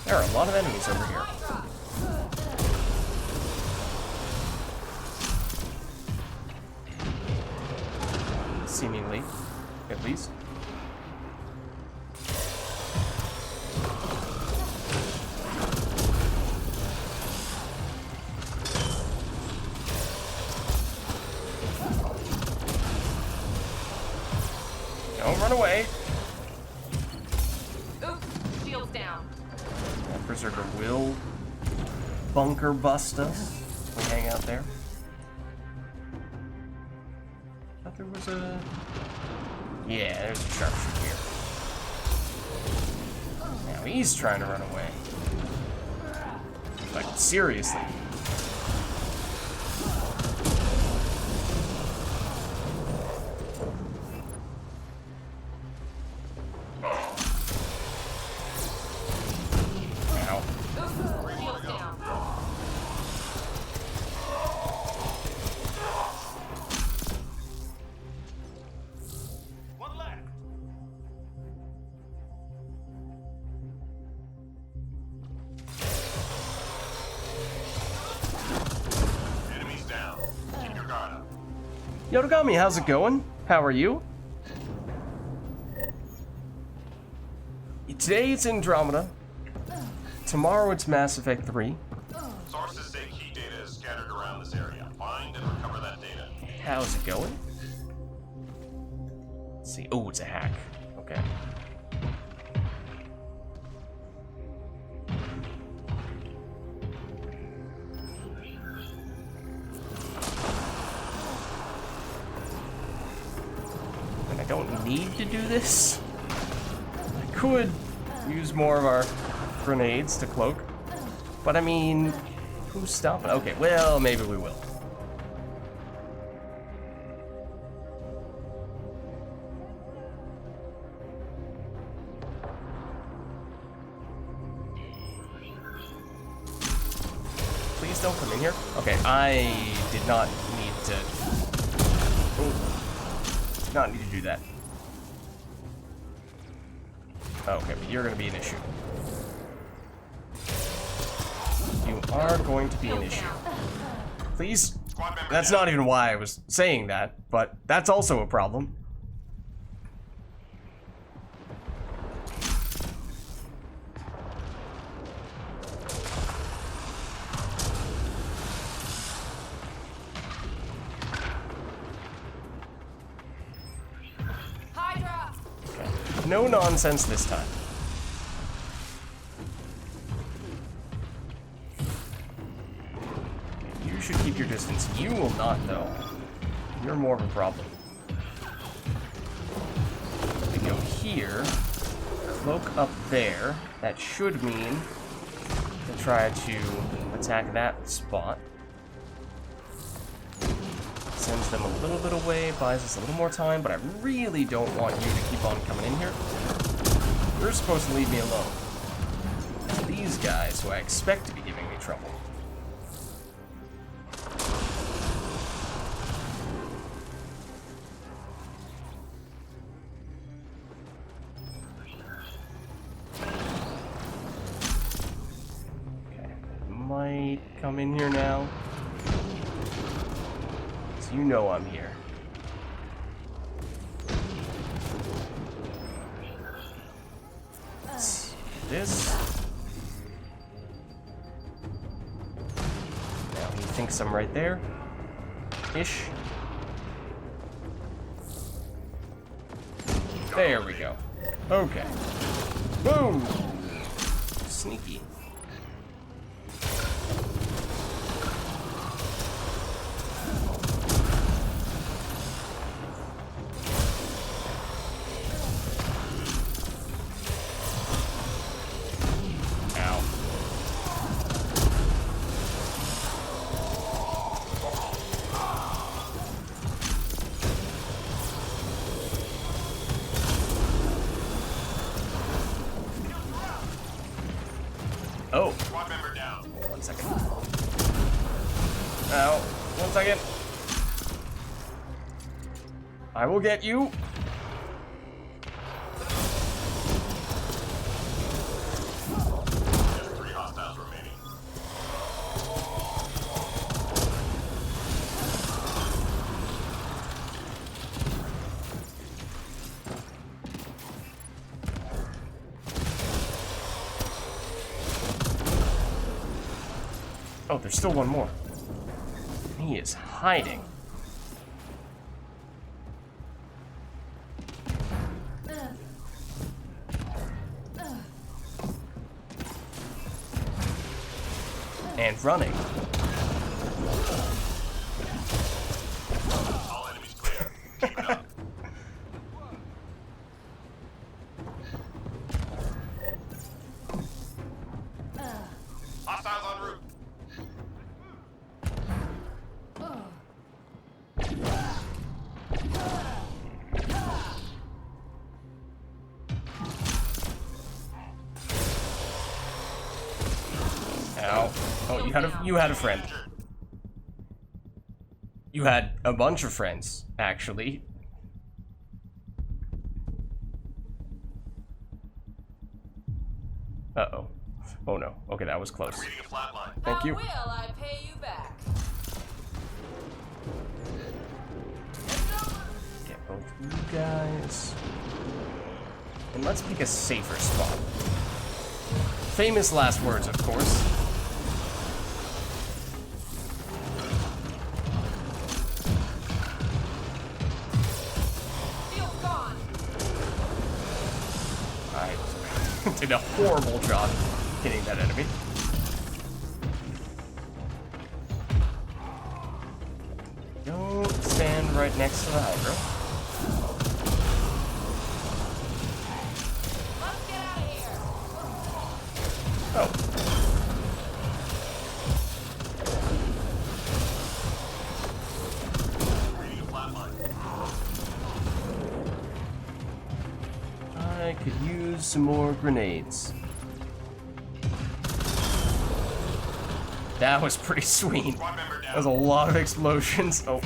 There are a lot of enemies over here. Seemingly, at least. Don't run away. Oops, shield's down. That berserker will bunker bust us if we hang out there. I thought there was a... Yeah, there's a sharpshooter here. Now he's trying to run away. Like, seriously. Ow. Oops, shield's down. One left. Enemies down. Keep your guard up. Yotogami, how's it going? How are you? Today it's Andromeda. Tomorrow it's Mass Effect 3. Sources say key data is scattered around this area. Find and recover that data. How's it going? Let's see. Oh, it's a hack. Okay. And I don't need to do this. I could use more of our grenades to cloak. But I mean, who's stopping? Okay, well, maybe we will. Please don't come in here. Okay, I did not need to... Oh, did not need to do that. Okay, but you're going to be an issue. You are going to be an issue. Please? Squad member That's down. not even why I was saying that, but that's also a problem. Hydra! Okay. No nonsense this time. You should keep your distance. You will not, though. You're more of a problem. We go here. Cloak up there. That should mean to try to attack that spot. Sends them a little bit away, buys us a little more time, but I really don't want you to keep on coming in here. You're supposed to leave me alone. It's these guys who I expect to be giving me trouble. Okay, might come in here now. So you know I'm here. Let's do this. Now he thinks I'm right there. Ish. There we go. Okay. Boom! Sneaky. Ow. Oh. Squad member down. 1 second. Ow. 1 second. I will get you. Just 3 hostiles remaining. Oh, there's still one more. He is hiding. And running. All enemies clear. Keep it up. Hostiles en route. Ow. Oh, you had a friend. You had a bunch of friends, actually. Uh-oh. Oh no. Okay, that was close. Reading a flatline. Thank you. How will I pay you back? Get both of you guys. And let's pick a safer spot. Famous last words, of course. Field's gone. I did a horrible job hitting that enemy. Don't stand right next to the Hydra. Let's get out of here. Oh. Reading a flatline. I could use some more grenades. That was pretty sweet. Squad member That was down. a lot of explosions. Oh.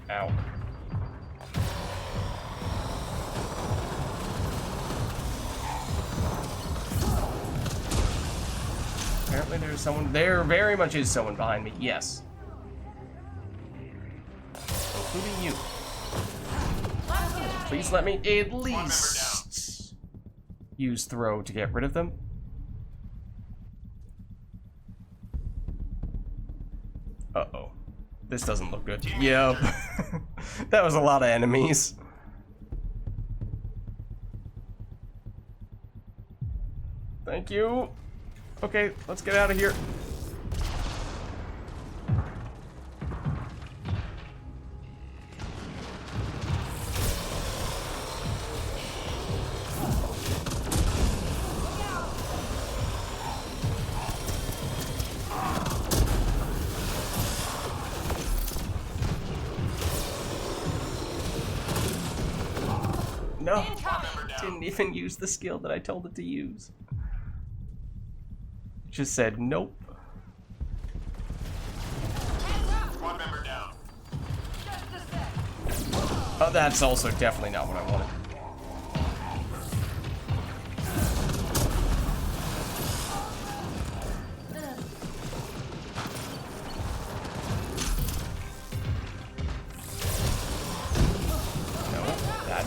Ow. Apparently there's someone. There very much is someone behind me. Yes. Including you. Let's get out of Please here. let me at least use throw to get rid of them. Uh-oh. This doesn't look good. Yep. That was a lot of enemies. Thank you. Okay, let's get out of here. No, didn't even use the skill that I told it to use. Just said nope. Squad member down. Just a sec. Oh, that's also definitely not what I wanted.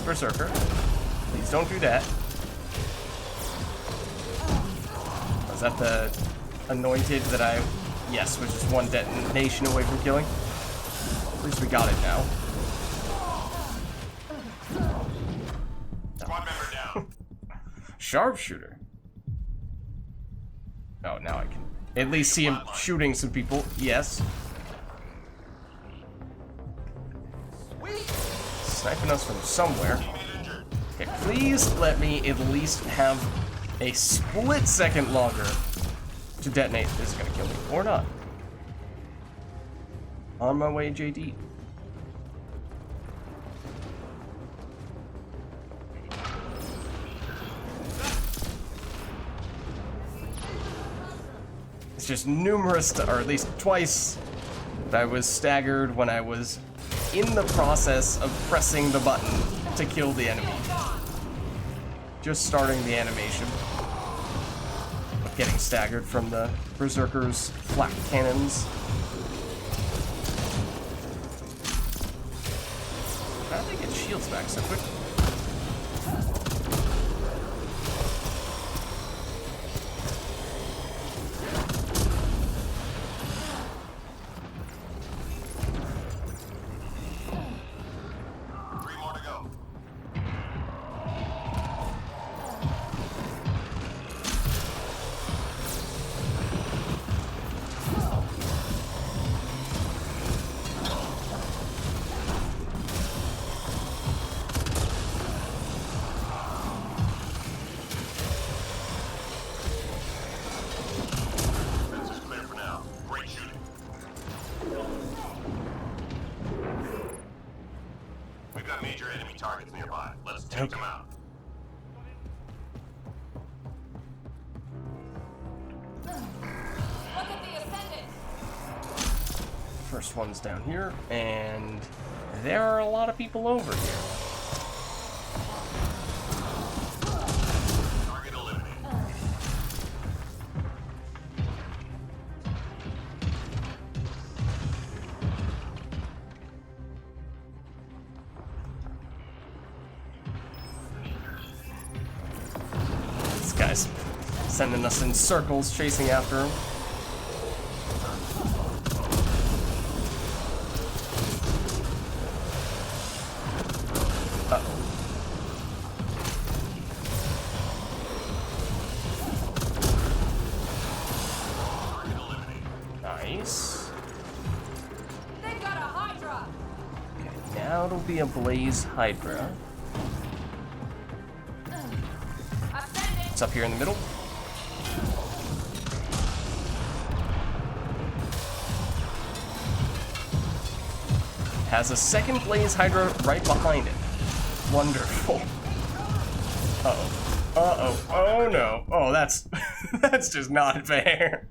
berserker. Please don't do that. Was that the anointed that I... Yes, which is one detonation away from killing. At least we got it now. Squad member down. Sharpshooter. Oh, now I can at least see him shooting some people. Yes. Sniping us from somewhere. Teammate injured. Okay, please let me at least have a split second longer to detonate. This is gonna kill me. Or not. On my way, JD. It's just numerous, or at least twice, that I was staggered when I was in the process of pressing the button to kill the enemy. Just starting the animation of getting staggered from the berserker's flak cannons. How did they get shields back so quick? Major enemy targets nearby. Let's take them out. Look at the ascendant. First one's down here, and there are a lot of people over here. Target eliminated. This guy's sending us in circles, chasing after him. Nice. They've got a Hydra. Okay, now it'll be a Blaze Hydra. Ascendant. It's up here in the middle. Has a second Blaze Hydra right behind it. Wonderful. Uh-oh. Uh-oh. Oh no. Oh, that's that's just not fair.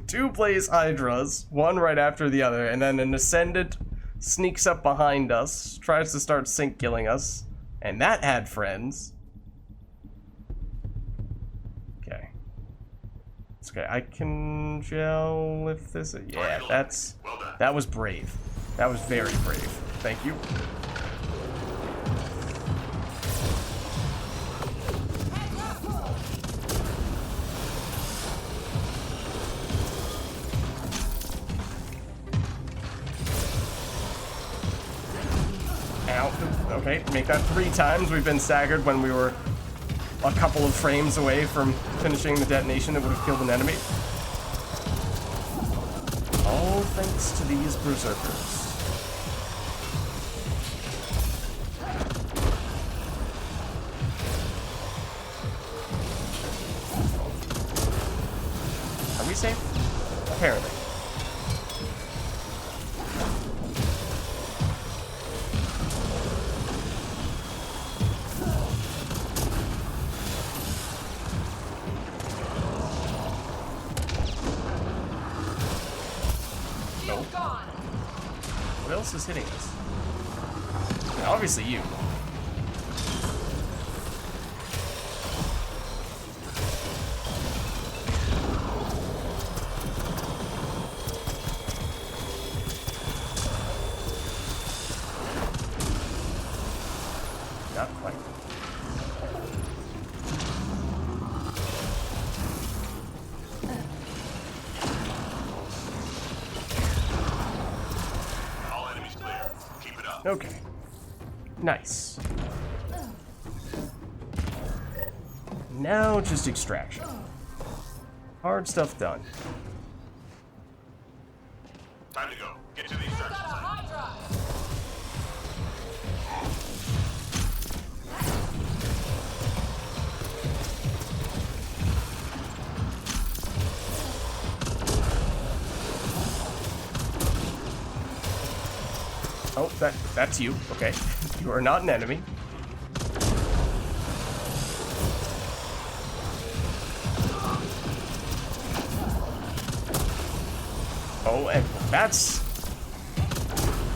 Two Blaze Hydras, one right after the other, and then an Ascendant sneaks up behind us, tries to start sync killing us, and that had friends. Okay. It's okay. I can gel if this. Yeah, that was brave. That was very brave. Thank you. Ow. Okay, make that 3 times. We've been staggered when we were a couple of frames away from finishing the detonation that would have killed an enemy. All thanks to these berserkers. Are we safe? Apparently. Shield gone. What else is hitting us? Obviously you. Okay. Nice. Now just extraction. Hard stuff done. Time to go. Get to the Got a extraction site. Hydra! Oh, that's you. Okay. You are not an enemy. Oh, and that's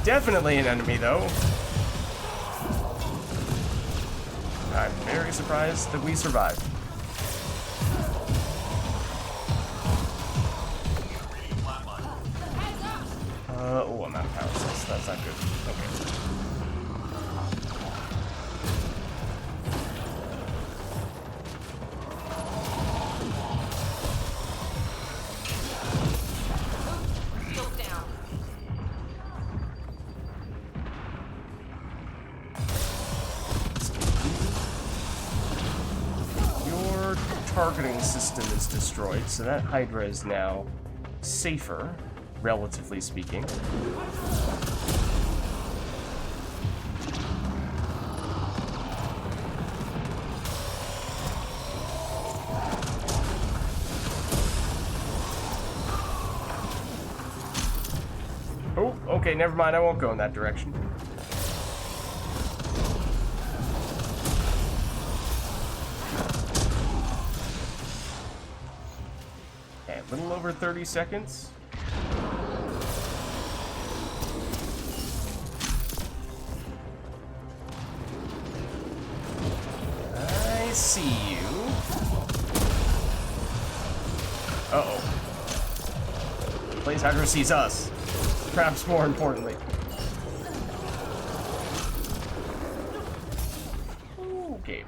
definitely an enemy, though. I'm very surprised that we survived. Reading flatline. Heads up! Oh, I'm out of power cells. That's not good. Okay. Shields down. Your targeting system is destroyed, so that Hydra is now safer, relatively speaking. Oh, okay, never mind. I won't go in that direction. Okay, a little over 30 seconds. I see you. Uh-oh. Blaze Hydra sees us. Perhaps more importantly. Okay.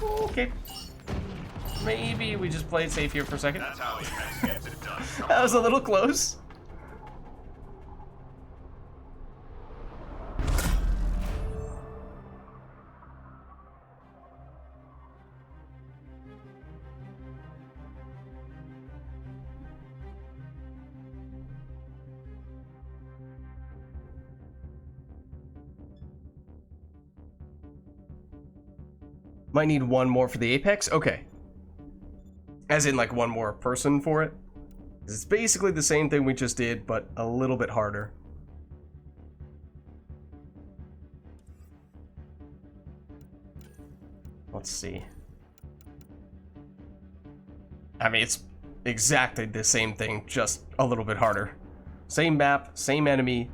Okay. Maybe we just play it safe here for a second. That's how Apex gets it done. That was a little close. Might need one more for the Apex? Okay. As in, like, one more person for it? It's basically the same thing we just did, but a little bit harder. Let's see. I mean, it's exactly the same thing, just a little bit harder. Same map, same enemy,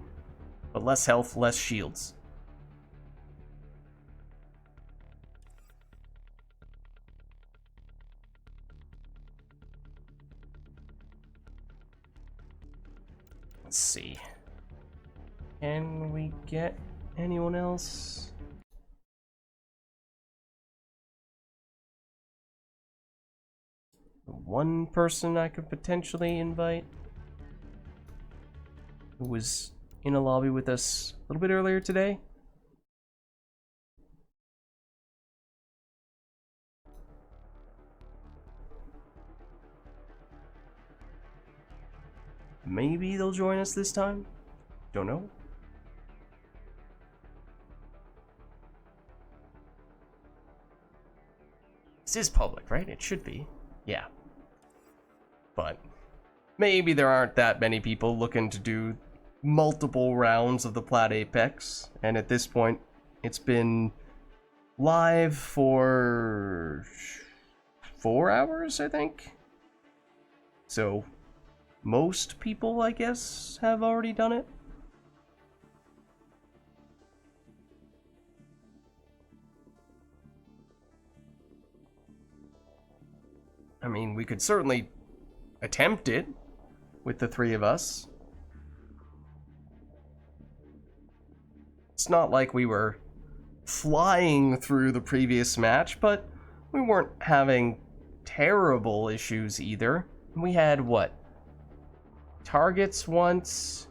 but less health, less shields. Let's see. Can we get anyone else? One person I could potentially invite who was in a lobby with us a little bit earlier today. Maybe they'll join us this time. Don't know. This is public, right? It should be. Yeah. But maybe there aren't that many people looking to do multiple rounds of the Plat Apex. And at this point, it's been live for 4 hours, I think. So most people, I guess, have already done it. I mean, we could certainly attempt it with the three of us. It's not like we were flying through the previous match, but we weren't having terrible issues either. We had what? Targets once.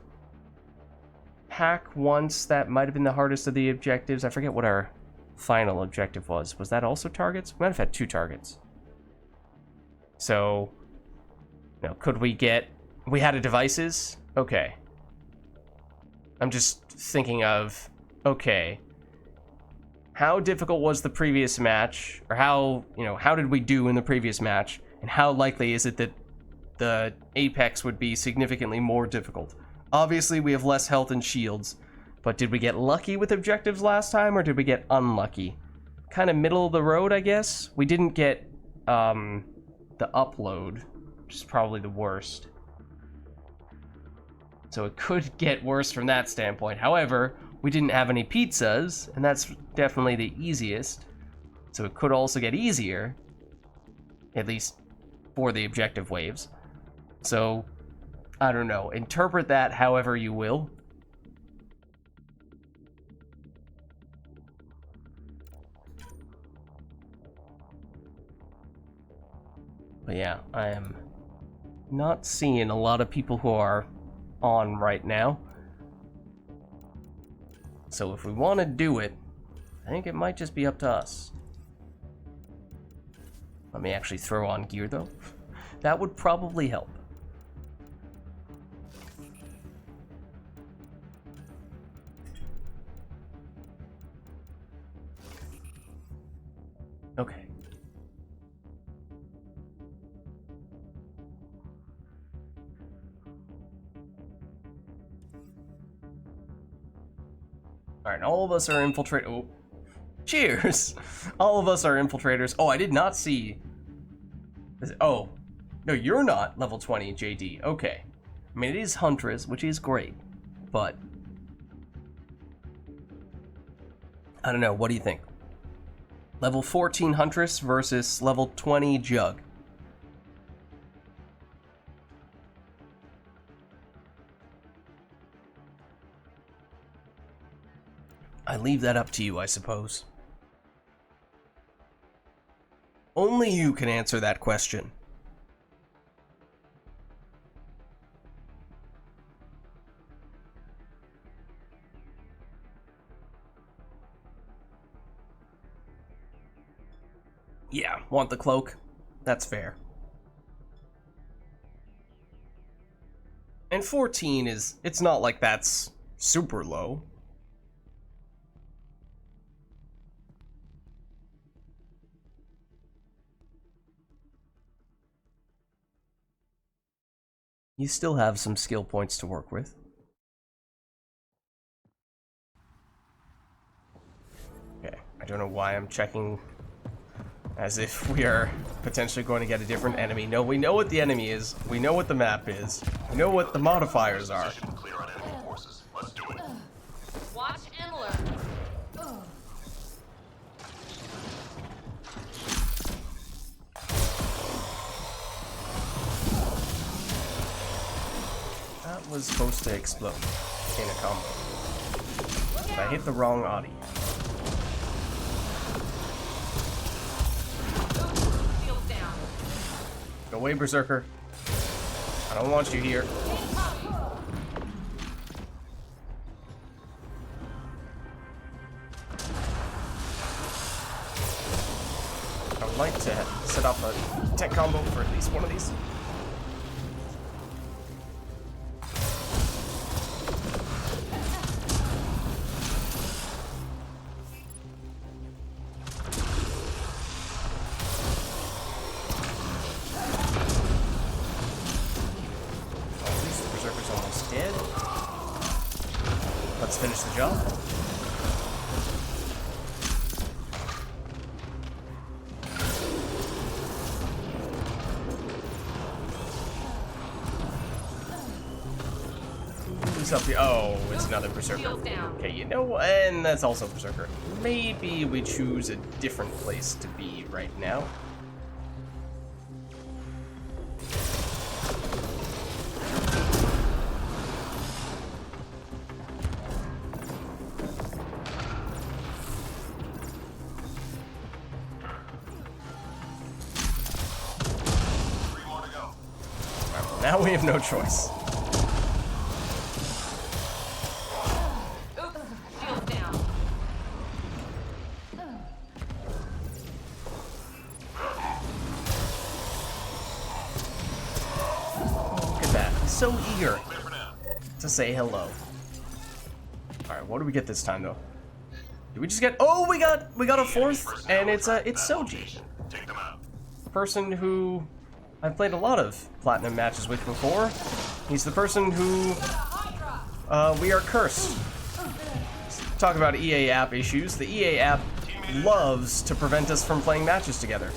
Hack once. That might have been the hardest of the objectives. I forget what our final objective was. Was that also targets? We might have had 2 targets. So, you know, could we get... We had a devices? Okay. I'm just thinking of... Okay. How difficult was the previous match? Or how, you know, how did we do in the previous match? And how likely is it that the Apex would be significantly more difficult? Obviously, we have less health and shields. But did we get lucky with objectives last time, or did we get unlucky? Kind of middle of the road, I guess. We didn't get the upload, which is probably the worst. So it could get worse from that standpoint. However, we didn't have any pizzas, and that's definitely the easiest. So it could also get easier, at least for the objective waves. So, I don't know. Interpret that however you will. But yeah, I am not seeing a lot of people who are on right now. So if we want to do it, I think it might just be up to us. Let me actually throw on gear, though. That would probably help. Okay. Alright, all of us are infiltrators. Oh. Cheers! All of us are infiltrators. Oh, I did not see... Oh. No, you're not level 20, JD. Okay. I mean, it is Huntress, which is great. But... I don't know, what do you think? Level 14 Huntress versus level 20 Jug. I leave that up to you, I suppose. Only you can answer that question. Yeah, want the cloak? That's fair. And 14 is... It's not like that's super low. You still have some skill points to work with. Okay, I don't know why I'm checking as if we are potentially going to get a different enemy. No, we know what the enemy is. We know what the map is. We know what the modifiers are. Clear on enemy forces. Let's do it. Watch and learn. That was supposed to explode in a combo. But I hit the wrong Audi. Shield down. Go away, Berserker. I don't want you here. I would like to set up a tech combo for at least one of these. Finish the job. Who's up here? Oh, it's another Berserker. Okay, you know, and that's also Berserker. Maybe we choose a different place to be right now. now we have no choice. Oops, shield down. Look at that. He's so eager Clear for now. to say hello. Alright, what do we get this time though? Did we just get we got a fourth, and it's Soji. Take them out. A person who I've played a lot of platinum matches with before. He's the person who we are cursed. Talk about EA app issues. The EA app loves to prevent us from playing matches together.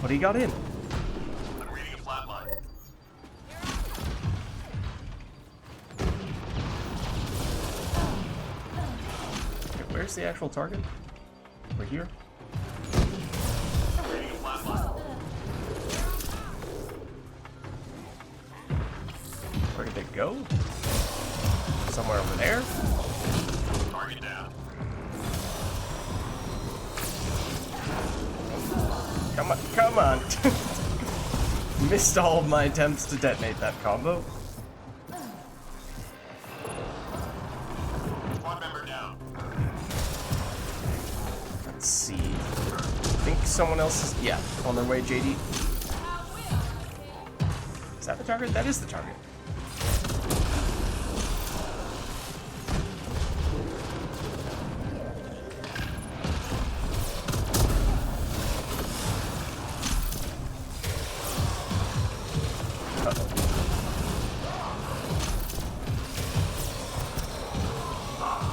But he got in. I'm reading a flat line. Okay, where's the actual target? Over here? Reading a flat line. Where did they go? Somewhere over there? Target down. Come on, come on. Missed all of my attempts to detonate that combo. Squad member down. Let's see. I think someone else is, yeah, on their way, JD. Is that the target? That is the target.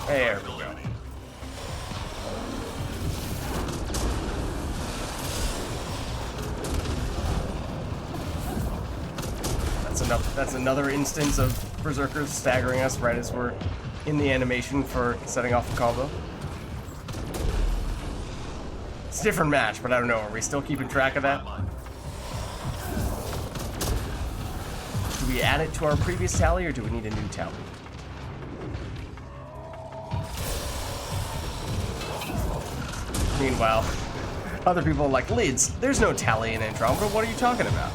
There we go. That's another instance of Berserkers staggering us right as we're in the animation for setting off the combo. It's a different match, but I don't know. Are we still keeping track of that? Do we add it to our previous tally, or do we need a new tally? Meanwhile, other people are like, Lids, there's no tally in Andromeda, what are you talking about?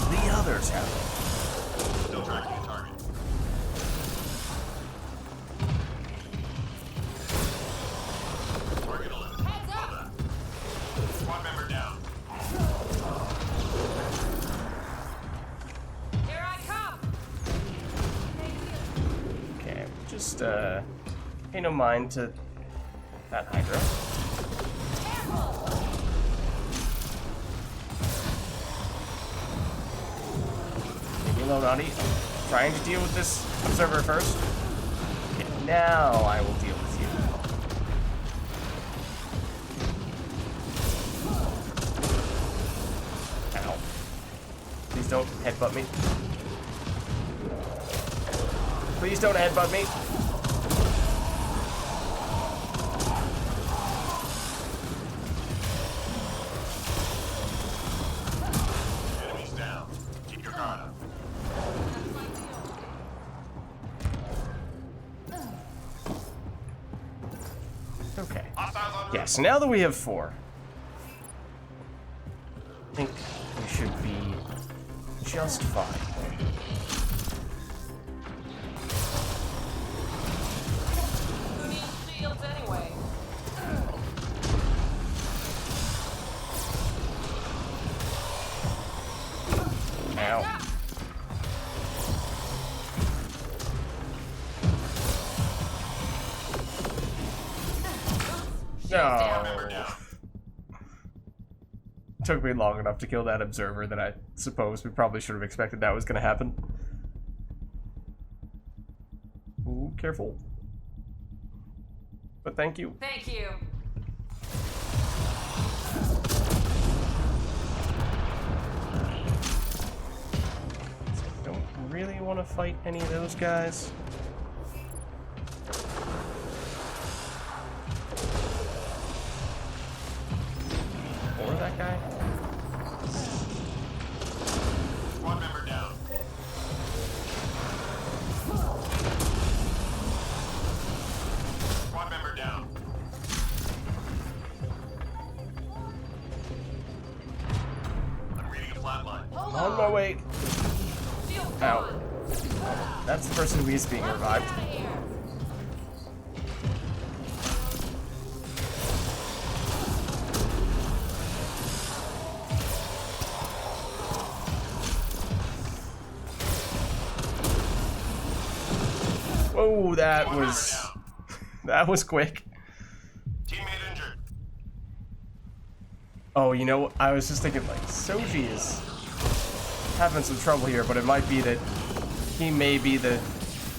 The others have it. Still tracking the target. Target eliminated. Heads up! Squad member down. Here I come! Okay, just pay no mind to that Hydra. Leave me alone, Audie. I'm trying to deal with this observer first. Okay, now I will deal with you. Ow. Please don't headbutt me. Please don't headbutt me. Enemies down. Keep your guard up. Okay. Hostiles on Yeah, so now that we have 4, I think we should be just fine. Who needs shields anyway? Ow. member No. down. Took me long enough to kill that observer that I suppose we probably should have expected that was going to happen. Ooh, careful. But thank you. Thank you. Don't really want to fight any of those guys. Or that guy. Squad member down. Hold On my way. Shield Ow. gone. That's the person who is being Get revived. out of here. Whoa, that was quick. Teammate injured. Oh, you know, I was just thinking, like, Soji is having some trouble here, but it might be that he may be the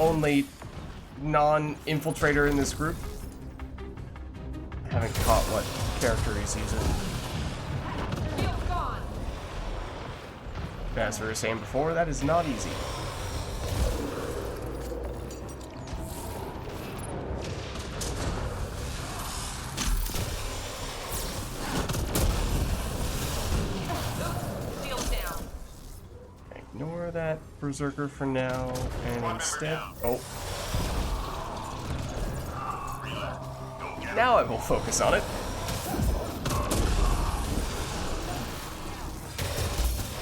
only non-infiltrator in this group. I haven't caught what character he's using. Shield gone. As we were saying before, that is not easy. Shield down. Ignore that berserker for now, and instead, oh, now I will focus on it.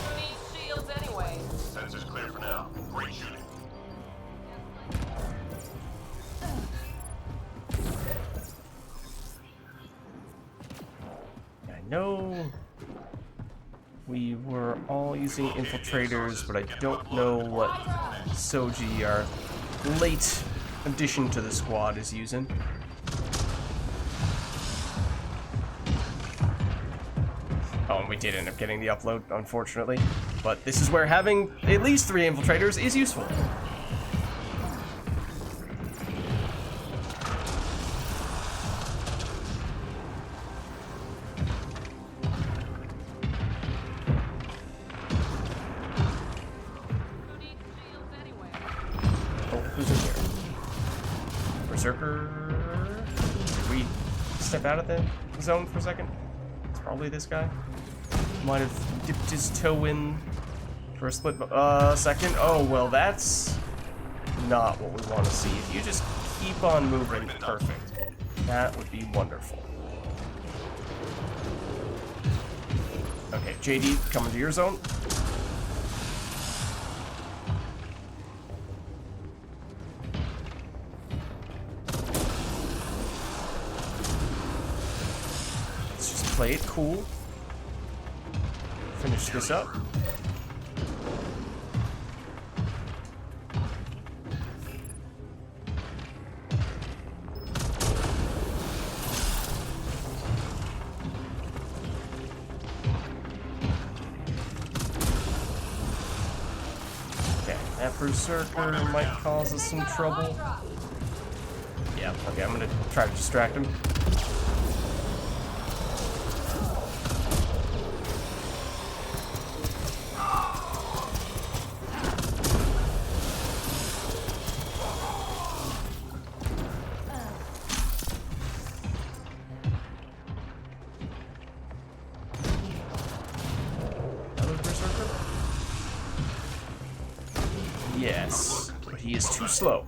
Who needs shields anyway? Sensors clear for now. Great shooting. I know we were all using infiltrators, but I don't know what Soji, our late addition to the squad, is using. Oh, and we did end up getting the upload, unfortunately. But this is where having at least 3 infiltrators is useful. Who needs shields anyway? Oh, who's in here? Berserker. Did we step out of the zone for a second? It's probably this guy. Might have dipped his toe in for a split second. Oh, well, that's not what we want to see. If you just keep on moving, perfect. That would be wonderful. Okay, JD, coming to your zone. Let's just play it cool. Finish this up. Okay, that berserker might cause us some trouble. Yeah, okay, I'm gonna try to distract him. Another berserker? Yes, but he is too slow.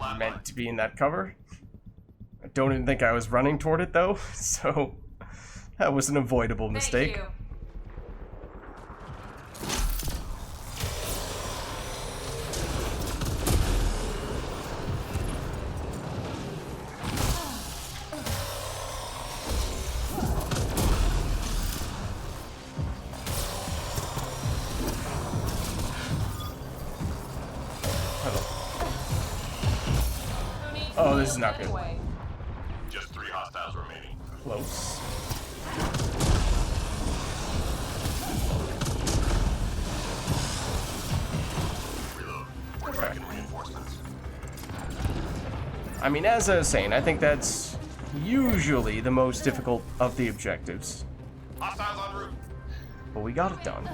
I meant to be in that cover. I don't even think I was running toward it though, so that was an avoidable mistake. Thank you. Hello. Who needs Oh, this is shields not good. anyway? Just 3 hostiles remaining. Close. Reload. We're Okay. tracking reinforcements. I mean, as I was saying, I think that's usually the most difficult of the objectives. Hostiles en route. But we got it done.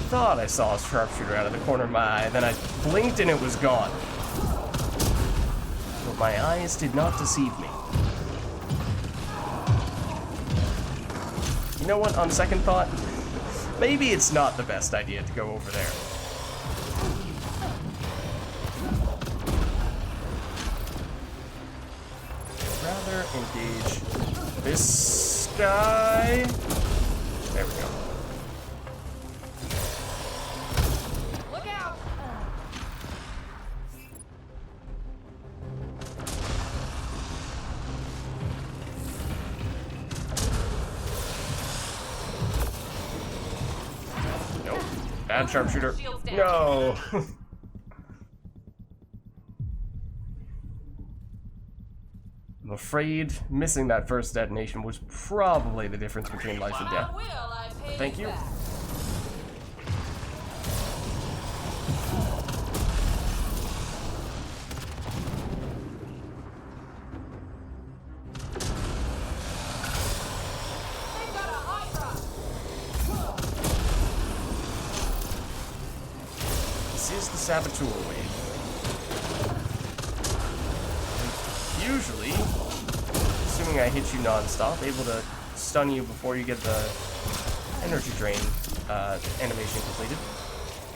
thought I saw a sharpshooter out of the corner of my eye, then I blinked and it was gone. But my eyes did not deceive me. You know what, on second thought, maybe it's not the best idea to go over there. Rather engage this guy. There we go. Look out! Nope. Bad sharpshooter. Shields down. No. I'm afraid missing that first detonation was probably the difference between life and death. I will, I pay Thank you. back. They've got a Hydra. This is the Saboteur wave. Usually, assuming I hit you non-stop, able to stun you before you get the energy drain animation completed.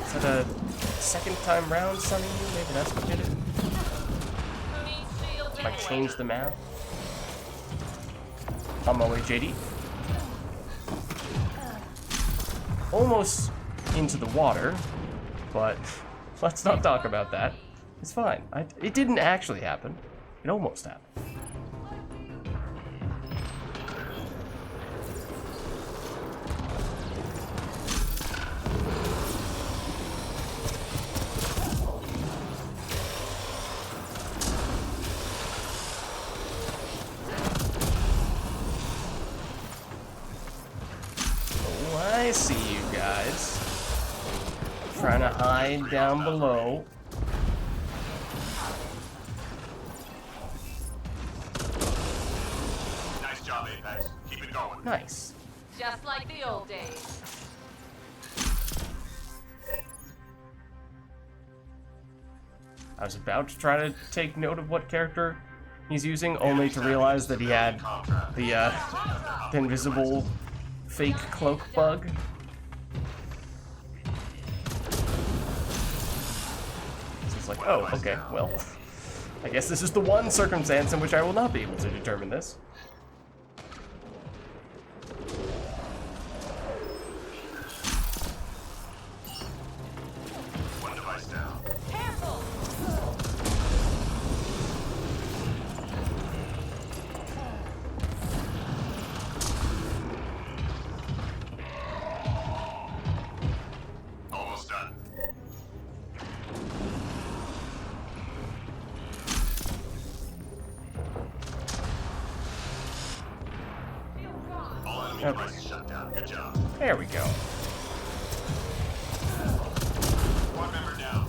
Is that a second time round stunning you? Maybe that's what did it. Who needs shields Might anyway? change the map. On my way, JD. Almost into the water, but let's not talk about that. It's fine. It didn't actually happen. It almost happened. Oh, I see you guys. Trying to hide down below. Nice job, Apex. Keep it going. Nice. Just like the old days. I was about to try to take note of what character he's using, only to realize that he had the invisible fake cloak bug. So it's like, oh, okay, well, I guess this is the one circumstance in which I will not be able to determine this. One device down. Careful! Almost done. Shield gone. All enemy Okay. devices shut down. Good job. There we go. One member down.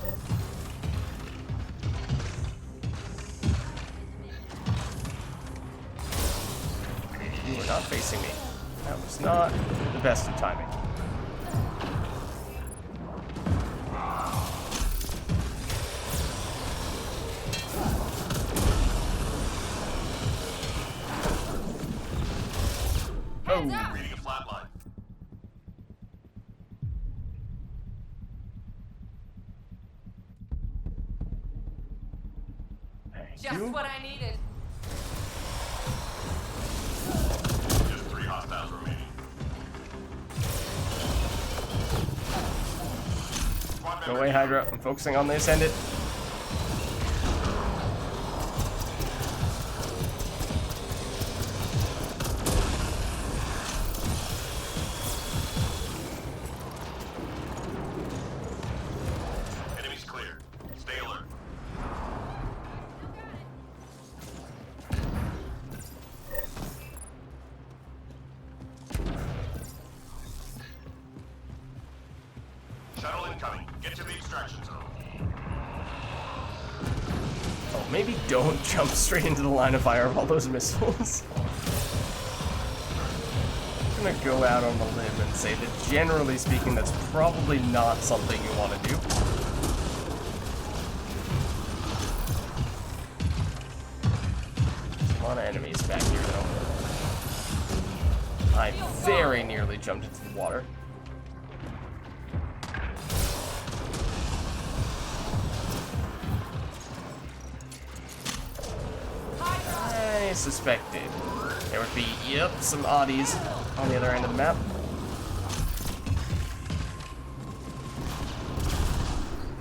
You were not facing me. That was not the best of timing. Heads up! Reading a flatline. Thank Just you. what I needed. Just 3 hostiles remaining. Squad Go member away, Hydra. I'm focusing on the Ascendant. Enemies clear. Stay alert. Shuttle incoming. Get to the extraction zone. Oh, maybe don't jump straight into the line of fire of all those missiles. gonna go out on the limb and say that generally speaking, that's probably not something you want to do. A lot of enemies back here, though. I very nearly jumped into the water. I suspected there would be, yep, some oddies on the other end of the map.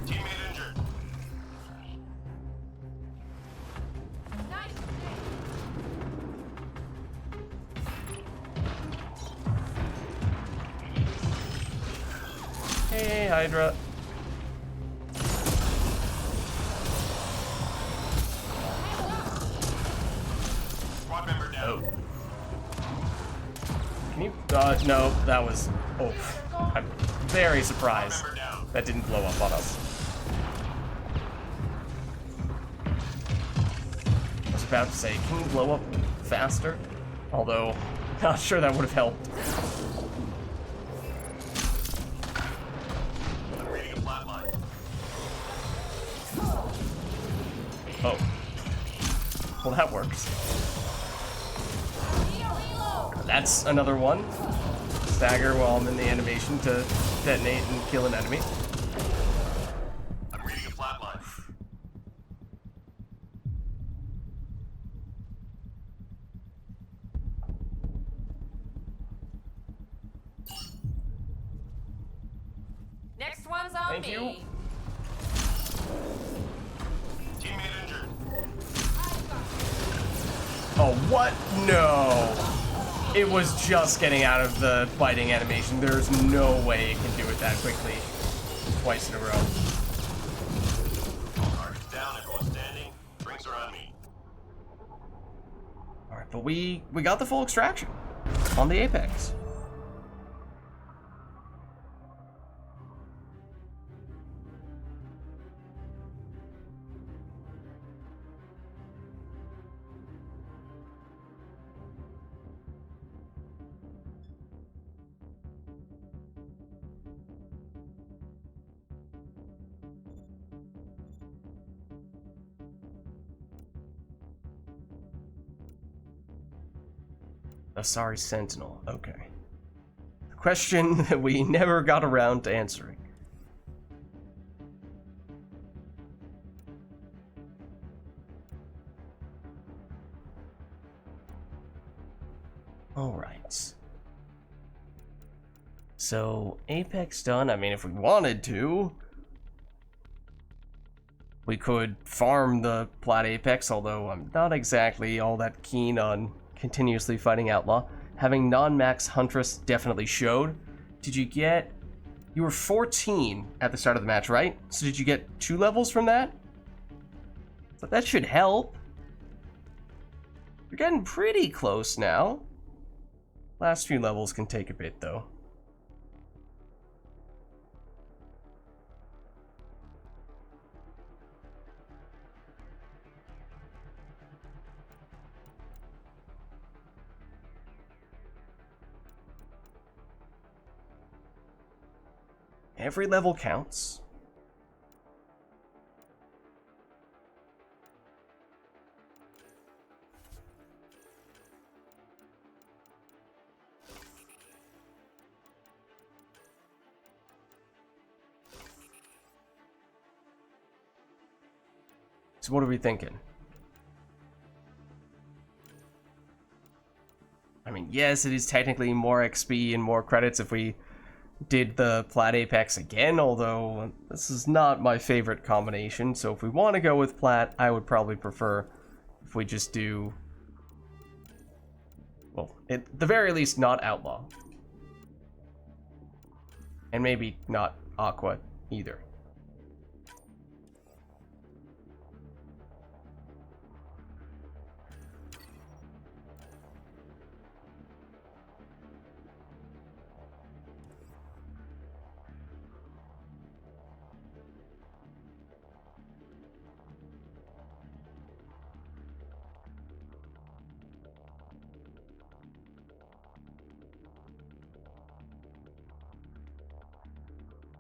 Teammate injured. Nice. Hey, Hydra. Squad member down. Can you, no, that was, oh, I'm very surprised Member down. that didn't blow up on us. I was about to say, can you blow up faster? Although, not sure that would have helped. I'm reading a flatline. Oh. Well, that works. That's another one. Stagger while I'm in the animation to detonate and kill an enemy. I'm reading a flatline. Next one's on Thank me. you. Teammate injured. Oh, what? No. It was just getting out of the biting animation. There's no way it can do it that quickly. Twice in a row. Target's down, everyone standing. Drinks are on me. Alright, but we got the full extraction on the Apex. Asari Sentinel, okay. The question that we never got around to answering. Alright. So, Apex done. I mean, if we wanted to, we could farm the Plat Apex, although I'm not exactly all that keen on continuously fighting Outlaw. Having non-max Huntress definitely showed. Did you get... You were 14 at the start of the match, right? So did you get 2 levels from that? So that should help. You're getting pretty close now. Last few levels can take a bit, though. Every level counts. So what are we thinking? I mean, yes, it is technically more XP and more credits if we did the Plat Apex again, although this is not my favorite combination, so if we want to go with Plat, I would probably prefer if we just do, well, at the very least, not Outlaw. And maybe not Aqua either.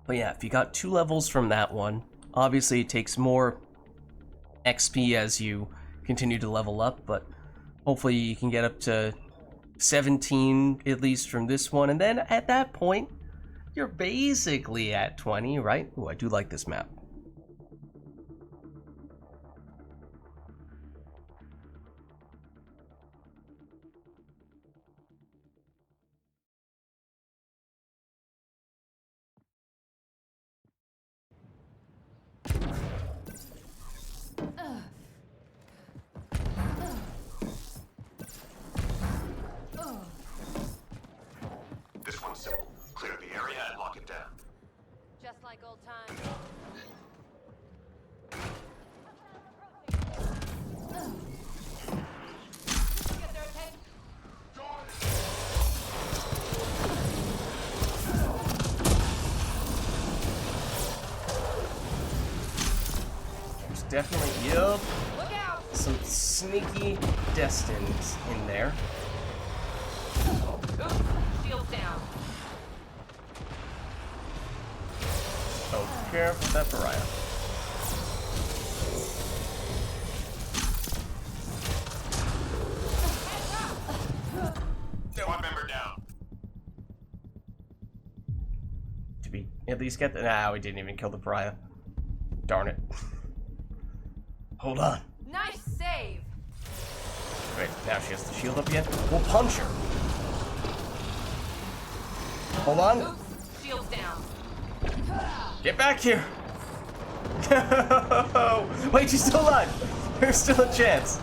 But yeah, if you got 2 levels from that one, obviously it takes more XP as you continue to level up, but hopefully you can get up to 17 at least from this one, and then at that point, you're basically at 20, right? Ooh, I do like this map. This one's simple. Clear the area and lock it down. Just like old times. Get their attention. There's definitely, yup, Look out! some sneaky Destins in there. Oops, shield down. So careful with that pariah. Squad member down. Did we at least get the... Nah, we didn't even kill the pariah. Darn it. Hold on. Nice save. Wait, now she has the shield up yet? We'll punch her. Hold on. Oops, shield down. Get back here. Wait, she's still alive. There's still a chance.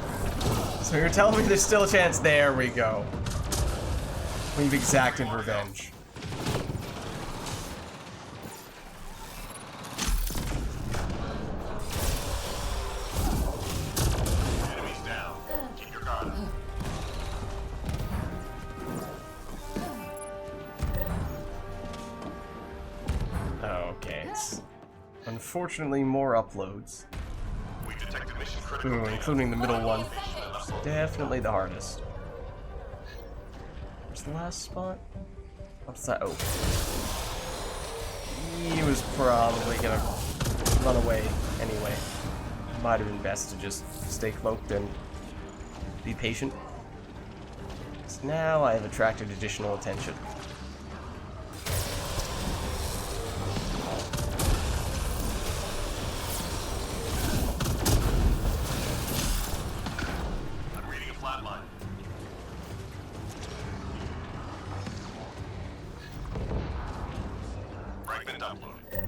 So you're telling me there's still a chance? There we go. We've exacted revenge. Enemies down. Keep your guard up. Okay. It's unfortunately more uploads. We detected mission critical Ooh, data. including the middle one. Definitely the hardest. Where's the last spot? What's that? Oh. He was probably gonna run away anyway. Might have been best to just stay cloaked and be patient. 'Cause now I have attracted additional attention. I'm reading a flat line. Fragment uploaded.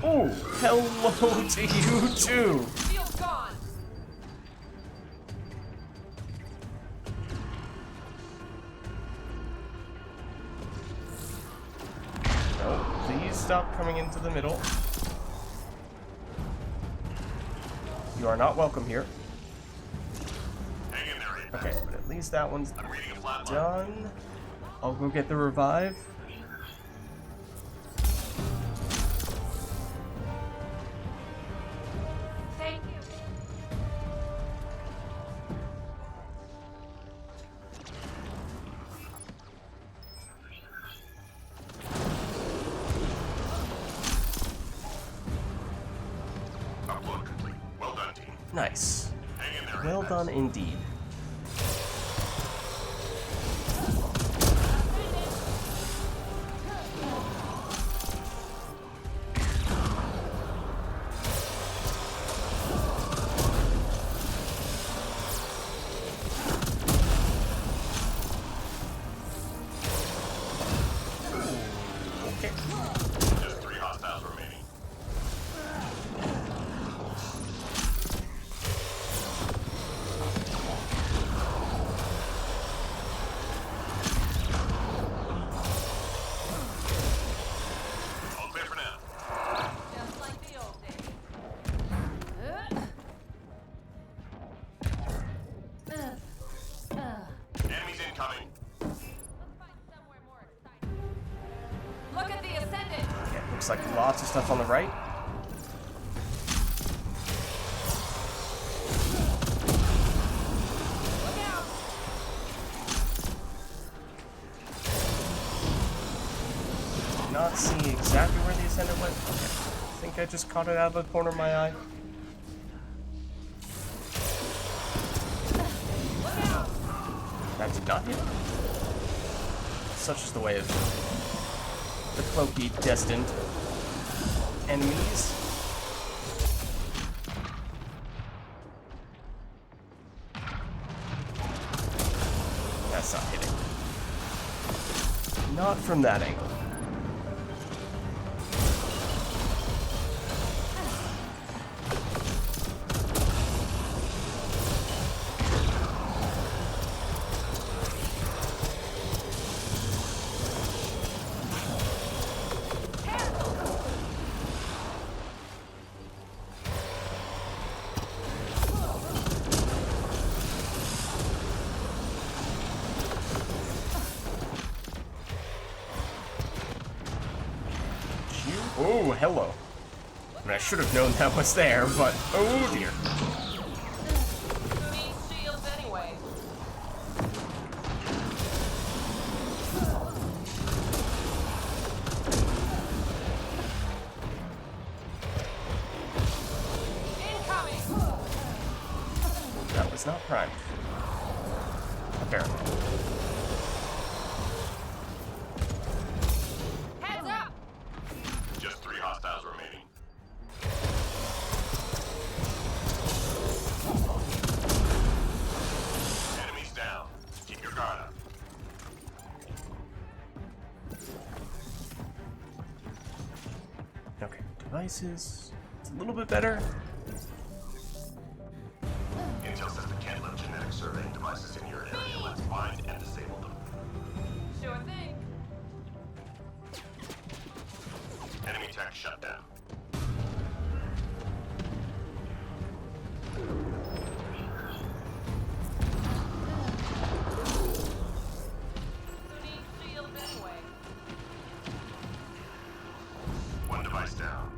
Oh, hello to you too! Shield gone. No, please stop coming into the middle. You are not welcome here. Hang in there, Apex. Okay, but at least that one's I'm reading a flat line. done. I'll go get the revive. Thank you. Upload complete. Well done, team. Nice. Hang in there, Well Apex. done indeed. Okay. Just 3 hostiles remaining. All clear for now. Just like the old days. Enemies incoming. Let's find somewhere more exciting. Look at the Ascendant. Yeah, looks like lots of stuff on the right. Look out. not see exactly where the Ascendant went. Okay. I think I just caught it out of the corner of my eye. That did not hit. Such is the way of the cloaky destined enemies. That's not hitting. Not from that angle. Oh, hello. I mean, I should have known that was there, but oh dear. Who needs shields anyway? Incoming! That was not primed. Apparently. Heads up! Just 3 hostiles remaining. Enemies down. Keep your guard up. Okay, devices. It's a little bit better. Intel says they can't let genetic surveying devices in your area. Let's find and disable them. Sure thing. Enemy tech shut down. Who needs shields anyway? One device down.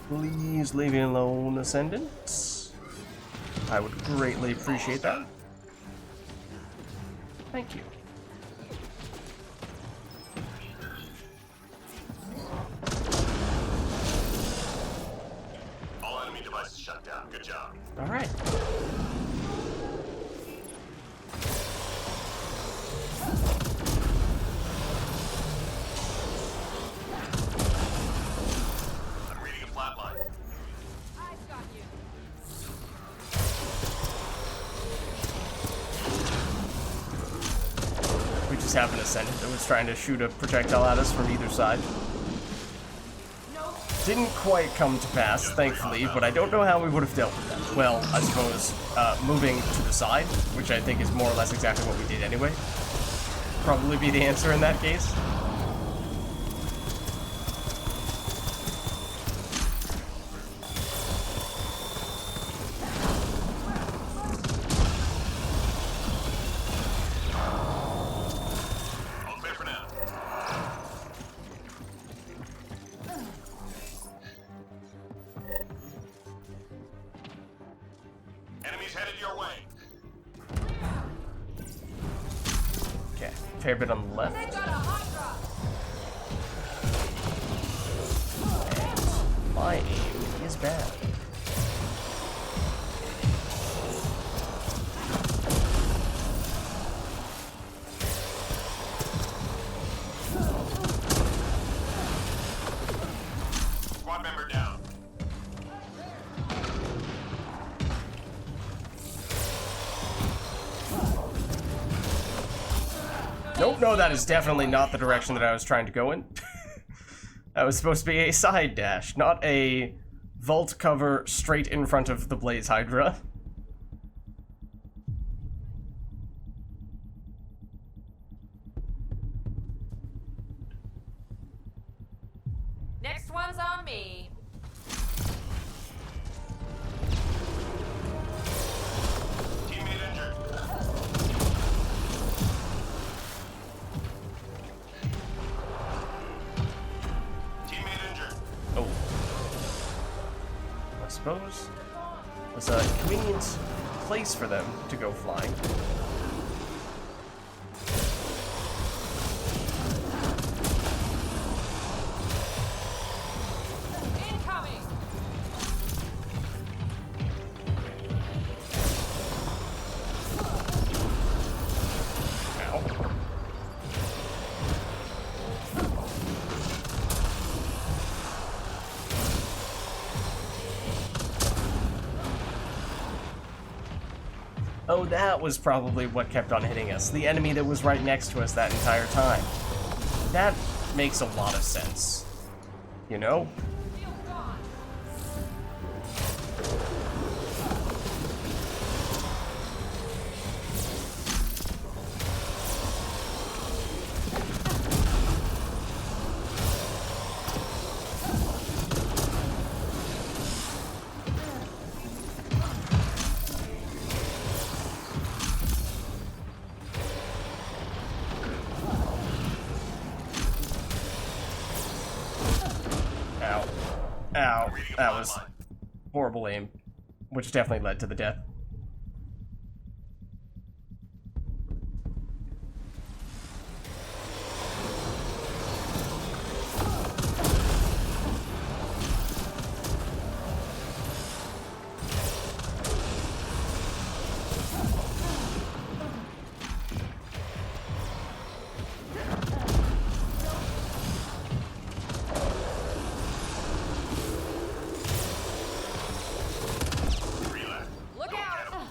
Please leave me alone, Ascendant. I would greatly appreciate that. Thank you. All enemy devices shut down. Good job. All right. I'm reading a flatline. I've got you. We just have an Ascendant that was trying to shoot a projectile at us from either side. Didn't quite come to pass, thankfully, but I don't know how we would have dealt with that. Well, I suppose moving to the side, which I think is more or less exactly what we did anyway, probably be the answer in that case. All clear for now. Enemies headed your way. Okay, fair bit on the left. They got a hot drop. My aim is bad. Squad member down. Nope, no, that is definitely not the direction that I was trying to go in. That was supposed to be a side dash, not a vault cover straight in front of the Blaze Hydra. Next one's on me. Teammate injured. Teammate injured. Oh. I suppose it was convenient place for them to go flying. Incoming! Ow. Oh, that was probably what kept on hitting us. The enemy that was right next to us that entire time. That makes a lot of sense. You know? Feel gone! Ow. Ow. That was horrible aim, which definitely led to the death. Look out!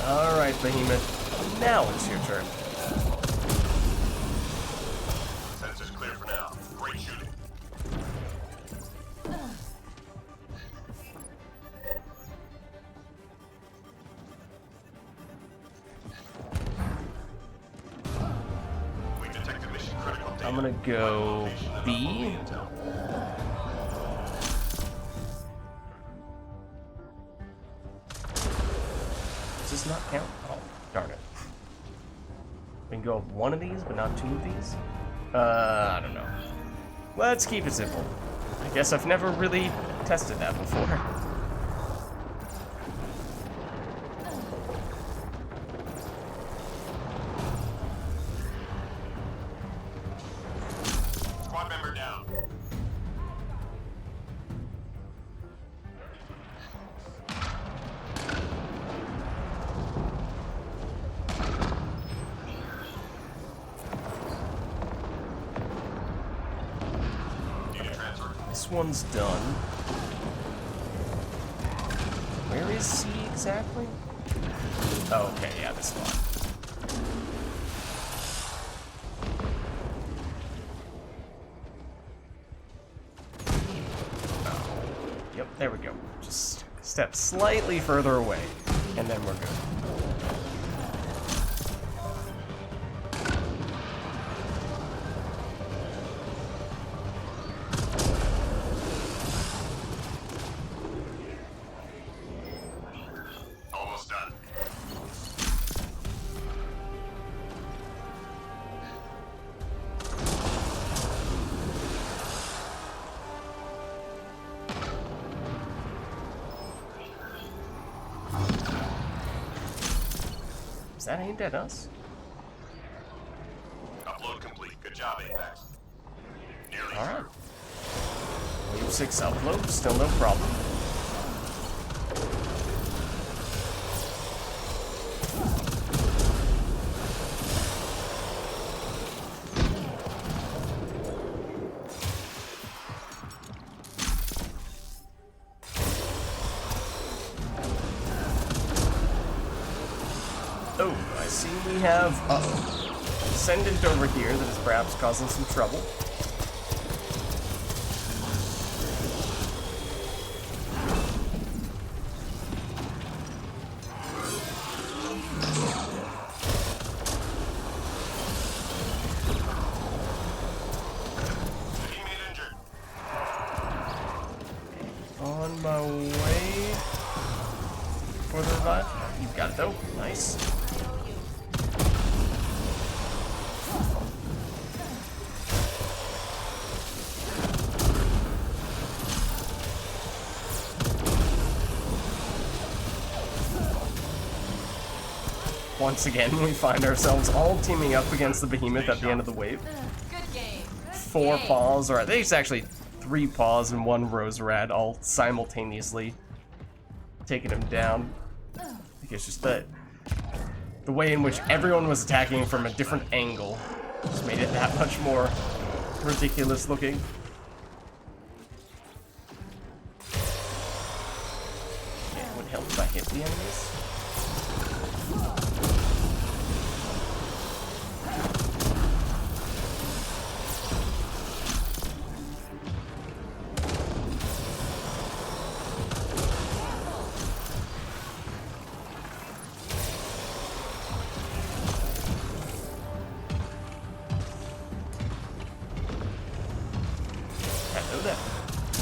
Alright, Behemoth. Now it's your turn. Sensors clear for now. Great shooting. We detected mission critical data. I'm gonna go B. Does this not count? Oh, darn it. We can go with one of these, but not two of these? I don't know. Let's keep it simple. I guess I've never really tested that before. Squad member down. Need a transfer? This one's done. Where is C exactly? Oh, okay, yeah, this one. Yep, there we go. Just step slightly further away, and then we're good. Almost done. Is that aimed at us? Upload complete. Good job, Apex. Nearly Alright. through. Wave 6 upload, still no problem. Oh, I see we have, uh-oh, Ascendant over here that is perhaps causing some trouble. Teammate injured. On my way for the revive. You've got it though. Nice. Once again, we find ourselves all teaming up against the behemoth at the end of the wave. Good game. Good 4 game. paws, or I think it's actually 3 paws and 1 rose rat, all simultaneously taking him down. I think it's just the way in which everyone was attacking from a different angle just made it that much more ridiculous looking. Okay, it would help if I hit the enemies.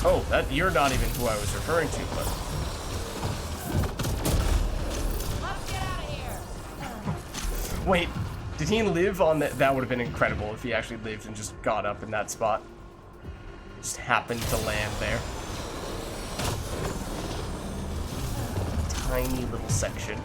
Oh, you're not even who I was referring to, but... Let's get out of here. Wait, did he live on that? That would have been incredible if he actually lived and just got up in that spot. Just happened to land there. Tiny little section.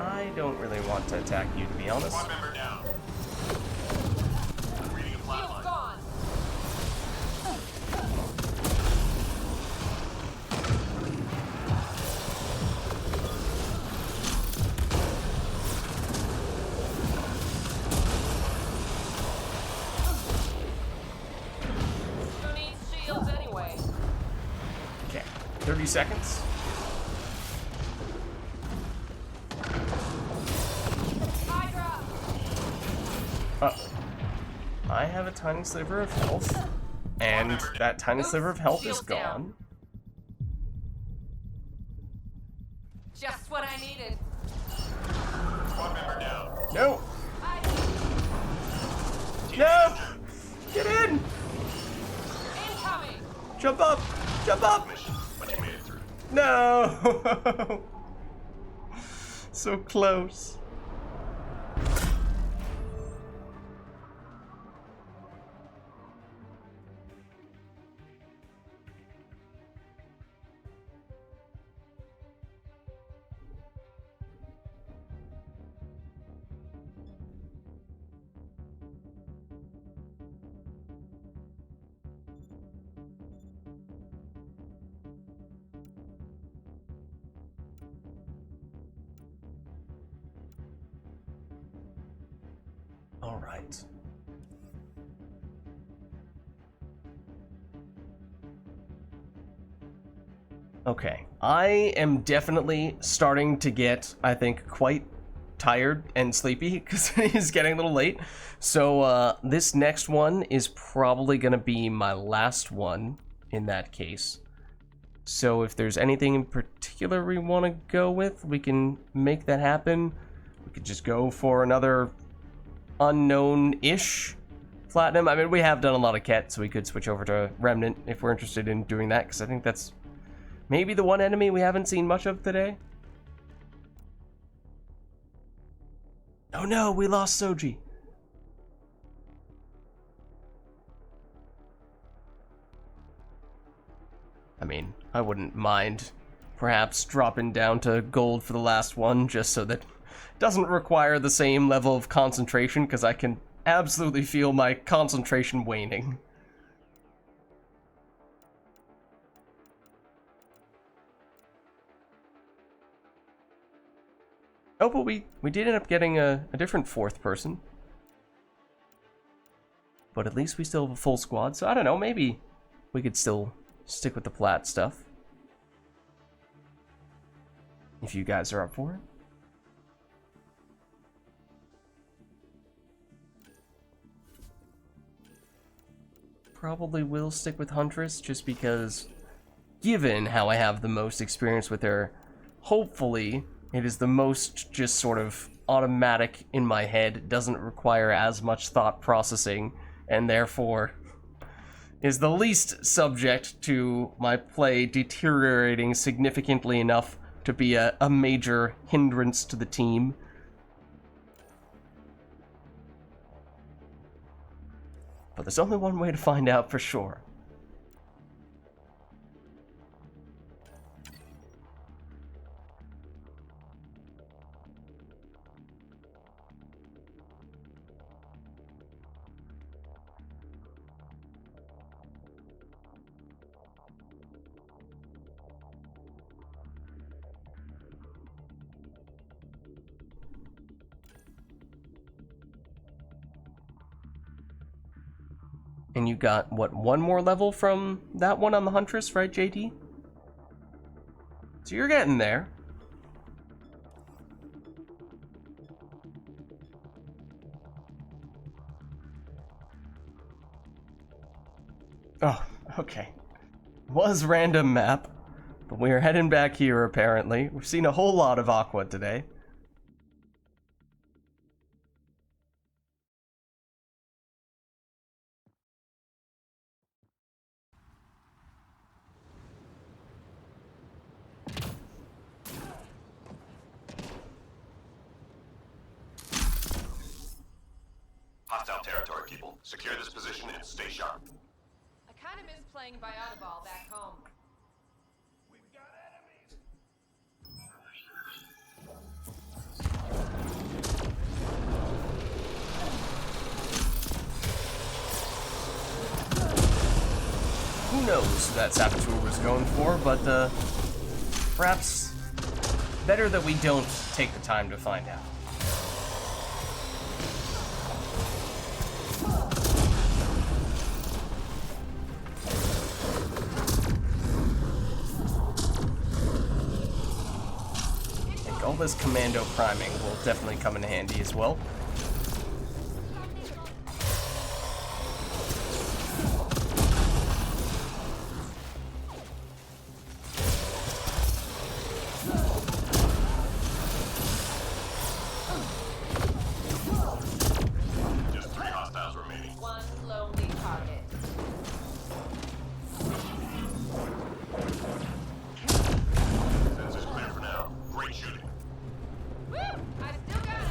I don't really want to attack you, to be honest. Squad member down. Reading a flat Shield's line. gone. Who needs shields anyway? Okay, 30 seconds. Hydra. I have a tiny sliver of health, and that tiny sliver of health is gone. Just what I needed. Squad member down. No! I No! Get in! incoming. Jump up! Jump up! Mission, but you made it through. No! So close. All right. Okay, I am definitely starting to get, I think, quite tired and sleepy because it is getting a little late. So this next one is probably going to be my last one in that case. So if there's anything in particular we want to go with, we can make that happen. We could just go for another unknown-ish platinum. I mean, we have done a lot of Ket, so we could switch over to Remnant if we're interested in doing that, because I think that's maybe the one enemy we haven't seen much of today. Oh no, we lost Soji. I mean, I wouldn't mind perhaps dropping down to gold for the last one, just so that it doesn't require the same level of concentration, because I can absolutely feel my concentration waning. Oh, but we did end up getting a different fourth person. But at least we still have a full squad, so I don't know, maybe we could still stick with the plat stuff. If you guys are up for it. Probably will stick with Huntress, just because, given how I have the most experience with her, hopefully it is the most just sort of automatic in my head, doesn't require as much thought processing, and therefore is the least subject to my play deteriorating significantly enough to be a major hindrance to the team. But there's only one way to find out for sure. And you got, what, one more level from that one on the Huntress, right, JD? So you're getting there. Oh, okay. Was random map, but we're heading back here apparently. We've seen a whole lot of Aqua today. Hostile territory, people. Secure this position and stay sharp. I kind of miss playing biotic back home. We've got enemies! Who knows who that Saboteur was going for, but perhaps better that we don't take the time to find out. All this commando priming will definitely come in handy as well. Just 3 hostiles remaining. One lonely target. Sensors clear for now. Great shooting. Woo! I still got it.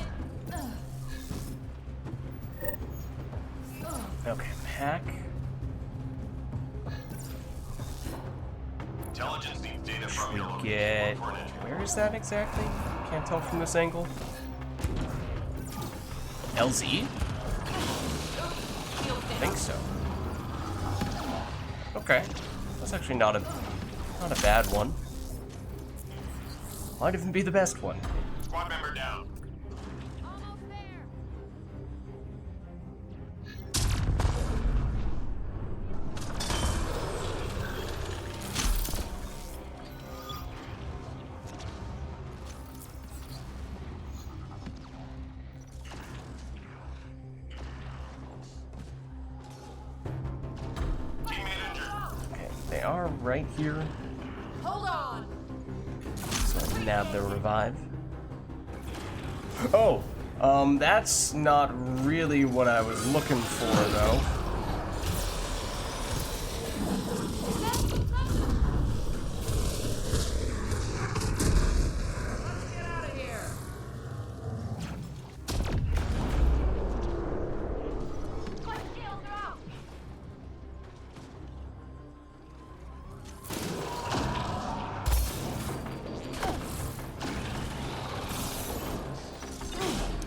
Okay, pack. Intelligence needs data from We your location. get... For an entry. Where is that exactly? Can't tell from this angle. LZ? I think so. Okay. That's actually not a bad one. Might even be the best one. Squad member down. Almost there. Teammate injured. Okay, they are right here. Hold on. So nab the revive. Oh, that's not really what I was looking for, though. Get out of here. My shields are out.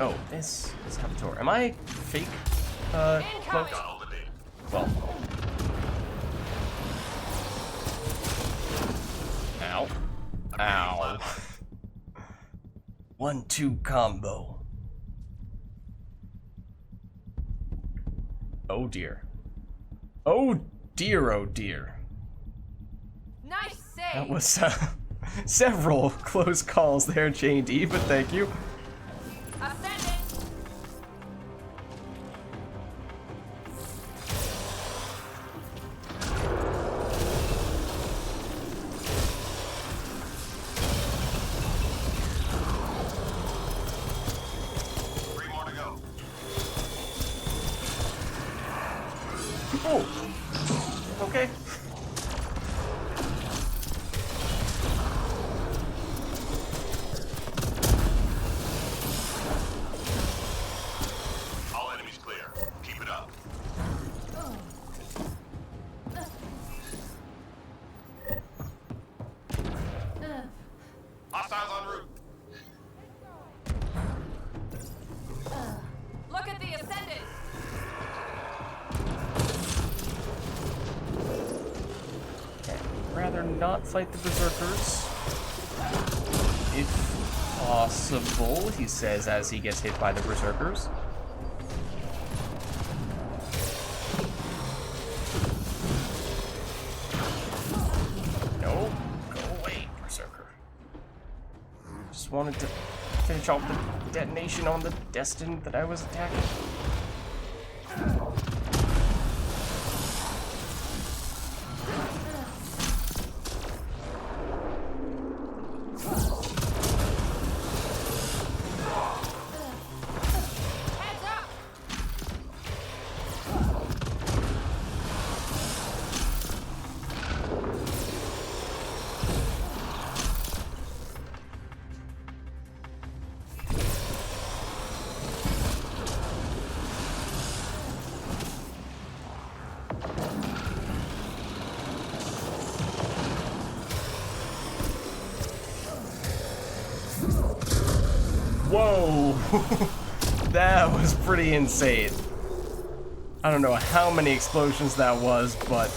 Oh, this is Saboteur. Am I fake, cloaked? Got all the data. Well. Ow. Ow. 1-2 combo. Oh dear. Oh dear, oh dear. Nice save. That was several close calls there, JD, but thank you. Ascending. Three more to go. Oh! Okay. All enemies clear. Keep it up. Hostiles en route. Look at the ascendant. Rather not fight the berserkers. If possible, he says as he gets hit by the berserkers. No, go away, berserker. Just wanted to finish off the detonation on the Destin that I was attacking. Heads up. Whoa! That was pretty insane. I don't know how many explosions that was, but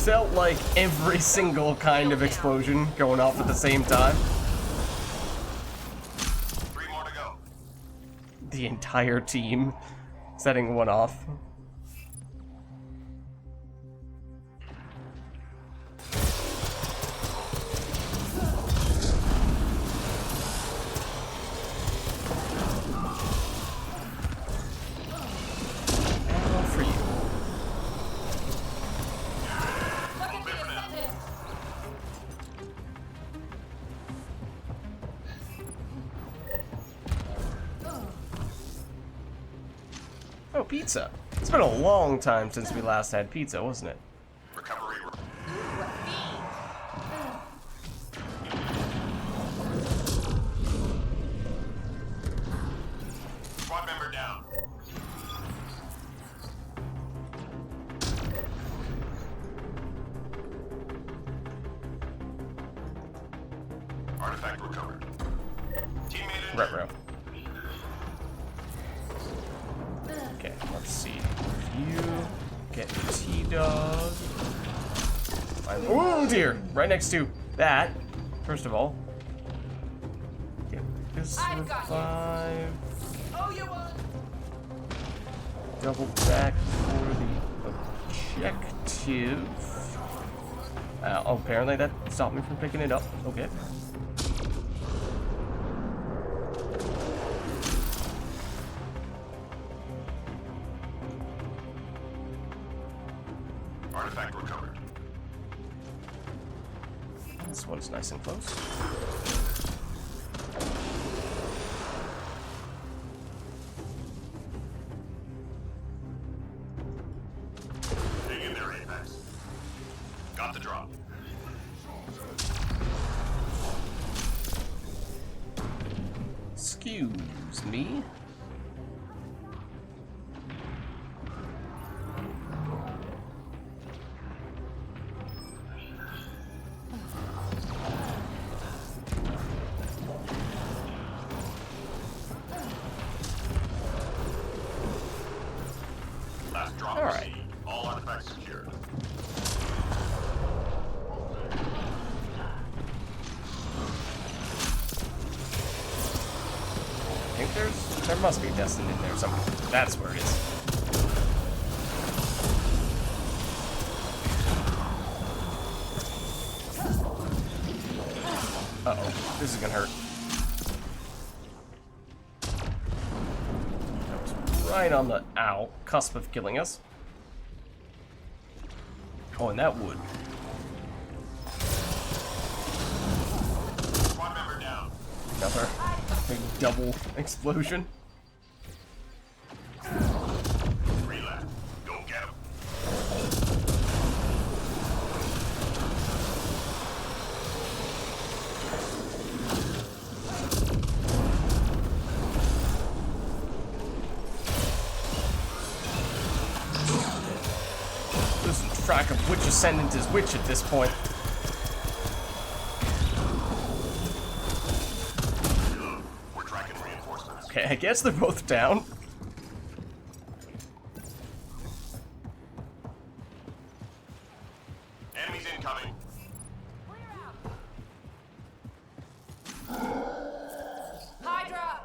felt like every single kind of explosion going off at the same time. 3 more to go. The entire team setting one off. Ammo for you. Look at the ascendant. Oh, pizza. It's been a long time since we last had pizza, wasn't it? Recovery. Squad member down. Artifact recovered. Teammate injured. Retro. Okay, let's see. You get T-Dog. Oh dear! Right next to that. First of all, get this I've got you. revive. Oh, you won. Double back for the objective. Oh, apparently that stopped me from picking it up. Okay. Artifact recovered. This one's nice and close. Hang in there, Apex. Got the drop. Excuse me. Last drop All right. received. All artifacts secured. I think there must be Destin in there somewhere. That's where it is. Uh-oh, this is gonna hurt. That was right on the cusp of killing us. Oh, and that would. Squad member down. Another big double explosion. 3 left. Go get him. track of which Ascendant is which at this point. We're tracking reinforcements. Okay, I guess they're both down. Enemies incoming. Clear out. Hydra.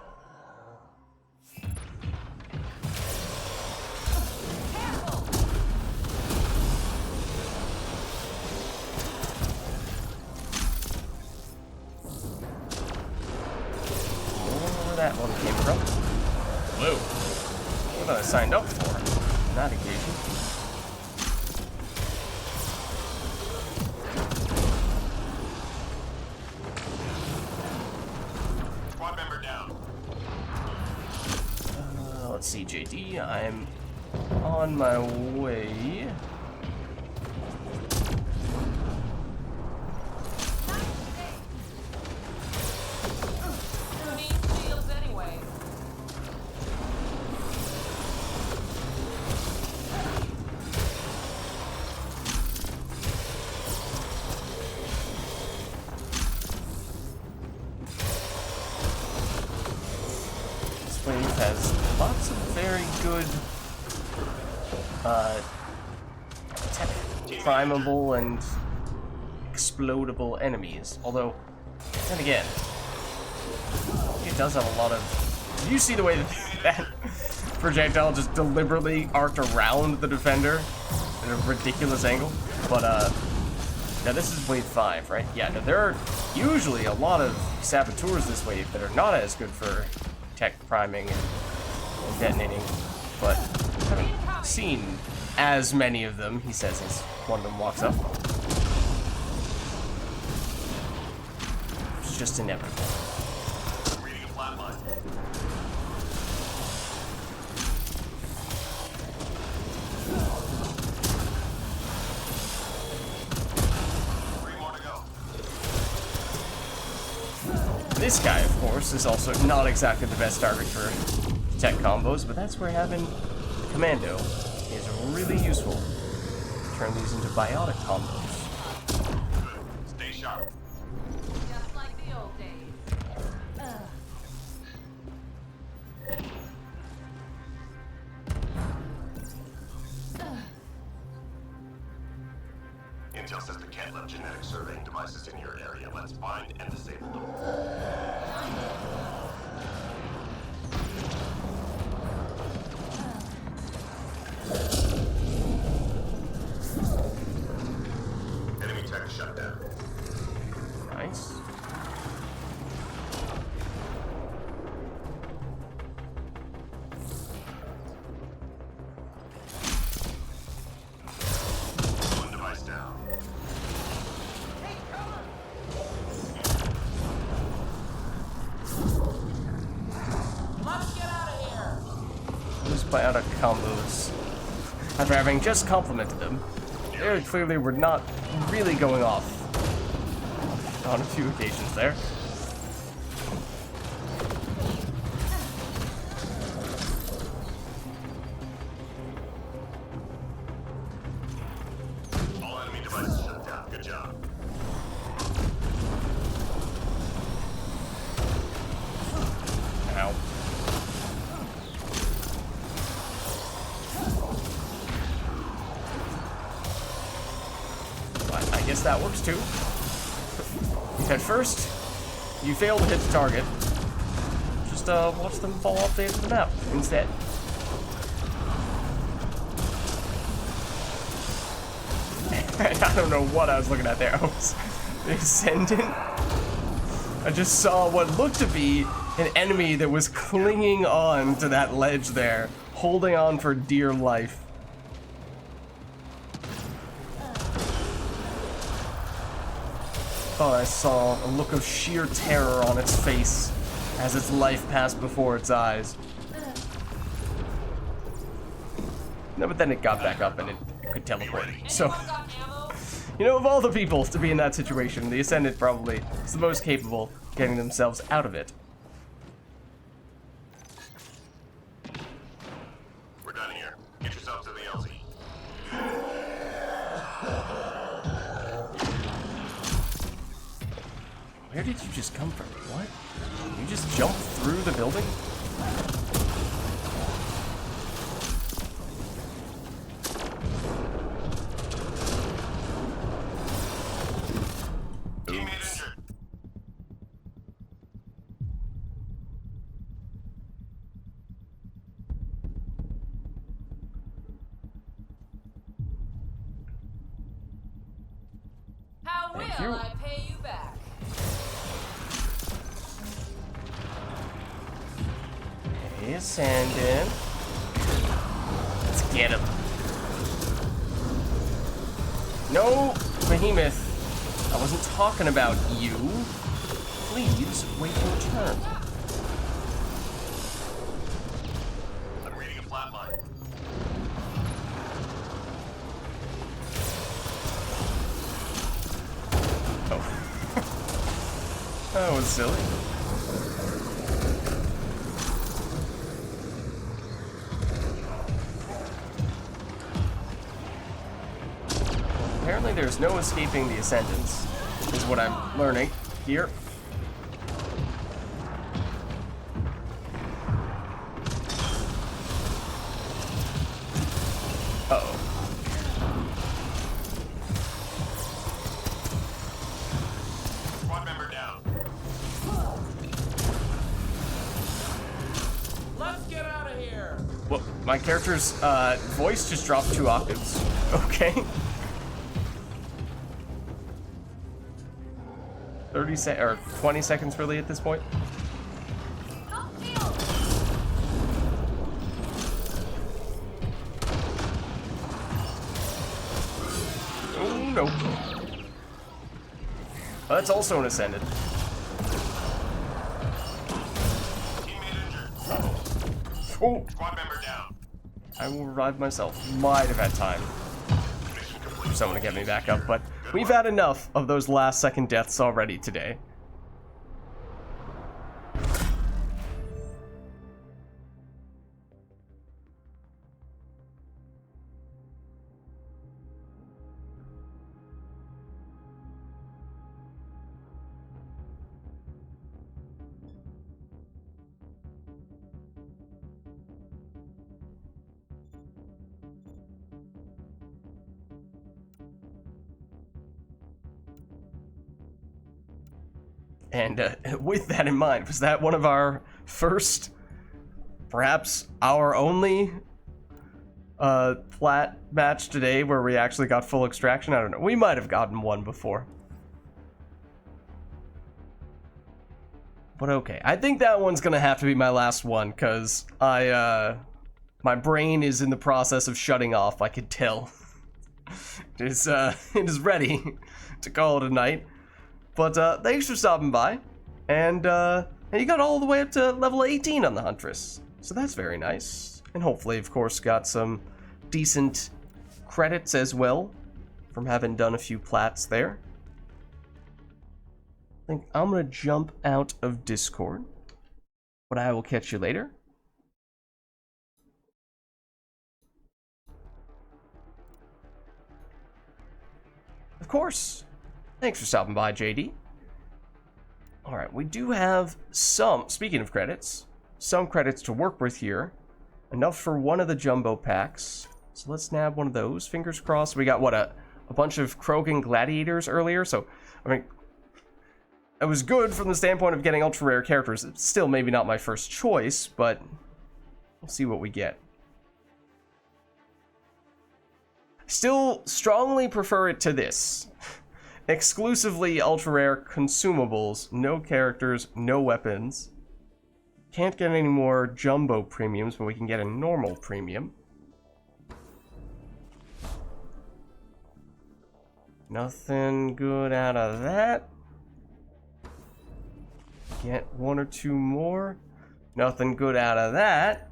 Careful. I don't know where that one came from. Whoa. What I signed up for on that occasion. Squad member down. Let's see, JD. I'm on my way. Who needs shields anyway? This wave has lots of very good tech primable and explodable enemies. Although, then again, it does have a lot of... Did you see the way that that projectile just deliberately arced around the defender at a ridiculous angle? But, now this is wave 5, right? Yeah, no, there are usually a lot of saboteurs this wave that are not as good for tech priming and detonating, but I haven't seen as many of them, he says as one of them walks up. It's just inevitable. Reading a flatline. Three more to go. This guy, of course, is also not exactly the best target for tech combos, but that's where having Commando is really useful. Turn these into biotic combos. Good. Stay sharp. Just like the old days. Intel says the cat left genetic surveying devices in your area. Let's find and disable them. Enemy tech shut down. Nice. One device down. Let's get out of here. Those biotic combos, after having just complimented them, they clearly were not really going off on a few occasions there. All enemy devices shut down. Good job. Ow. But I guess that works too. If at first you fail to hit the target, just watch them fall off the edge of the map instead. I don't know what I was looking at there. I was Ascendant. I just saw what looked to be an enemy that was clinging on to that ledge there, holding on for dear life. Thought I saw a look of sheer terror on its face as its life passed before its eyes. No, but then it got back up and it could teleport. So, Anyone got ammo? you know, of all the people to be in that situation, the Ascendant probably is the most capable of getting themselves out of it. We're done here. Get yourself to the LZ. Where did you just come from? What? You just jumped through the building? Teammate injured. How will Thank you. I pay you back? Okay, sand in. Let's get him. No, Behemoth. I wasn't talking about you. Please wait your turn. I'm reading a flatline. Oh. That was silly. Apparently there's no escaping the Ascendants, is what I'm learning here. Uh-oh. Squad member down. Let's get out of here. Well, my character's voice just dropped 2 octaves. Okay. 20 seconds really at this point. Help me! Oh no. Oh, that's also an Ascendant. Teammate injured. Oh, Squad member down. I will revive myself. Might have had time Mission for complete. someone to get me back up, but we've had enough of those last second deaths already today. And with that in mind, was that one of our first, perhaps our only, flat match today where we actually got full extraction? I don't know. We might have gotten one before. But okay. I think that one's gonna have to be my last one, because my brain is in the process of shutting off, I could tell. It is ready to call it a night. But thanks for stopping by, and you got all the way up to level 18 on the Huntress, so that's very nice. And hopefully, of course, got some decent credits as well from having done a few plats there. I think I'm gonna jump out of Discord, but I will catch you later. Of course. Thanks for stopping by, JD. Alright, we do have some, speaking of credits, some credits to work with here. Enough for one of the jumbo packs. So let's nab one of those. Fingers crossed. We got, what, a bunch of Krogan gladiators earlier. So, I mean, it was good from the standpoint of getting ultra rare characters. It's still maybe not my first choice, but we'll see what we get. Still strongly prefer it to this. Exclusively ultra rare consumables, no characters, no weapons. Can't get any more jumbo premiums, but we can get a normal premium. Nothing good out of that. Get 1 or 2 more. Nothing good out of that.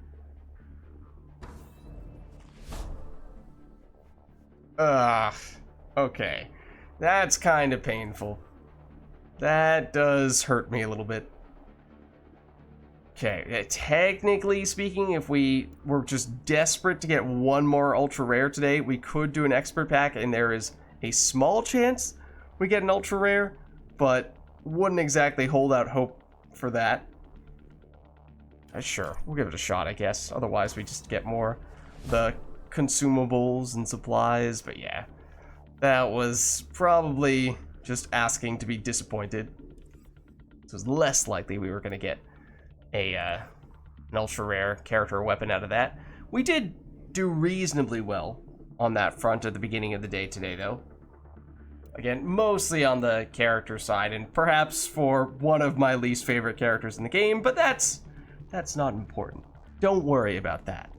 Ugh. Okay. That's kind of painful. That does hurt me a little bit. Okay, technically speaking, if we were just desperate to get one more ultra rare today, we could do an expert pack, and there is a small chance we get an ultra rare, but wouldn't exactly hold out hope for that. Sure, we'll give it a shot, I guess. Otherwise, we just get more the consumables and supplies. But yeah, that was probably just asking to be disappointed. It was less likely we were going to get an ultra rare character or weapon out of that. We did do reasonably well on that front at the beginning of the day today, though. Again, mostly on the character side, and perhaps for one of my least favorite characters in the game, but that's not important. Don't worry about that.